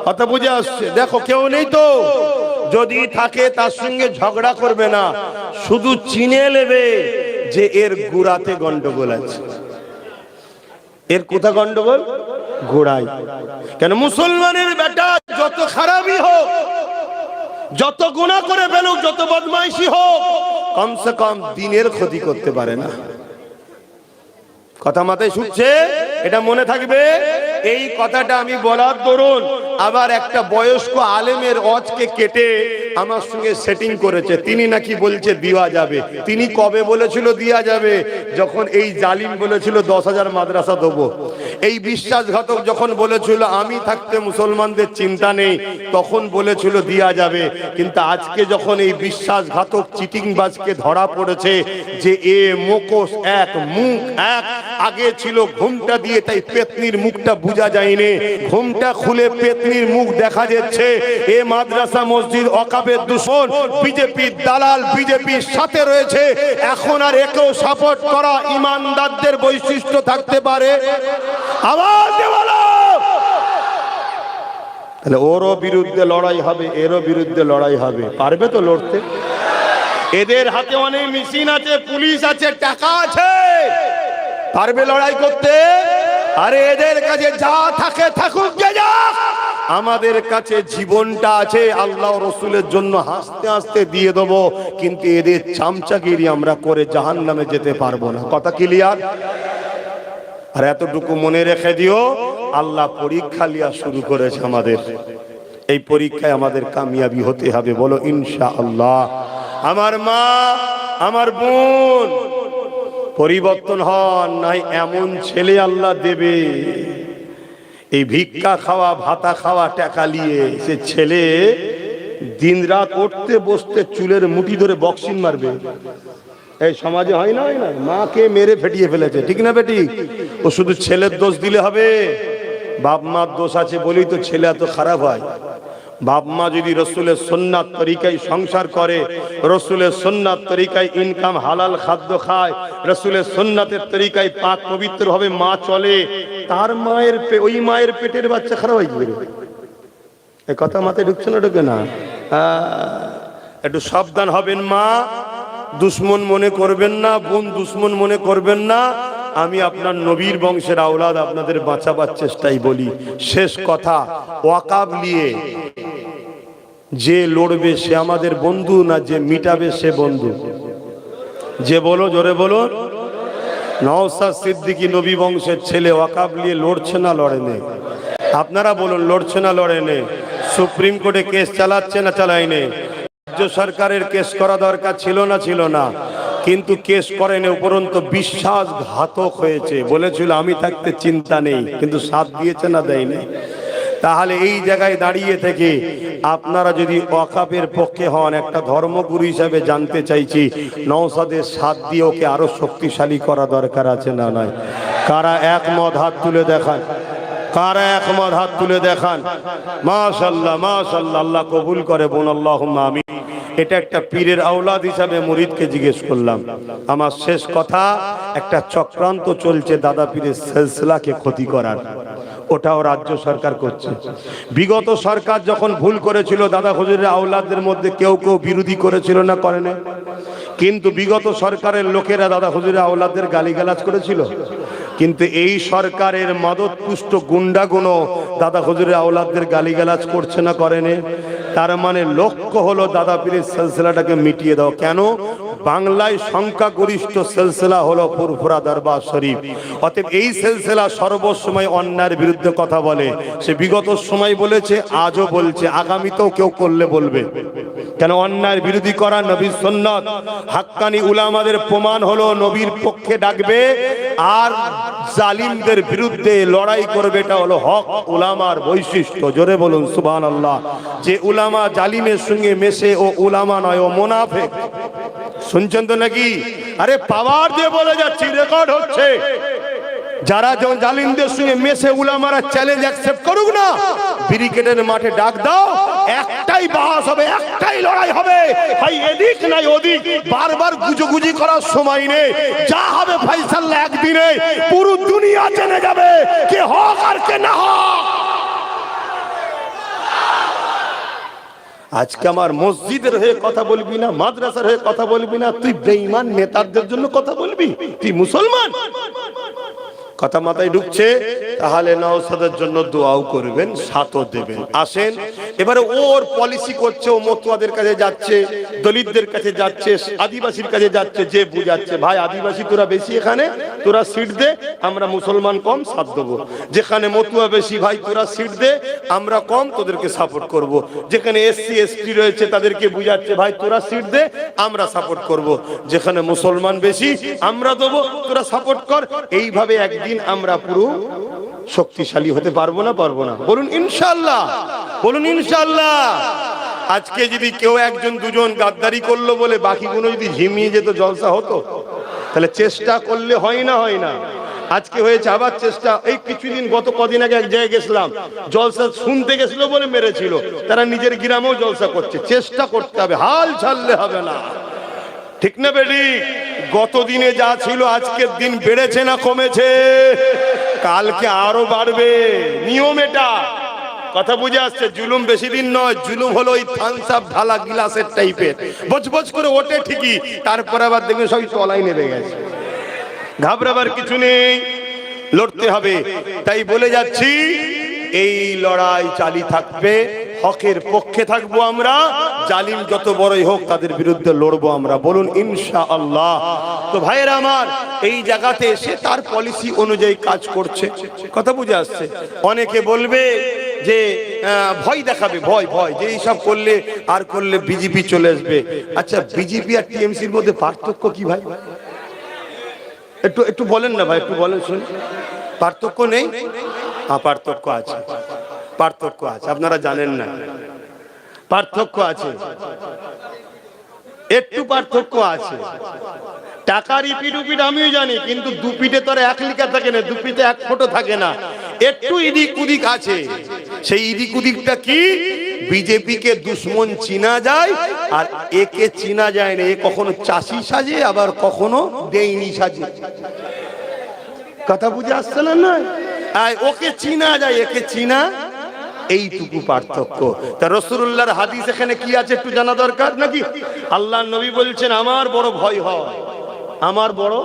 কথা বুঝে আসছে? দেখো কেউ নেই তো। যদি থাকে তার সঙ্গে ঝগড়া করবে না, শুধু চিনে নেবে যে এর গোড়াতে গন্ডগোল আছে। এর কোথা গন্ডগোল? গোড়াই। কেন মুসলমানের বেটা যত খারাপই হোক, যত গুনাহ করে ফেলুক, যত বদমাইশি হোক, কমসে কম দ্বীনের ক্ষতি করতে পারে না। কথা মাথায় শুনছে? এটা মনে থাকবে। এই কথাটা আমি বলার দরুন আবার একটা বয়স্ক আলেমের অজকে কেটে আমার সঙ্গে সেটিং করেছে। তিনি নাকি বলছে দেওয়া যাবে। তিনি কবে বলেছিল দেওয়া যাবে? যখন এই জালিম বলেছিল 10,000 মাদ্রাসা দেবো। এই বিশ্বাসঘাতক যখন বলেছিল আমি থাকতে মুসলমানদের চিন্তা নেই, তখন বলেছিল দেওয়া যাবে। কিন্তু আজকে যখন এই বিশ্বাসঘাতক চিটিংবাজকে ধরা পড়েছে যে এ মুখোশ এক, মুখ এক, আগে ছিল ঘুমটা দিয়ে তাই পেতনির মুখটা বোঝা যায়নি, ঘুমটা খুলে পেতনির মুখ দেখা যাচ্ছে। এ মাদ্রাসা মসজিদ ওয়াকফের দুশমন, বিজেপির দালাল, বিজেপির সাথে রয়েছে। এখন আর একেও সাপোর্ট করা ইমানদারদের বৈশিষ্ট্য থাকতে পারে? আওয়াজ দিয়ে বলো। তাহলে ওরও বিরুদ্ধে লড়াই হবে, এরও বিরুদ্ধে লড়াই হবে। পারবে তো লড়তে? এদের হাতে অনেক মেশিন আছে, পুলিশ আছে, টাকা আছে, পারবে লড়াই করতে? আরে এদের কাছে যা থাকে থাকুক, যে যাক, আমাদের কাছে জীবনটা আছে, আল্লাহ রসুলের জন্য হাসতে হাসতে দিয়ে দেবো। কিন্তু এদের চামচাগিরি আমরা করে জাহান্নামে যেতে পারবো না। কথা ক্লিয়ার? আর এতটুকু মনে রেখে দিও, আল্লাহ পরীক্ষা লিয়া শুরু করেছে আমাদের। এই পরীক্ষায় আমাদের কামিয়াবি হতে হবে। বলো ইনশাআল্লাহ। আমার মা, আমার বোন, পরিবর্তন হন, নাই এমন ছেলে আল্লাহ দেবে। এই ভিক্ষা খাওয়া, ভাতা খাওয়া, টাকা নিয়ে সে ছেলে দিন রাত উঠতে বসতে চুলের মুঠি ধরে বক্সিং মারবে। এই সমাজে হয় না, হয় না? মাকে মেরে ফেটিয়ে ফেলেছে, ঠিক না বেটি? ও শুধু ছেলের দোষ দিলে হবে? বাপ মার দোষ আছে বলেই তো ছেলে এত খারাপ হয়। বাপ মা যদি রসুলের সুন্নাত তরিকায় সংসার করে, রসুলের সুন্নাত তরিকায় ইনকাম, হালাল খাদ্য খায়, রসুলের সুন্নাতের তরিকায় পাক পবিত্র ভাবে মা চলে, তার মায়ের ওই মায়ের পেটের বাচ্চা খারাপ হয়ে যাবে। এই কথা মাথায় ঢুকছে না? ঢুকে না? একটু সাবধান হবেন। মা দুশ্মন মনে করবেন না, বোন দুশ্মন মনে করবেন না। আমি আপনার নবীর বংশের আওলাদ, আপনাদের বাঁচাবার চেষ্টাই বলি। শেষ কথা, ওয়াকফ নিয়ে যে লড়বে সে আমাদের বন্ধু না যে মিটাবে সে বন্ধু? যে বলো, জোরে বলো। নওশাদ সিদ্দিকী নবী বংশের ছেলে, ওয়াকফ নিয়ে লড়ছে না লড়েনি? আপনারা বলুন, লড়ছে না লড়েনি? সুপ্রিম কোর্টে কেস চালাচ্ছে না চালায়নি? রাজ্য সরকারের কেস করা দরকার ছিল না ছিল না? কিন্তু কেস করেনি। উপরন্ত বিশ্বাসঘাতক হয়েছে। বলেছিল আমি থাকতে চিন্তা নেই, কিন্তু সাথ দিয়েছে না দেয়নি? তাহলে এই জায়গায় দাঁড়িয়ে থেকে আপনারা যদি ওয়াকাফের পক্ষে হন, একটা ধর্মগুরু হিসাবে জানতে চাইছি, নওশাদের সাথ দিয়ে ওকে আরো শক্তিশালী করা দরকার আছে না নয়? কারা একমত হাত তুলে দেখান, কারা একমত হাত তুলে দেখান। মাশাআল্লাহ মাশাআল্লাহ, আল্লাহ কবুল করে বোন, আল্লাহুম্মা আমিন। এটা একটা পীরের আওলাদ হিসাবে মুরিদকে জিজ্ঞেস করলাম। আমার শেষ কথা, একটা চক্রান্ত চলছে দাদা পীরের সিলসিলাকে ক্ষতি করার, ওটাও রাজ্য সরকার করছে। বিগত সরকার যখন ভুল করেছিল, দাদা হুজুরের আওলাদদের মধ্যে কেউ কেউ বিরোধী করেছিল না, করে না? কিন্তু বিগত সরকারের লোকেরা দাদা হুজুরের আওলাদদের গালিগালাজ করেছিল। কিন্তু এই সরকারের মাদকপুষ্ট গুন্ডাগুনো দাদা হুজুরের আওলাদদের গালিগালাজ করছে না, করে না? তার মানে লক্ষ্য হলো দাদা পীরের সিলসিলাটাকে মিটিয়ে দাও। কেন? বাংলায় সংখ্যাগরিষ্ঠ সিলসিলা হলো ফুরফুরা দরবার শরীফ। অতএব এই সিলসিলা সর্বসময় অন্যায়ের বিরুদ্ধে কথা বলে। সে বিগত সময় বলেছে, আজও বলছে, আগামীতেও কেউ করলে বলবে। কেন? অন্যায়ের বিরোধী করা নবীর সুন্নাত। হাক্কানি উলামাদের প্রমাণ হলো নবীর পক্ষে ডাকবে আর জালিমদের বিরুদ্ধে লড়াই করবে, এটা হলো হক উলামার বৈশিষ্ট্য। জোরে বলুন সুবহানাল্লাহ। যে উলামা জালিমের সঙ্গে মেশে ও উলামা নয়, ও মুনাফিক। শুনছেন তো নাকি? আরে পাওয়ার দিয়ে বলে যাচ্ছি, রেকর্ড হচ্ছে। যারা জালিমদের সঙ্গে মেশে উলামারা চ্যালেঞ্জ অ্যাকসেপ্ট করুক না, ব্রিগেডের মাঠে ডাক দাও, একটাই বাহাস হবে, একটাই লড়াই হবে। ভাই এদিক নাই ওদিক বারবার গুজুগুজি করার সময় নেই। যা হবে ফাইসাল্লাহ একদিনে পুরো দুনিয়া জেনে যাবে কে হক আর কে না হক। আজকে আমার মসজিদের হয়ে কথা বলবি না, মাদ্রাসার হয়ে কথা বলবি না, তুই বেঈমান নেতাদের জন্য কথা বলবি? তুই মুসলমান? কথা মাথায় ঢুকছে? তাহলে নওশাদের জন্য দোয়াও করবেন, সাথও দেবেন। আসেন এবারে ওর পলিসি করছে, ও মতুয়াদের কাছে যাচ্ছে, দলিতদের কাছে যাচ্ছে, আদিবাসীর কাছে যাচ্ছে, যে বুঝাচ্ছে ভাই আদিবাসী তোরা বেশি, এখানে তোরা সিট দে, আমরা মুসলমান কম, সাথ দেবো। যেখানে মতুয়া বেশি, ভাই তোরা সিট দে, আমরা কম, তোদেরকে সাপোর্ট করব। যেখানে এসসি এসটি রয়েছে তাদেরকে বুঝাচ্ছে, ভাই তোরা সিট দে, আমরা সাপোর্ট করব। যেখানে মুসলমান বেশি, আমরা দেবো, তোরা সাপোর্ট কর। এইভাবে একদিন আমরা পুরো শক্তিশালী হতে পারবো না, পারবো না? বলুন ইনশাআল্লাহ, বলুন ইনশাআল্লাহ। আজকে যদি কেউ একজন দুজন গাদ্দারি করলো বলে বাকিগুলো যদি ঝিমিয়ে যেত, জলসা হতো? তাহলে চেষ্টা করলে হয় না, হয় না? আজকে হয়েছে আবার চেষ্টা। এই কিছুদিন, গত কদিন আগে এক জায়গায় গেছিলাম, জলসা শুনতে গেছিল বলে মেরেছিল। তারা নিজের গ্রামেও জলসা করছে। চেষ্টা করতে হবে, হাল ছাড়লে হবে না। ঠিক না বেডি? গত দিনে যা ছিল আজকের দিন বেড়েছে না কমেছে? কালকে আরো বাড়বে, নিয়ম এটা। কথা বুঝে আসছে? জুলুম বেশি দিন নয়। জুলুম হলো ওই থামস আপ ঢালা গিলাসের টাইপের, বজবজ করে ওঠে ঠিকই, তারপর আবার দেখবে সবই তলায় নেমে গেছে। ঘাবড়াবার কিছু নেই, লড়তে হবে। তাই বলে যাচ্ছি, এই লড়াই চালি থাকবে, হকের পক্ষে থাকবো আমরা। জালিম যত বড়ই হোক তাদের বিরুদ্ধে লড়বো আমরা। বলুন ইনশাআল্লাহ। তো ভাইয়েরা আমার, এই জায়গাতে এসে তার পলিসি অনুযায়ী কাজ করছে। কথা বুঝে আসছে? অনেকে বলবে যে ভয় দেখাবে, ভয় ভয় যে এইসব করলে আর করলে বিজেপি চলে আসবে। আচ্ছা, বিজেপি আর টিএমসির মধ্যে পার্থক্য কি ভাই? একটু একটু বলেন না ভাই, একটু বলেন শুনি। পার্থক্য নেই? পার্থক্য আছে, পার্থক্য আছে। আপনারা জানেন না, পার্থক্য আছে, একটু পার্থক্য আছে। টাকার ইপিট উপিট আমিও জানি, কিন্তু দুপিটে তো আর এক লিখা থাকে না, দুপিটে এক ফটো থাকে না, একটু ইদিক উদিক আছে। সেই ইদিক উদিকটা কি? বিজেপিকে দুশ্মন চিনা যায় আর একে চিনা যায় না। এ কখনো চাষি সাজে, আবার কখনো ডেইনি সাজে। কথা বুঝে আসছে না? নয়, ওকে চিনা যায়, একে চিনা, এইটুকু পার্থক্য। তা রাসূলুল্লাহর হাদিস এখানে কি আছে একটু জানা দরকার নাকি? আল্লাহর নবী বলছেন, আমার বড় ভয় হয়, আমার বড়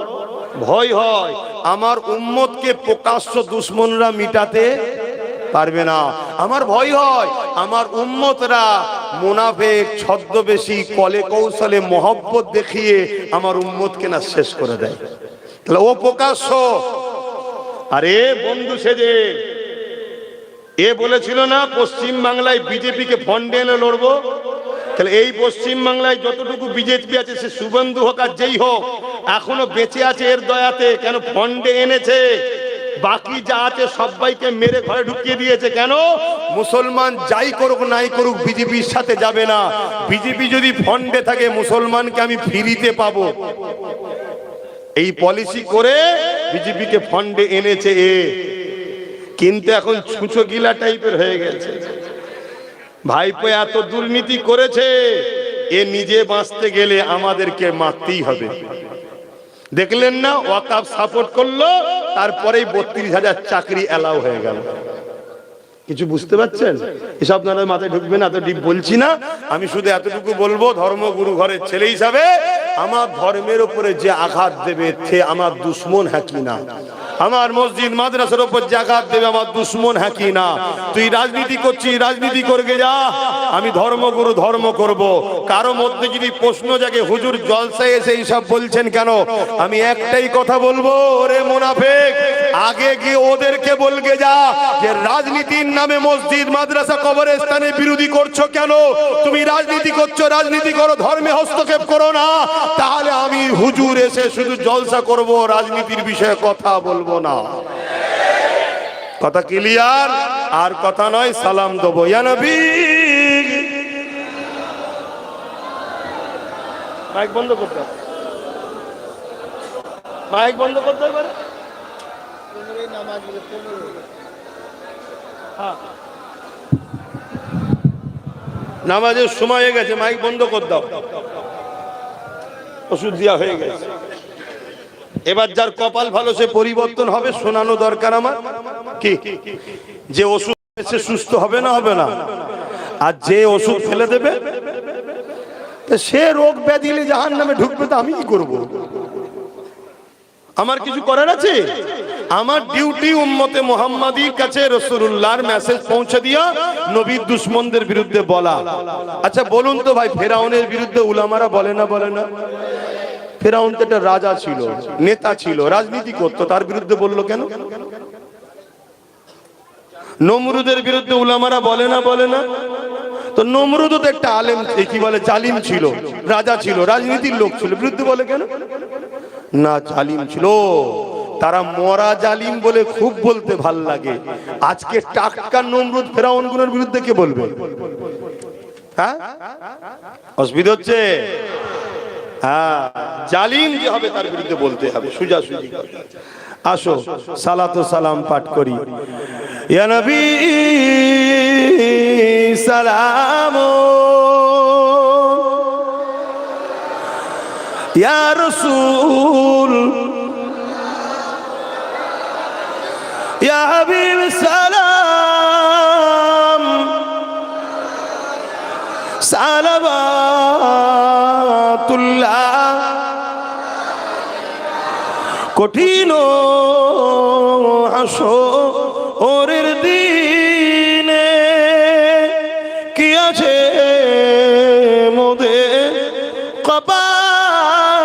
ভয় হয়, আমার উম্মতকে প্রকাশ্য দুশমনরা মিটাতে পারবে না। আমার ভয় হয় আমার উম্মতরা মুনাফিক ছদ্মবেশী কলে কৌশলে মহব্বত দেখিয়ে আমার উম্মতকে না শেষ করে দেয়। তাহলে ও প্রকাশ্য, আরে বন্ধু সেজে এ বলেছিল না পশ্চিম বাংলায় বিজেপিকে ফন্ডে এনে লড়বো। তাহলে এই পশ্চিম বাংলায় যতটুকু বিজেপি আছে, সে শুভেন্দু হোক আর যেই হোক, এখনো বেঁচে আছে এর দয়াতে। কেন? ফন্ডে এনেছে। বাকি যা আছে সবাইকে মেরে ঘরে ঢুকিয়ে দিয়েছে। কেন? মুসলমান যাই করুক নাই করুক বিজেপির সাথে যাবে না। বিজেপি যদি ফন্ডে থাকে মুসলমানকে আমি ফ্রিতে পাবো, এই পলিসি করে বিজেপিকে ফন্ডে এনেছে এ। কিন্তু এখন ছুঁচো গিলা টাইপের হয়ে গেছে। ভাইপো এত দুর্নীতি করেছে, এ নিজে বাঁচতে গেলে আমাদেরকে মারতেই হবে। দেখলেন না, ওয়াকাফ সাপোর্ট করলো, তারপরেই 32,000 চাকরি এলাও হয়ে গেল। কিছু বুঝতে পারছেন? এসব আপনাদের মাথায় ঢুকবে না, এত ডিপ বলছি না। আমি শুধু এতটুকু বলবো, ধর্মগুরু ঘরের ছেলে হিসাবে আমার ধর্মের উপরে যে আঘাত দেবে সে আমার দুশ্মন হ্যাঁ কি না? আমার মসজিদ মাদ্রাসার উপর যে আঘাত দেবে আমার দুশ্মন হ্যাঁ কি না? তুই রাজনীতি করছিস, রাজনীতি করবে যা, আমি ধর্মগুরু ধর্ম করব। কারো মধ্যে যদি প্রশ্ন জাগে হুজুর জলসায় এসে এইসব বলছেন কেন, আমি একটাই কথা বলবো, ওরে মুনাফিক, আগে গিয়ে ওদেরকে বলগে যা যে রাজনীতির নামে মসজিদ মাদ্রাসা কবরস্থানের বিরোধী করছো কেন? তুমি রাজনীতি করছো, রাজনীতি করো, ধর্মে হস্তক্ষেপ করো না। তাহলে আমি হুজুর এসে শুধু জলসা করব, রাজনীতির বিষয়ে কথা বলবো না। কথা ক্লিয়ার? আর কথা নয়, সালাম দেবো ইয়া নবী। মাইক বন্ধ করতে হবে, মাইক বন্ধ করতে হবে। নামাজের সময় হয়ে গেছে, মাইক বন্ধ করে দাও। ওষুধ দেওয়া হয়ে গেছে। এবার যার কপাল ভালো সে পরিবর্তন হবে, শোনানো দরকার আমার। কি যে ওষুধ সে সুস্থ হবে না? হবে না। আর যে ওষুধ ফেলে দেবে সে রোগ ব্যাধি জাহান্নামে ঢুকবে, তো আমি কি করব? আমার কিছু করার আছে? আমার ডিউটি উম্মতে মুহাম্মাদির কাছে রাসূলুল্লাহর মেসেজ পৌঁছে দিয়া নবীর দুশমনদের বিরুদ্ধে বলা। আচ্ছা বলুন তো ভাই, ফেরাউনের বিরুদ্ধে উলামারা বলে না? বলে না? ফেরাউন তো একটা রাজা ছিল, নেতা ছিল, রাজনীতি করতো, তার বিরুদ্ধে বললো কেন? নমরুদের বিরুদ্ধে উলামারা বলে না? বলে না? তো নমরুদ তো একটা আলেম, কি বলে, জালিম ছিল, রাজা ছিল, রাজনীতির লোক ছিল, বিরুদ্ধে বলে কেন? না, জালিম ছিল। তারা মরা জালিম বলে খুব বলতে ভাল লাগে। আজকে টাটকা নমরুদ ফেরাউন গুলোর বিরুদ্ধে কে বলবে? হ্যাঁ, অসুবিধা হচ্ছে। হ্যাঁ, জালিম যে হবে তার বিরুদ্ধে বলতে হবে, সোজাসুজি। আসো সালাত ও সালাম পাঠ করি। ইয়া নবী সালাম, ইয়া রাসূল, ইয়া হাবিব সালাম, সালাওয়াতুল্লাহ। কঠিন হাসরের দিনে কি আছে মোদের কপালে,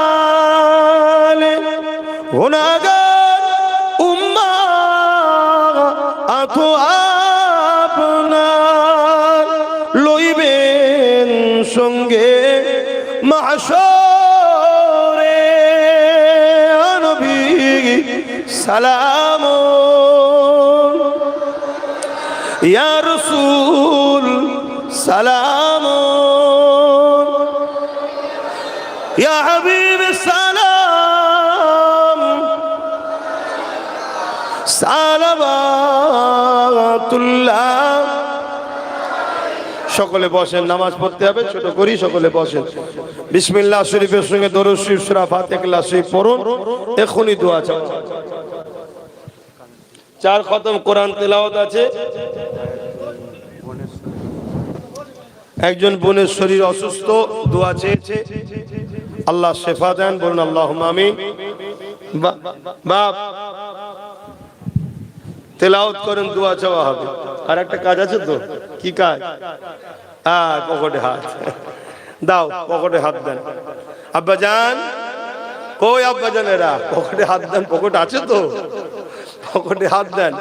গুনাহগার উম্মাহ আতো আপনার লইবেন সঙ্গে মাহশরে। নবী সালাম, ইয়া রাসূল সালাম, ইয়া হাবিব সালাম, সালাওয়াতুল্লাহ। সকলে বসেন, নামাজ পড়তে হবে, ছোট করি, সকলে বসেন। বিসমিল্লাহ শরীফের সঙ্গে দরুদ শরীফ, সূরা ফাতিহা, ইখলাস শরীফ পড়ুন। এখনই দোয়া চাও। 4 খতম কোরআন তেলাওয়াত আছে। একজন বোনের শরীর অসুস্থ, দোয়া চেয়েছে, আল্লাহ শেফা দেন, বলুন আল্লাহুম্মা আমিন। বাপ তেলাওয়াত করেন, দোয়া চাওয়া হবে। আর একটা কাজ আছে তো, কি কাজ? হ্যাঁ, পকেটে হাত দাও, পকেটে হাত দেন। আব্বা জান কই? আব্বা জানেরা পকেটে হাত দেন, পকেট আছে তো, পকেটে হাত দেন।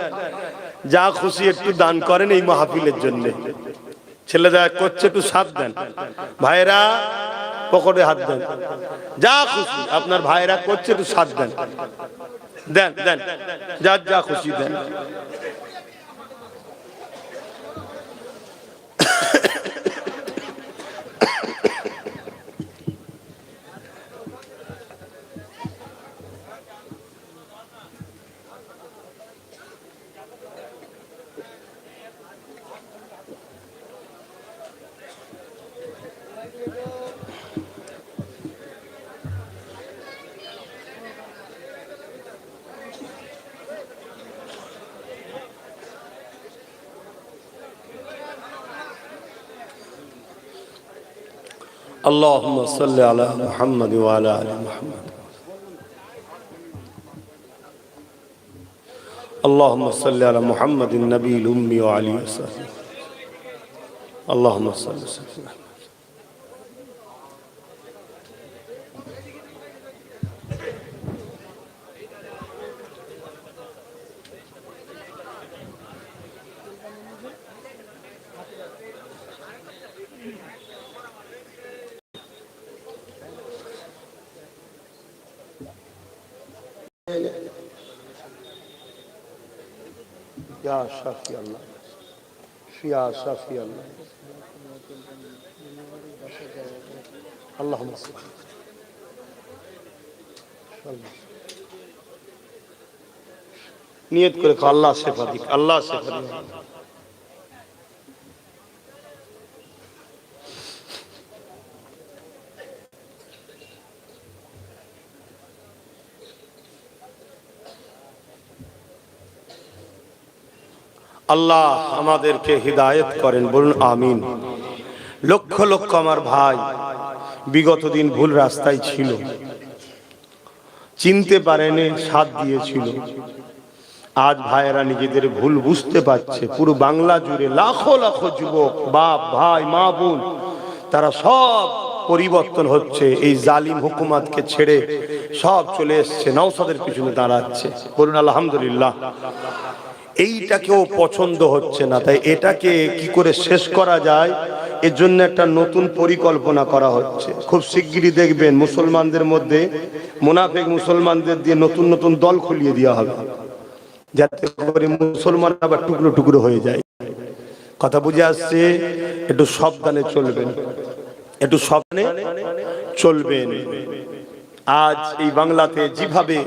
যা খুশি একটু দান করেন এই মাহফিলের জন্য। ছেলেরা করছে, একটু সাথ দেন। ভাইরা পকেটে হাত দেন, যা খুশি আপনার ভাইরা করছে একটু সাথ দেন। দেন দেন, যার যা খুশি দেন। اللهم صل على محمد وعلى آل محمد اللهم صل على محمد النبي الأمي وعلي وصحبه اللهم صل وسلم. يا شافي الله يا شافي الله اللهم صل নিয়ত করে আল্লাহ শেফা দিক, আল্লাহ শেফা দিক। আল্লাহ আমাদেরকে হিদায়াত করেন, বলুন আমিন। লক্ষ লক্ষ আমার ভাই বিগত দিন ভুল রাস্তায় ছিল, চিনতে পারেনি, সাথ দিয়েছিল। আজ ভাইয়েরা নিজেদের ভুল বুঝতে পারছে। পুরো বাংলা জুড়ে লাখো লাখো যুবক, বাপ ভাই মা বোন, তারা সব পরিবর্তন হচ্ছে। এই জালিম হুকুমাতকে ছেড়ে সব চলে এসছে, নওশাদের পিছনে দাঁড়াচ্ছে। বলুন আলহামদুলিল্লাহ। এইটাকেও পছন্দ হচ্ছে না, তাই এটাকে কি করে শেষ করা যায় এর জন্য একটা নতুন পরিকল্পনা করা হচ্ছে। খুব শিগগিরই দেখবেন মুসলমানদের মধ্যে মুনাফিক মুসলমানদের দিয়ে নতুন নতুন দল খুলিয়ে দেওয়া হবে, যাতে করে মুসলমান আবার টুকরো টুকরো হয়ে যায়। কথা বুঝে আসছে? একটু সাবধানে চলবেন, একটু সাবধানে চলবেন। আজ এই বাংলাতে যেভাবে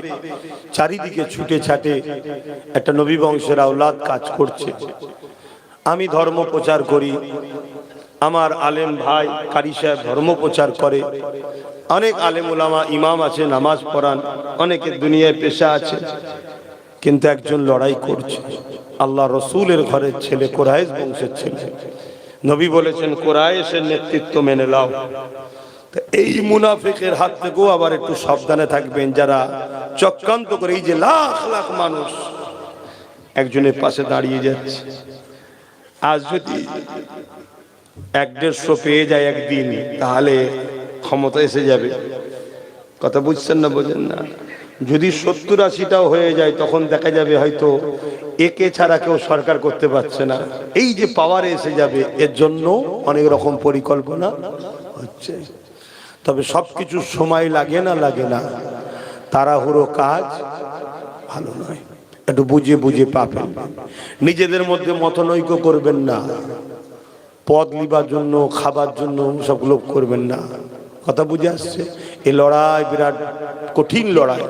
চারিদিকে ছুটে ছাটে একটা নবী বংশের আওলাদ কাজ করছে। আমি ধর্ম প্রচার করি, আমার আলেম ভাই কারি সাহেব ধর্ম প্রচার করে, অনেক আলেম ওলামা ইমাম আছে নামাজ পড়ান, অনেকের দুনিয়ায় পেশা আছে, কিন্তু একজন লড়াই করছে। আল্লাহ রসুলের ঘরের ছেলে, কুরাইশ বংশের ছেলে। নবী বলেছেন কুরাইশের নেতৃত্ব মেনে নাও। এই মুনাফিকের হাত থেকেও আবার একটু সাবধানে থাকবেন, যারা চক্রান্ত করে এই যে লাখ লাখ মানুষ একজনের পাশে দাঁড়িয়ে যাচ্ছে। আজ যদি 100-150 পেয়ে যায় একদিন, তাহলে ক্ষমতা এসে যাবে। কথা বুঝছেন না? বোঝেন না? যদি 70-80টাও হয়ে যায়, তখন দেখা যাবে হয়তো একে ছাড়া কেউ সরকার করতে পারছে না। এই যে পাওয়ারে এসে যাবে, এর জন্য অনেক রকম পরিকল্পনা হচ্ছে। তবে সবকিছু সময় লাগে না, লাগে না। তাড়াহুড়ো কাজ ভালো নয়, একটু বুঝে বুঝে পাবেন। নিজেদের মধ্যে মতনৈক্য করবেন না, পদ লিবার জন্য, খাবার জন্য সব লোভ করবেন না। কথা বুঝে আসছে? এই লড়াই বিরাট কঠিন লড়াই।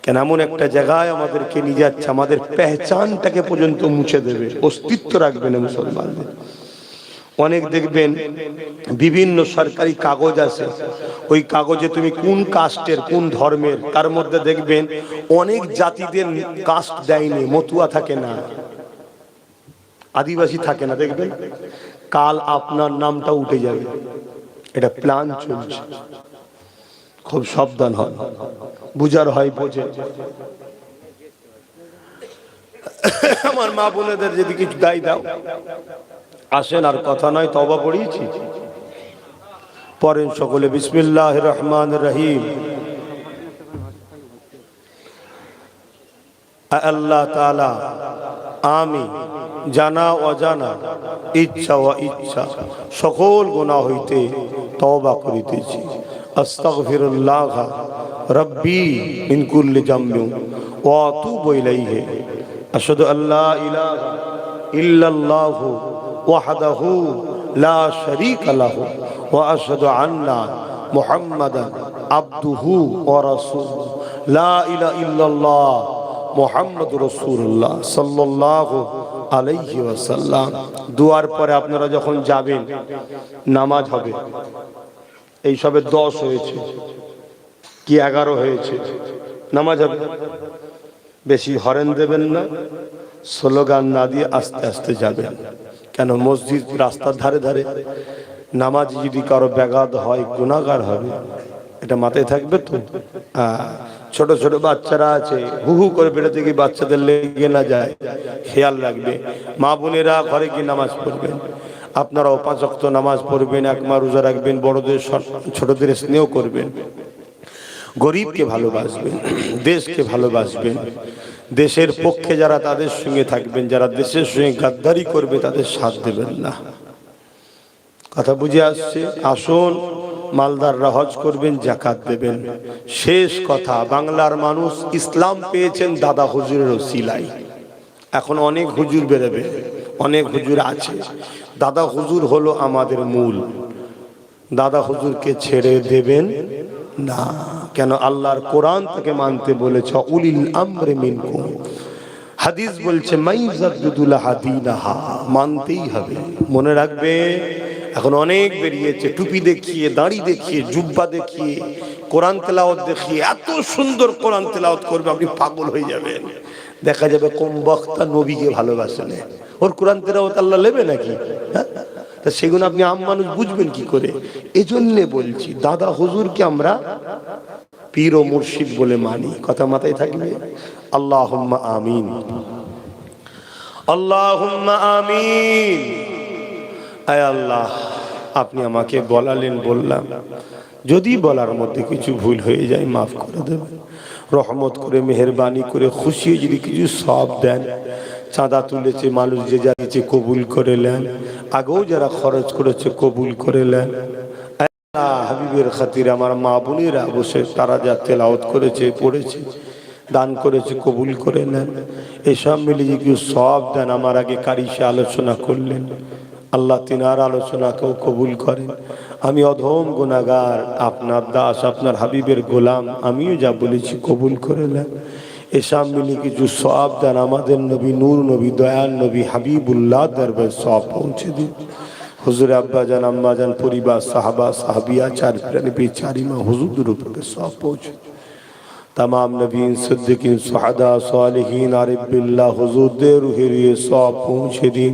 কেন এমন একটা জায়গায় আমাদেরকে নিয়ে যাচ্ছে, আমাদের পেহচানটাকে পর্যন্ত মুছে দেবে, অস্তিত্ব রাখবে না মুসলমানদের। অনেক দেখবেন বিভিন্ন সরকারি কাগজ আছে, ওই কাগজে তুমি কোন কাস্টের কোন ধর্মের, তার মধ্যে দেখবেন অনেক জাতিদের কাস্ট দেয়নি, মতুয়া থাকে না, আদিবাসী থাকে না। দেখবেন কাল আপনার নামটা উঠে যাবে, এটা প্ল্যান চলছে। খুব সাবধান হন, বুঝার হয় বোঝে। আমার মা বোনেদের যদি কিছু দায় দাও, আসেন, আর কথা নয়, তওবা পড়িয়েছি, পড়েন সকলে বিসমিল্লাহির রহমানির রহিম। আল্লাহ তাআলা, আমি জানা অজানা, ইচ্ছা ও ইচ্ছা সকল গুনাহ হইতে তওবা করিতেছি। আস্তাগফিরুল্লাহ রাব্বি মিন কুল্লি জামবিন ওয়া আতুবু ইলাইহি আশহাদু আল্লা ইলাহা ইল্লাল্লাহু ওয়াহদাহু লা শারীকা লাহু ওয়া আশহাদু আন্না মুহাম্মাদান আবদুহু ওয়া রাসূলুহু লা ইলাহা ইল্লাল্লাহ মুহাম্মাদুর রাসূলুল্লাহ সাল্লাল্লাহু আলাইহি ওয়াসাল্লাম। দুয়ার পরে আপনারা যখন যাবেন, নামাজ হবে, এই সবে 10 হয়েছে কি 11 হয়েছে, নামাজ হবে। বেশি হরেন দেবেন না, স্লোগান না দিয়ে আস্তে আস্তে যাবেন। কেন মসজিদ রাস্তার ধারে ধারে, নামাজ যদি কারো ব্যাঘাত হয় গুনাহগার হবে, এটা মাথায় থাকবে তো। ছোট ছোট বাচ্চারা আছে, হু হু করে বেরোতে গিয়ে বাচ্চাদের লেগে না যায়, খেয়াল রাখবে। মা বোনেরা ঘরে গিয়ে নামাজ পড়বেন, আপনারাও 5 ওয়াক্ত নামাজ পড়বেন, এক মা রোজা রাখবেন, বড়দের ছোটদের স্নেহ করবেন, গরিবকে ভালোবাসবেন, দেশকে ভালোবাসবেন। দেশের পক্ষে যারা তাদের সঙ্গে থাকবেন, যারা দেশের সঙ্গে গাদ্দারি করবে তাদের সাথ দেবেন না। কথা বুঝে আসছে? আসুন, মালদাররা হজ করবেন, যাকাত দেবেন। শেষ কথা, বাংলার মানুষ ইসলাম পেয়েছেন দাদা হুজুরের ওসিলায়। এখন অনেক হুজুর বেরোবে, অনেক হুজুর আছে, দাদা হুজুর হলো আমাদের মূল। দাদা হুজুরকে ছেড়ে দেবেন না। কেন? আল্লাহর কোরআন তাকে মানতে বলেছে, উলিল আমরি মিনকুম। হাদিস বলছে মাইজাদুল হাদিনাহা, মানতেই হবে। মনে রাখবে, এখন অনেক বেরিয়েছে, টুপি দেখিয়ে, দাড়ি দেখিয়ে, জুব্বা দেখিয়ে, কোরআন তেলাওয়াত দেখিয়ে, এত সুন্দর কোরআন তেলাওয়াত করবে আপনি পাগল হয়ে যাবেন। দেখা যাবে কম বক্তা নবীকে ভালোবাসে না, ওর কোরআন তেলাওয়াত আল্লাহ নেবে নাকি? হ্যাঁ, তা সেগুলো আপনি আম মানুষ বুঝবেন কি করে? এজন্য বলছি, দাদা হুজুরকে আমরা পীর ও মুর্শিদ বলে মানি। কথা মাথায় থাকবে। আল্লাহুম্মা আমিন, আল্লাহুম্মা আমিন। আয় আল্লাহ, আপনি আমাকে বলালেন, বললাম, যদি বলার মধ্যে কিছু ভুল হয়ে যায় মাফ করে দেবেন। রহমত করে, মেহেরবানি করে, খুশি যদি কিছু সওয়াব দেন। চাঁদা তুলেছে মানুষ, যে যা দিয়েছে কবুল করে নেন, আগেও যারা খরচ করেছে কবুল করে নেন। হাবিবের খাতিরে আমার মা বোনেরা বসে তারা যা তেলাওয়াত করেছে, পড়েছে, দান করেছে, কবুল করে নেন। এসব মিলিয়ে কেউ সওয়াব দেন। আমার আগে কারি সে আলোচনা করলেন, আল্লাহ তিনার আলোচনাকেও কবুল করেন। আমি অধম গুনাহগার, আপনার দাস, আপনার হাবিবের গোলাম, আমিও যা বলেছি কবুল করে নেন। এসব মিলিয়ে কিছু সওয়াব দেন। আমাদের নবী, নূর নবী, দয়াল নবী হাবিবুল্লাহ দরবার সওয়াব পৌঁছে দিন। হুজুর আব্বা জান, আম্মা জান, পরিবার, সাহাবা সাহাবিয়া, চার প্রাণী চারিমা হুজুরদের উপরে সওয়াব পৌঁছে দিন। तमाम नबीन, सिद्दीकीन, सुहदा, सालिहीन, आरिफ बिल्लाह हुजूरদের রুহের সওয়াব পৌঁছে দিন।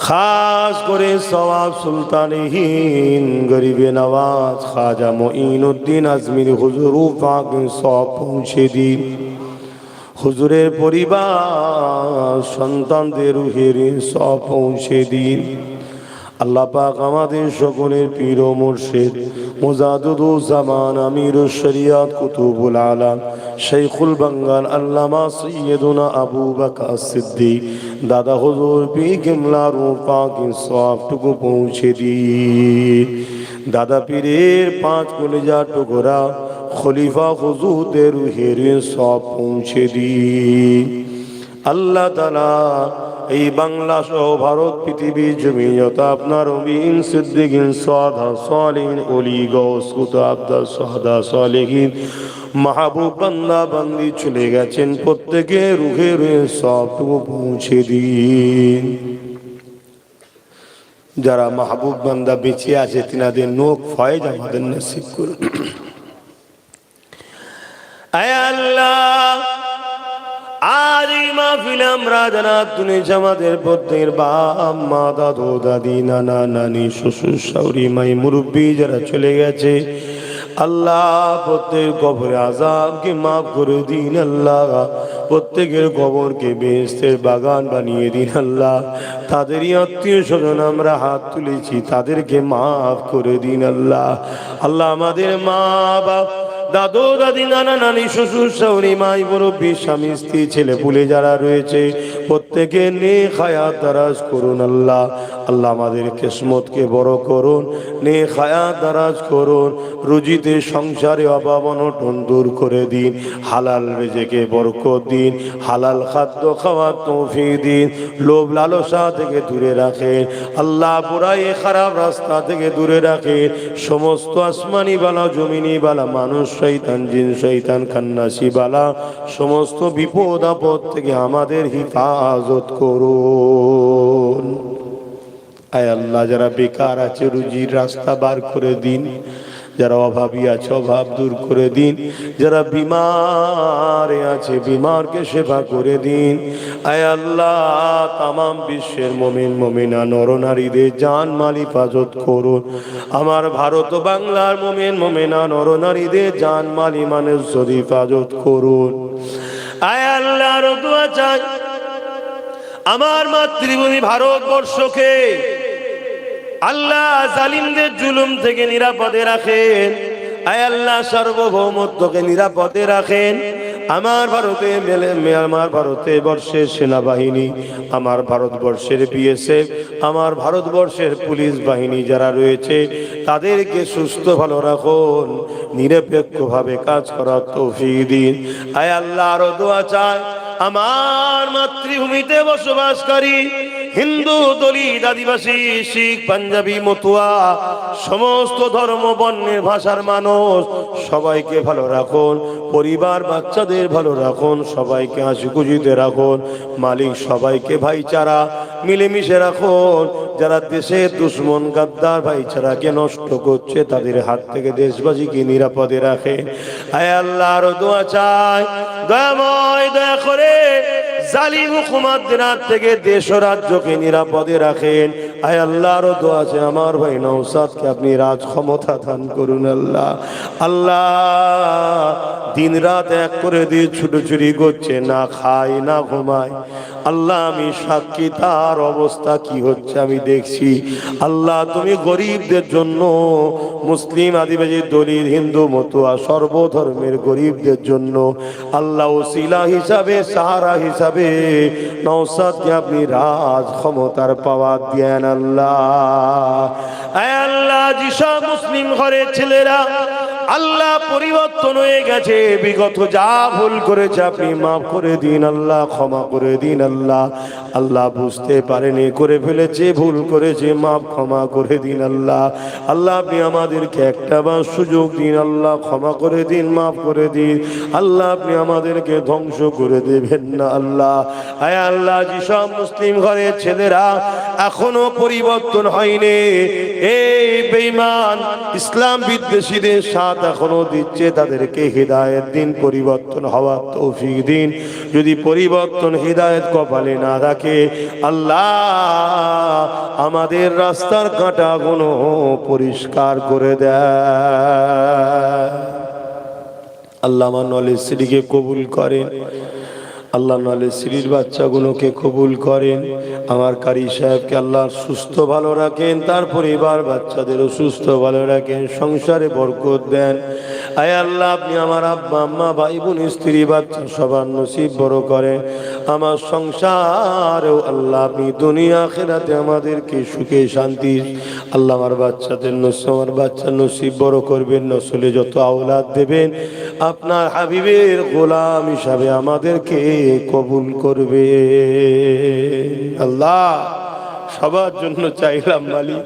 খাস করে সওয়াব সুলতানহীন গরিবে নওয়াজ খাজা মুঈনুদ্দিন আজমির হুজুর পাকের সওয়াব পৌঁছে দিন। হুজুরের পরিবার, সন্তানদের রুহের সওয়াব পৌঁছে দিন। আল্লাহ পাক আমাদের সকলের পীর ও মুর্শিদ মুজাদ্দিদুজ জামান, আমিরুশ শরিয়াত, কুতুবুল আলাম, শাইখুল বাঙ্গাল, আল্লামা সৈয়দুনা আবু বকর সিদ্দিক দাদা হুজুর পীর কিবলার পাকের সওয়াবটুকু পৌঁছে দিন। দাদা পীরের 5 কলিজা টুকরা খলিফা হুজুরদের রুহের সওয়াব পৌঁছে দিন। আল্লাহ তাআলা এই বাংলা সহ ভারত, পৃথিবী, জমিয়ত আপনার নবীন, সিদ্দিকিন, সাদা, সালিহিন, ওলি, গৌস, কুতুব, সুহাদা, সালেহিন, মাহবুব বান্দা বান্দি চলে গেছেন, প্রত্যেকের রুহের সওয়াবটুকু পৌঁছে দিন। যারা মাহবুব বান্দা বেঁচে আছে, তিনাদের নেক ফয়েজ আমাদের নসিব করুন। আয় আল্লাহ, আজ এই মাহফিলে আমরা যারা শুনেছি, আমাদের প্রত্যেকের বাপ মা, দাদু দাদি, নানা নানি, শ্বশুর শাশুড়ি, মাই মুরব্বী যারা চলে গেছে, আল্লাহ প্রত্যেকের কবরে আযাবকে মাফ করে দিন। আল্লাহ প্রত্যেকের কবরকে বেহেশতের বাগান বানিয়ে দিন। আল্লাহ তাদেরই আত্মীয় স্বজন আমরা হাত তুলেছি, তাদেরকে মাফ করে দিন। আল্লাহ, আল্লাহ আমাদের মা বাপ দাদু দাদি নানা নানি শ্বশুর শাশুড়ি মাই মুরব্বী স্বামী স্ত্রী ছেলে পুলে যারা রয়েছে প্রত্যেকে নেক হায়াত দারাজ করুন আল্লাহ। আল্লাহ আমাদের কিসমতকে বড় করুন, নেক হায়াত দারাজ করুন, রুজিতে সংসারে অভাব অনটন দূর করে দিন, হালাল রিজিকে বরকত দিন, হালাল খাদ্য খাওয়ার তৌফিক দিন, লোভ লালসা থেকে দূরে রাখেন আল্লাহ, বুরাই খারাপ রাস্তা থেকে দূরে রাখেন। সমস্ত আসমানি বালা জমিনি বালা মানুষ শয়তান জিন শয়তান খান্নাসি বালা সমস্ত বিপদ আপদ থেকে আমাদের হিফাজত করুন। আয় আল্লাহ, যারা বেকার আছে রুজির রাস্তা বার করে দিন, যারা অভাবী আছে অভাব দূর করে দিন, যারা বিমার আছে বিমারকে সেবা করে দিন। আয় আল্লাহ, তামাম বিশ্বের মুমিন মুমিনা নরনারীদের জান মাল হিফাজত করুন। আমার ভারত বাংলার মুমিন মুমিনা নরনারীদের জান মাল ইমানের হিফাজত করুন। আয় আল্লাহর দোয়া চাই আমার মাতৃভূমি ভারতবর্ষকে আল্লাহ জালিমদের জুলুম থেকে নিরাপদে রাখেন। আয় আল্লাহ সার্বভৌমত্বকে নিরাপদে রাখেন। আমার ভারতে বর্ষের সেনাবাহিনী, আমার ভারতবর্ষের বিএসএফ, আমার ভারতবর্ষের পুলিশ বাহিনী যারা রয়েছে তাদেরকে সুস্থ ভালো রাখুন, নিরপেক্ষভাবে কাজ করার তৌফিক দিন। আয় আল্লাহ আরো দোয়া চাই আমার মাতৃভূমিতে বসবাসকারী হিন্দু দলিত আদিবাসী শিখ পাঞ্জাবি মতুয়া সমস্ত ধর্ম বর্ণের ভাষার মানুষ সবাইকে ভালো রাখুন, পরিবার বাচ্চাদের ভালো রাখুন, সবাইকে হাসি খুশিতে রাখুন। মালিক সবাইকে ভাইচারা মিলেমিশে রাখুন। যারা দেশের দুশ্মন গাদ্দার ভাইচারাকে নষ্ট করছে তাদের হাত থেকে দেশবাসীকে নিরাপদে রাখে। আয় আল্লাহর দোয়া চাই দয়াময় দয়া করে জালিম হুকুমাতদের হাত থেকে দেশ ও রাজ্যকে নিরাপদে রাখেন। আয় আল্লাহর দোয়া আছে আমার ভাই নওশাদকে আপনি রাজ ক্ষমতা দান করুন। আল্লাহ আল্লাহ দিন রাত এক করে দিয়ে ছুটোছুটি করছে, না খায় না ঘুমায়। আল্লাহ আমি সাক্ষী তার অবস্থা কি হচ্ছে আমি দেখছি। আল্লাহ তুমি গরিবদের জন্য, মুসলিম আদিবাসী দলিত হিন্দু মতুয়া সর্বধর্মের গরিবদের জন্য আল্লাহ ওসিলা হিসাবে সাহারা হিসাবে নওশাদকে আপনি রাজ ক্ষমতার পাওয়ার দেন। আল্লাহ আয় আল্লাহ যেসব মুসলিম ঘরের ছেলেরা আল্লাহ পরিবর্তন হয়ে গেছে, বিগত যা ভুল করেছে আপনি মাফ করে দিন আল্লাহ, ক্ষমা করে দিন আল্লাহ। আল্লাহ বুঝতে পারেনি করে ফেলেছে, ভুল করেছে, মাফ ক্ষমা করে দিন আল্লাহ। আল্লাহ আপনি আমাদেরকে একটা বার সুযোগ দিন আল্লাহ, ক্ষমা করে দিন, মাফ করে দিন আল্লাহ। আপনি আমাদেরকে ধ্বংস করে দেবেন না আল্লাহ। আয় আল্লাহ যেসব মুসলিম ঘরের ছেলেরা এখনো পরিবর্তন হয়নি, এই বেঈমান ইসলাম বিদ্বেষীদের সাথ এখনো দিচ্ছে, তাদেরকে হিদায়াত দিন, পরিবর্তন হওয়ার তৌফিক দিন। যদি পরিবর্তন হিদায়াত কপালে না রাখে আল্লাহ আমাদের রাস্তার কাঁটাগুলো পরিষ্কার করে দেয়। আল্লাহ আমার নলেজ সিটিকে কবুল করেন, আল্লাহ নালে শ্রীর বাচ্চাগুলোকে কবুল করেন। আমার কারি সাহেবকে আল্লাহ সুস্থ ভালো রাখেন, তার পরিবার বাচ্চাদেরও সুস্থ ভালো রাখেন, সংসারে বরকত দেন। আয় আল্লাহ আপনি আমার আব্বা আম্মা ভাই বোন স্ত্রী বাচ্চা সবার নসিব বড় করেন। আমার সংসারেও আল্লাহ আপনি দুনিয়া আখিরাতে আমাদেরকে সুখে শান্তি আল্লাহ আমার বাচ্চাদের আমার বাচ্চার নসিব বড় করবেন। নসলে যত আওলাদ দেবেন আপনার হাবিবের গোলাম হিসাবে আমাদেরকে কবুল করবে। আল্লাহ সবার জন্য চাইলাম মালিক,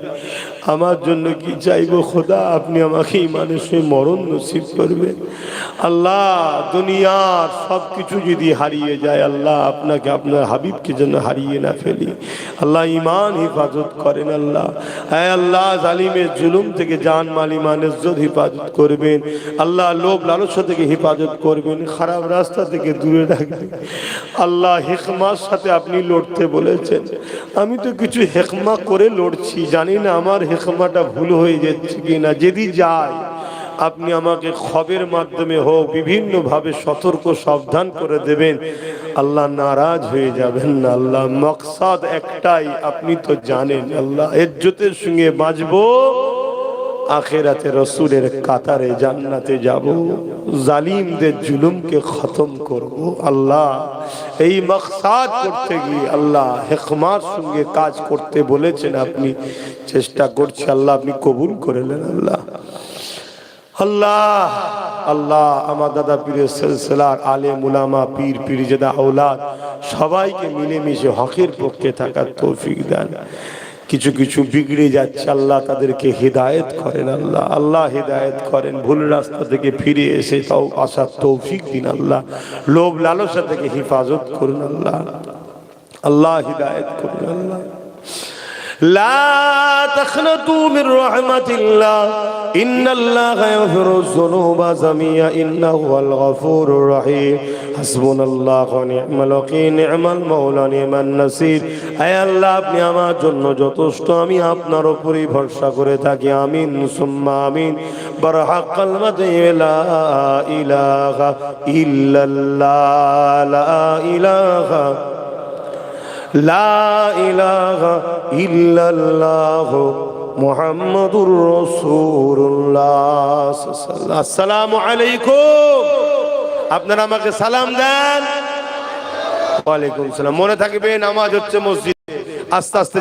আমার জন্য কি চাইবো খোদা, আপনি আমাকে ইমানের সঙ্গে মরণ নসিব করবেন। আল্লাহ দুনিয়ার সব কিছু যদি হারিয়ে যায় আল্লাহ আপনাকে আপনার হাবিবকে যেন হারিয়ে না ফেলি। আল্লাহ ইমান হিফাজত করেন আল্লাহ। হ্যাঁ আল্লাহ জালিমের জুলুম থেকে জান মাল ইমান ইজ্জত হিফাজত করবেন আল্লাহ, লোভ লালসা থেকে হিফাজত করবেন, খারাপ রাস্তা থেকে দূরে রাখবেন আল্লাহ। হিকমার সাথে আপনি লড়তে বলেছেন, আমি তো কিছু হেকমা করে লড়ছি, জানি না আমার হেকমাটা ভুল হয়ে যাচ্ছে কিনা। যদি যায় আপনি আমাকে খবরের মাধ্যমে হোক বিভিন্ন ভাবে সতর্ক সাবধান করে দেবেন আল্লাহ, নারাজ হয়ে যাবেন না আল্লাহ। মকসাদ একটাই, আপনি তো জানেন আল্লাহ, ইজ্জতের সঙ্গে বাঁচবো আখিরাতে রসুলের কাতারে জান্নাতে যাব, জালিমদের জুলুমকে খতম করব। আল্লাহ এই মাকসাদ করতে গিয়ে আল্লাহ হিকমার সঙ্গে কাজ করতে বলেছেন, আপনি চেষ্টা করছি আল্লাহ, আপনি কবুল করে নেন আল্লাহ। আল্লাহ আল্লাহ আমার দাদা পীরের সিলসিলার আলেম উলামা পীর পীরজাদা আওলাদ সবাইকে মিলেমিশে হকের পক্ষে থাকার তৌফিক দেন। কিছু কিছু বিগড়ে যাচ্ছে আল্লাহ তাদেরকে হিদায়েত করেন আল্লাহ, আল্লাহ হিদায়েত করেন, ভুল রাস্তা থেকে ফিরে এসে তাও আসার তৌফিক দিন আল্লাহ, লোভ লালসা থেকে হেফাজত করুন আল্লাহ, আল্লাহ হিদায়েত করুন আল্লাহ। لا تقنطوا من رحمة الله إن الله يغفر الذنوب جميعا إنه هو الغفور الرحيم حسبنا الله ونعم الوكيل نعم المولى نعم النصير। আয় আল্লাহ আপনি আমার জন্য যথেষ্ট, আমি আপনার উপরই ভরসা করে থাকি। আমিন সুম্মা আমিন। বরহাক কালমাতে লা ইলাহা ইল্লাল্লাহ, লা ইলাহা লা ইলাহা ইল্লাল্লাহ মুহাম্মাদুর রাসূলুল্লাহ। আসসালামু আলাইকুম। আপনারা আমাকে সালাম দেন। ওয়ালাইকুম সালাম। মনে থাকবে নামাজ হচ্ছে মসজিদে, আস্তে আস্তে